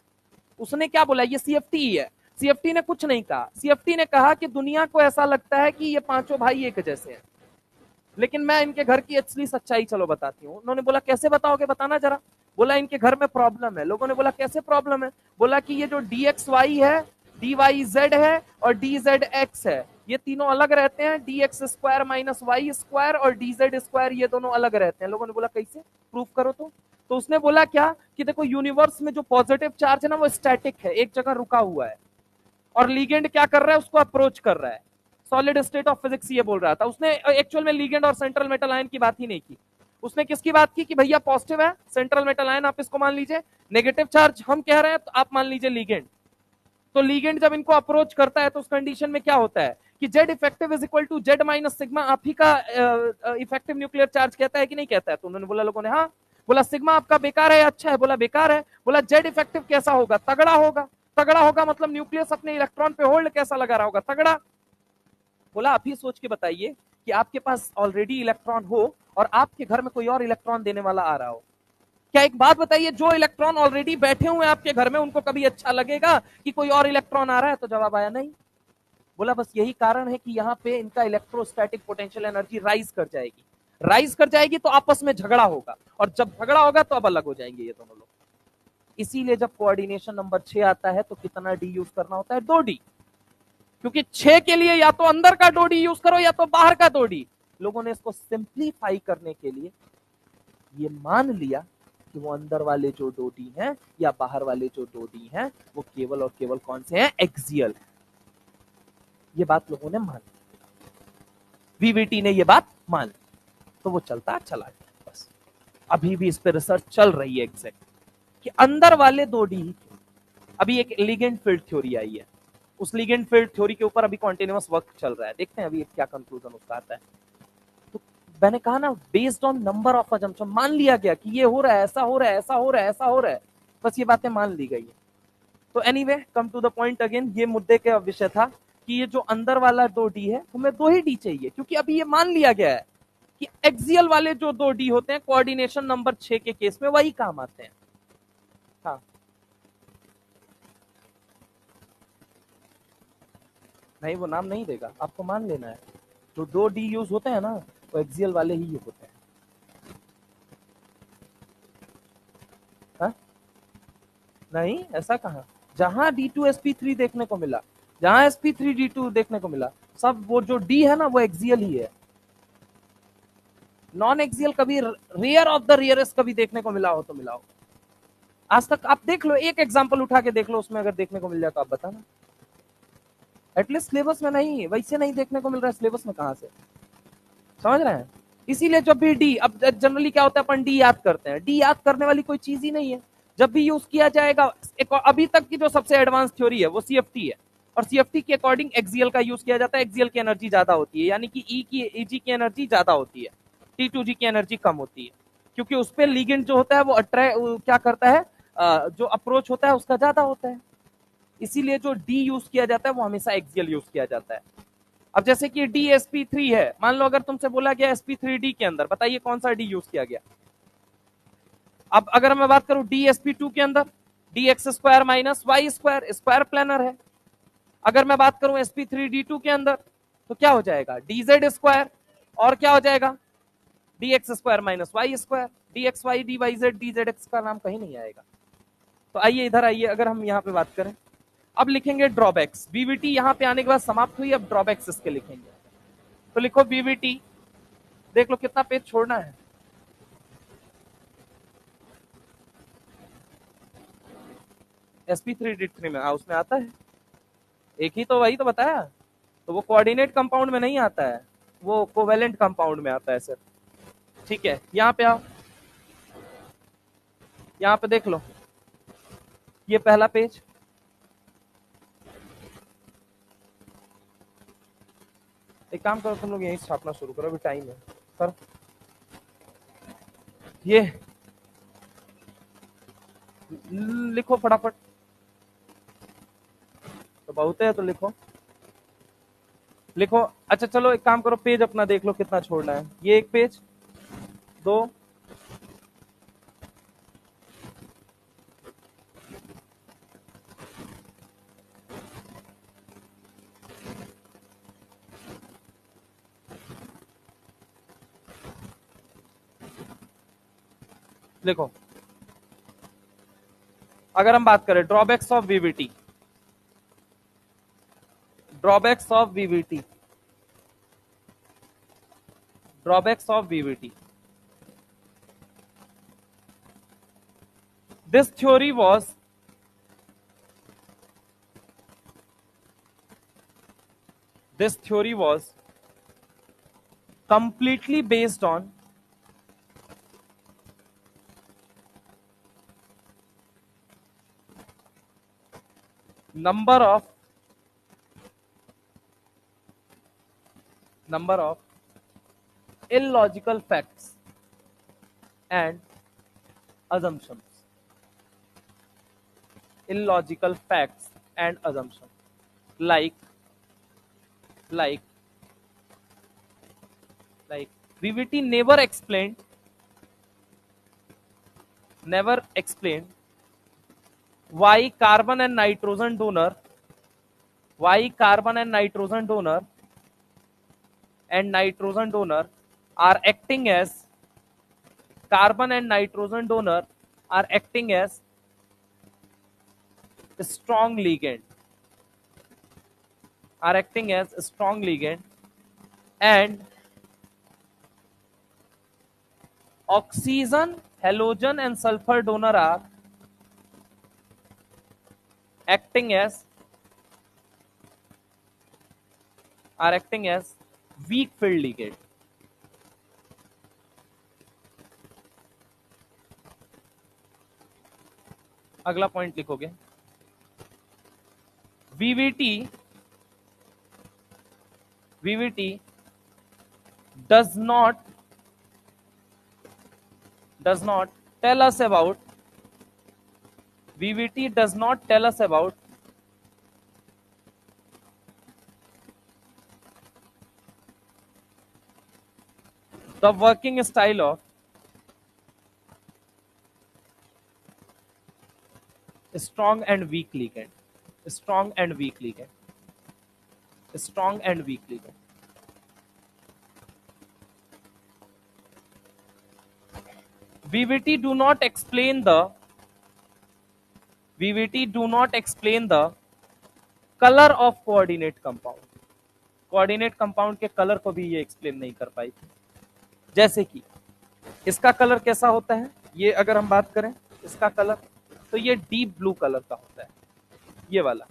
उसने क्या बोला? ये सीएफटी ही है। सीएफटी ने कुछ नहीं कहा। सीएफटी ने कहा कि दुनिया को ऐसा लगता है कि ये पांचों भाई एक जैसे हैं, लेकिन मैं इनके घर की असली सच्चाई चलो बताती हूँ। उन्होंने बोला कैसे बताओगे, बताना जरा। बोला इनके घर में प्रॉब्लम है। लोगों ने बोला कैसे प्रॉब्लम है? बोला कि ये जो DXY है, DYZ है और DZX है, ये तीनों अलग रहते हैं। DX square minus Y square और DZ स्क्वायर, ये दोनों अलग रहते हैं। लोगों ने बोला कैसे, प्रूफ करो। तो उसने बोला क्या कि देखो, यूनिवर्स में जो पॉजिटिव चार्ज है ना, वो स्टैटिक है, एक जगह रुका हुआ है, और लीगेंड क्या कर रहा है? उसको अप्रोच कर रहा है। सॉलिड स्टेट ऑफ फिजिक्स ये बोल रहा था। उसने एक्चुअल में लीगेंड और सेंट्रल मेटल आयन की बात ही नहीं की। उसने किसकी बात की कि भैया पॉजिटिव है सेंट्रल मेटल आयन, आप इसको मान लीजिए, नेगेटिव चार्ज हम कह रहे हैं तो आप मान लीजिए लीगेंड। तो लीगेंड जब इनको अप्रोच करता है तो उस कंडीशन में क्या होता है कि Z effective is equal to Z minus sigma. आप ही का इफेक्टिव न्यूक्लियर चार्ज कहता है कि नहीं कहता है? तो उन्होंने बोला, लोगों ने हाँ। बोला सिग्मा आपका बेकार है या अच्छा है? बोला बेकार है। बोला जेड इफेक्टिव कैसा होगा? तगड़ा होगा। तगड़ा होगा मतलब न्यूक्लियस अपने इलेक्ट्रॉन पे होल्ड कैसा लगा रहा होगा? तगड़ा। बोला आप ही सोच के बताइए कि आपके पास ऑलरेडी इलेक्ट्रॉन हो और आपके घर में कोई और इलेक्ट्रॉन देने वाला आ रहा हो, क्या एक बात बताइए, जो इलेक्ट्रॉन ऑलरेडी बैठे हुए हैं आपके घर में, उनको कभी अच्छा लगेगा कि कोई और इलेक्ट्रॉन आ रहा है? तो जवाब आया नहीं। बोला बस यही कारण है कि यहाँ पे इनका इलेक्ट्रोस्टैटिक पोटेंशियल एनर्जी राइज कर जाएगी। राइज कर जाएगी तो आपस में झगड़ा होगा, और जब झगड़ा होगा तो अब अलग हो जाएंगे ये दोनों लोग। इसीलिए जब कोऑर्डिनेशन नंबर 6 आता है तो कितना डी यूज करना होता है? 2D। क्योंकि 6 के लिए या तो अंदर का 2D यूज करो या तो बाहर का 2D। लोगों ने इसको सिंप्लीफाई करने के लिए ये मान लिया कि वो अंदर वाले जो 2D हैं या बाहर वाले जो 2D हैं वो केवल और केवल कौन से हैं? एक्सियल। ये बात लोगों ने मान ली, वीवीटी ने ये बात मान ली, तो वो चलता चला गया। बस अभी भी इस पे रिसर्च चल रही है एग्जैक्ट कि अंदर वाले 2D। अभी एक लिगेंड फील्ड थ्योरी आई है, उस लिगेंड फील्ड थ्योरी के ऊपर अभी कॉन्टिन्यूअस वर्क चल रहा है, देखते हैं अभी क्या कंक्लूजन उसका आता है। तो मैंने कहा ना, based on number of assumption मान लिया गया कि ये हो रहा है, ऐसा हो रहा है, ऐसा हो रहा है, ऐसा हो रहा है, बस ये बातें मान ली गई है। तो anyway, come to the point again, ये मुद्दे का विषय था कि ये जो अंदर वाला 2D है हमें 2 ही D चाहिए, क्योंकि अभी ये मान लिया गया है कि एक्सियल वाले जो 2D होते हैं कोऑर्डिनेशन नंबर 6 के केस में वही काम आते हैं। हाँ, नहीं वो नाम नहीं देगा, आपको मान लेना है। जो 2D यूज होते हैं ना वो एक्सियल वाले ही होते हैं। हाँ? नहीं, ऐसा कहाँ? जहां D2sp3 देखने को मिला, जहां sp3d2 देखने को मिला, सब वो जो D है ना वो एक्सियल ही है। नॉन एक्सियल कभी रेयर ऑफ द रेयरेस्ट कभी देखने को मिला हो तो मिला हो। आज तक आप देख लो, एक एग्जांपल उठा के देख लो, उसमें अगर देखने को मिल जाए तो आप बताना। एटलीस्ट सिलेबस में नहीं, वैसे नहीं देखने को मिल रहा है, सिलेबस में कहां से? समझ रहे हैं? इसीलिए जब भी डी, अब जनरली क्या होता है, अपन डी याद करते हैं, डी याद करने वाली कोई चीज ही नहीं है। जब भी यूज किया जाएगा, एक अभी तक की जो सबसे एडवांस थ्योरी है वो सीएफटी है, और सीएफटी के अकॉर्डिंग एक्सियल का यूज किया जाता है। एक्सियल की एनर्जी ज्यादा होती है, यानी कि ईजी की एनर्जी ज्यादा होती है, T2G की एनर्जी कम होती है, क्योंकि उस पर लिगेंड जो होता है वो क्या करता है, जो अप्रोच होता है उसका ज्यादा होता है। इसीलिए जो डी यूज किया जाता है वो हमेशा एक्सियल यूज किया जाता है। अब जैसे कि DsP3 है, मान लो अगर तुमसे बोला गया sp3d के अंदर बताइए कौन सा डी यूज किया गया। अब अगर मैं बात करूं DsP2 के अंदर, dx square minus Y square, square planar है। अगर मैं बात करूं sp3d2 के अंदर तो क्या हो जाएगा, dz स्क्वायर, और क्या हो जाएगा, dx square minus Y square, dxy dyz dzx का नाम कहीं नहीं आएगा। तो आइए इधर आइए, अगर हम यहाँ पे बात करें, अब लिखेंगे ड्रॉबैक्स। बीवीटी यहाँ पे आने के बाद समाप्त हुई, अब ड्रॉबैक्स इसके लिखेंगे। तो लिखो बीवीटी, देख लो कितना पेज छोड़ना है। sp3d3 में उसमें आता है एक ही, तो वही तो बताया। तो वो कोऑर्डिनेट कंपाउंड में नहीं आता है, वो कोवेलेंट कंपाउंड में आता है सर। ठीक है, यहाँ पे आओ, यहाँ पे देख लो, ये पहला पेज, एक काम करो तुम लोग यहीं छापना शुरू करो, अभी टाइम है सर। ये लिखो फटाफट, तो बहुत है तो लिखो, लिखो। अच्छा चलो एक काम करो, पेज अपना देख लो कितना छोड़ना है। ये एक पेज, दो, लिखो। अगर हम बात करें drawbacks of VVT, drawbacks of VVT, drawbacks of VVT, this theory was this theory was completely based on number of illogical facts and assumptions, illogical facts and assumptions, like like like VVT never explained never explained why carbon and nitrogen donor, why carbon and nitrogen donor are acting as, carbon and nitrogen donor are acting as strong ligand, are acting as strong ligand, and oxygen, halogen and sulfur donor are acting as, weak field ligand. अगला point लिखोगे, VVT does not tell us about, VVT does not tell us about the working style of strong and weak ligand, strong and weak ligand, strong and weak ligand. VVT do not explain the color of coordinate compound. Coordinate compound के colour को भी ये explain नहीं कर पाई थी। जैसे कि इसका कलर कैसा होता है, ये अगर हम बात करें इसका कलर, तो ये डीप ब्लू कलर का होता है, ये वाला,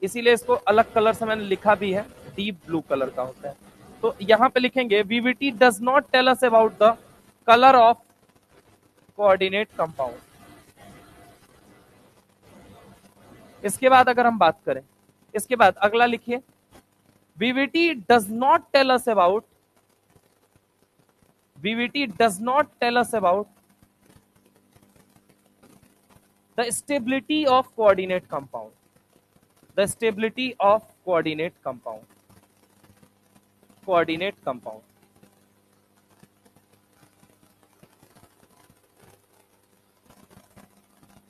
इसीलिए इसको अलग कलर से मैंने लिखा भी है, डीप ब्लू कलर का होता है। तो यहां पे लिखेंगे VVT does not tell us about the colour of coordinate compound. इसके बाद अगर हम बात करें, इसके बाद अगला लिखिए, VVT does not tell us about the stability of coordinate compound, the stability of coordinate compound,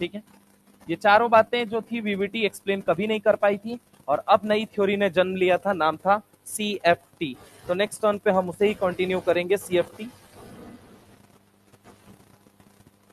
ठीक है। ये चारों बातें जो थी VVT एक्सप्लेन कभी नहीं कर पाई थी, और अब नई थ्योरी ने जन्म लिया था, नाम था CFT। तो नेक्स्ट टर्न पे हम उसे ही कंटिन्यू करेंगे, CFT।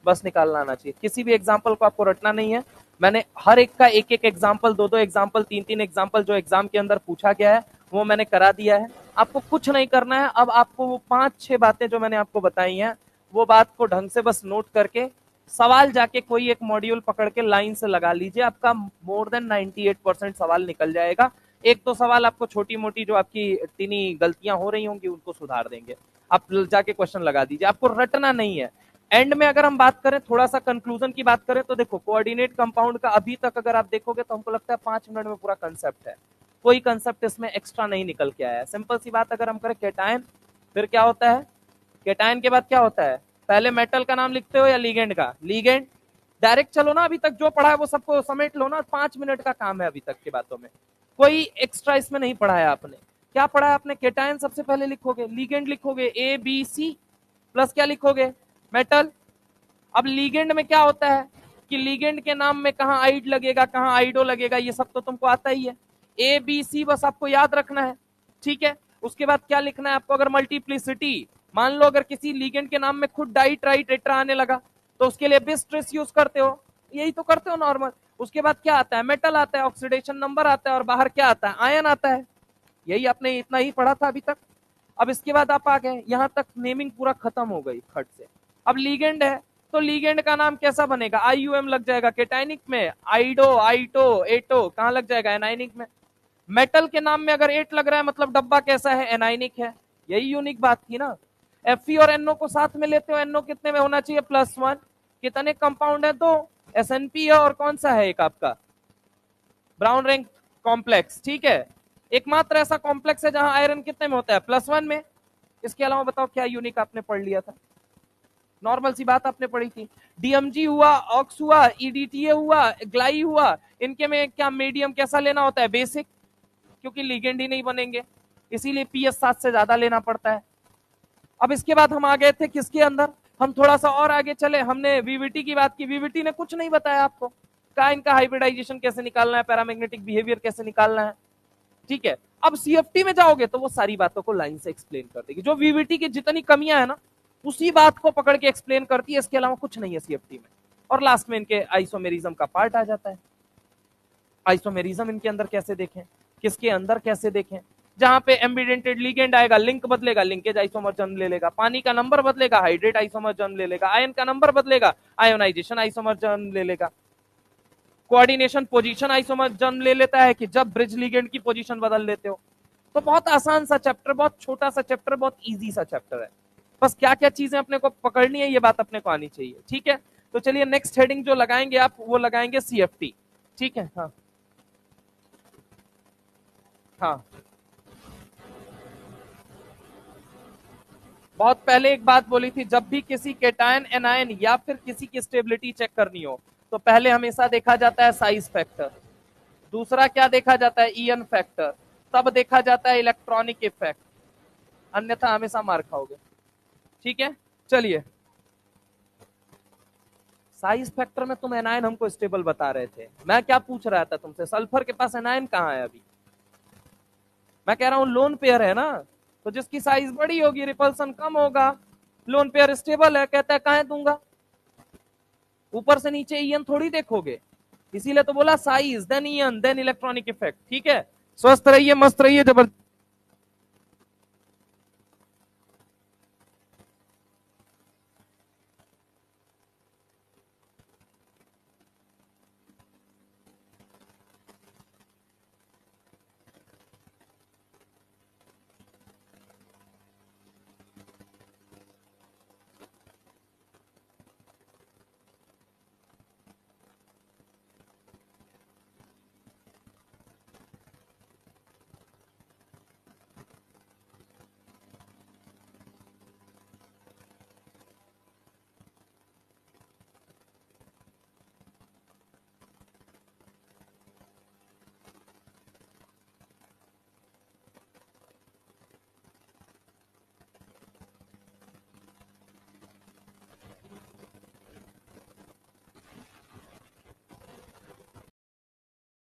बस निकालना आना चाहिए, किसी भी एग्जाम्पल को आपको रटना नहीं है। मैंने हर एक का एक एक एग्जाम्पल, दो एग्जाम्पल, तीन एग्जाम्पल जो एग्जाम के अंदर पूछा गया है वो मैंने करा दिया है। आपको कुछ नहीं करना है, अब आपको वो 5-6 बातें जो मैंने आपको बताई हैं वो बात को ढंग से बस नोट करके सवाल जाके कोई एक मॉड्यूल पकड़ के लाइन से लगा लीजिए, आपका मोर देन 98% सवाल निकल जाएगा। एक तो सवाल आपको छोटी मोटी जो आपकी इतनी गलतियां हो रही होंगी उनको सुधार देंगे, आप जाके क्वेश्चन लगा दीजिए, आपको रटना नहीं है। एंड में अगर हम बात करें, थोड़ा सा कंक्लूजन की बात करें, तो देखो कोऑर्डिनेट कंपाउंड का अभी तक अगर आप देखोगे तो हमको लगता है 5 मिनट में पूरा कंसेप्ट है, कोई कंसेप्ट इसमें एक्स्ट्रा नहीं निकल के आया है। सिंपल सी बात अगर हम करें, केटायन, फिर क्या होता है, केटायन के बाद क्या होता है, पहले मेटल का नाम लिखते हो या लिगेंड का, लिगेंड, डायरेक्ट चलो ना, अभी तक जो पढ़ा है वो सबको समेट लो ना, 5 मिनट का काम है अभी तक की बातों में, कोई एक्स्ट्रा इसमें नहीं पढ़ा है आपने। क्या पढ़ा है आपने, केटायन सबसे पहले लिखोगे, लिगेंड लिखोगे ABC प्लस क्या लिखोगे, मेटल। अब लिगेंड में क्या होता है कि लिगेंड के नाम में कहां आइड लगेगा, कहां आइडो लगेगा, ये सब तो तुमको आता ही है, ABC बस आपको याद रखना है, ठीक है। उसके बाद क्या लिखना है आपको, अगर मल्टीप्लिसिटी, मान लो अगर किसी लिगेंड के नाम में खुद डाई ट्राई टेट्रा आने लगा तो उसके लिए बिस ट्रेस यूज करते हो, यही तो करते हो नॉर्मल। उसके बाद क्या आता है, मेटल आता है, ऑक्सीडेशन नंबर आता है, और बाहर क्या आता है, आयन आता है, यही आपने इतना ही पढ़ा था अभी तक। अब इसके बाद आप आ गए यहां तक, नेमिंग पूरा खत्म हो गई खट से। अब लिगेंड है तो लिगेंड का नाम कैसा बनेगा, IUM लग जाएगा केटाइनिक में, आइडो, आइटो, एटो कहां लग जाएगा, एनाइनिक में। मेटल के नाम में अगर 8 लग रहा है मतलब डब्बा कैसा है, एनाइनिक है, यही यूनिक बात थी ना। Fe और NO को साथ में लेते हो, NO कितने में होना चाहिए, +1। कितने कंपाउंड है, 2, SNP है, और कौन सा है एक आपका, ब्राउन रिंग कॉम्प्लेक्स, ठीक है। एकमात्र ऐसा कॉम्प्लेक्स है जहां आयरन कितने में होता है, +1 में। इसके अलावा बताओ क्या यूनिक आपने पढ़ लिया था, नॉर्मल सी बात आपने पढ़ी थी। DMG हुआ, ऑक्स हुआ, EDTA हुआ, ग्लाई हुआ, इनके में क्या मीडियम कैसा लेना होता है, बेसिक, क्योंकि लिगेंड ही नहीं बनेंगे, इसीलिए PS 7 से ज्यादा लेना पड़ता है। अब इसके बाद हम आ गए थे किसके अंदर, हम थोड़ा सा और आगे चले, हमने वीवीटी की बात की, वीवीटी ने कुछ नहीं बताया आपको, कहा इनका हाइब्रिडाइजेशन कैसे निकालना है, पैरामैग्नेटिक बिहेवियर कैसे निकालना है, ठीक है। अब सीएफटी में जाओगे तो वो सारी बातों को लाइन से एक्सप्लेन कर देगी, जो वीवीटी की जितनी कमियां है ना उसी बात को पकड़ के एक्सप्लेन करती है, इसके अलावा कुछ नहीं है सीएफटी में। और लास्ट में इनके आइसोमेरिज्म का पार्ट आ जाता है। आइसोमेरिज्म इनके अंदर कैसे देखें, किसके अंदर कैसे देखें, जहां पे एम्बिडेंटेड लिगेंड आएगा, लिंक बदलेगा, लिंकेज आइसोमर जन्म ले लेगा, पानी का नंबर बदलेगा, हाइड्रेट आइसोमर जन्म ले लेगा, आयन का नंबर बदलेगा, आयोनाइजेशन आइसोमर जन्म ले लेगा, कोऑर्डिनेशन पोजीशन आइसोमर जन्म ले लेता है कि जब ब्रिज लिगेंड की पोजीशन बदल लेते हो। तो बहुत आसान सा चैप्टर, बहुत छोटा सा चैप्टर, बहुत इजी सा चैप्टर है। बस क्या क्या चीजें अपने को पकड़नी है ये बात अपने को आनी चाहिए, ठीक है। तो चलिए नेक्स्ट हेडिंग जो लगाएंगे आप वो लगाएंगे सीएफटी, ठीक है। हाँ हाँ, बहुत पहले एक बात बोली थी, जब भी किसी केटायन एनायन या फिर किसी की स्टेबिलिटी चेक करनी हो तो पहले हमेशा देखा जाता है साइज फैक्टर, दूसरा क्या देखा जाता है ईएन फैक्टर, तब देखा जाता है इलेक्ट्रॉनिक इफेक्ट, अन्यथा हमेशा मार खाओगे, ठीक है। चलिए, साइज फैक्टर में तुम एनायन हमको स्टेबल बता रहे थे, मैं क्या पूछ रहा था तुमसे, सल्फर के पास एनायन कहाँ है अभी, मैं कह रहा हूं लोन पेयर है ना, तो जिसकी साइज बड़ी होगी रिपल्सन कम होगा, लोन पेयर स्टेबल है, कहता है कहाँ दूंगा, ऊपर से नीचे ईएन थोड़ी देखोगे, इसीलिए तो बोला size then EN then electronic effect, ठीक है। स्वस्थ रहिए, मस्त रहिए, जबरदस्त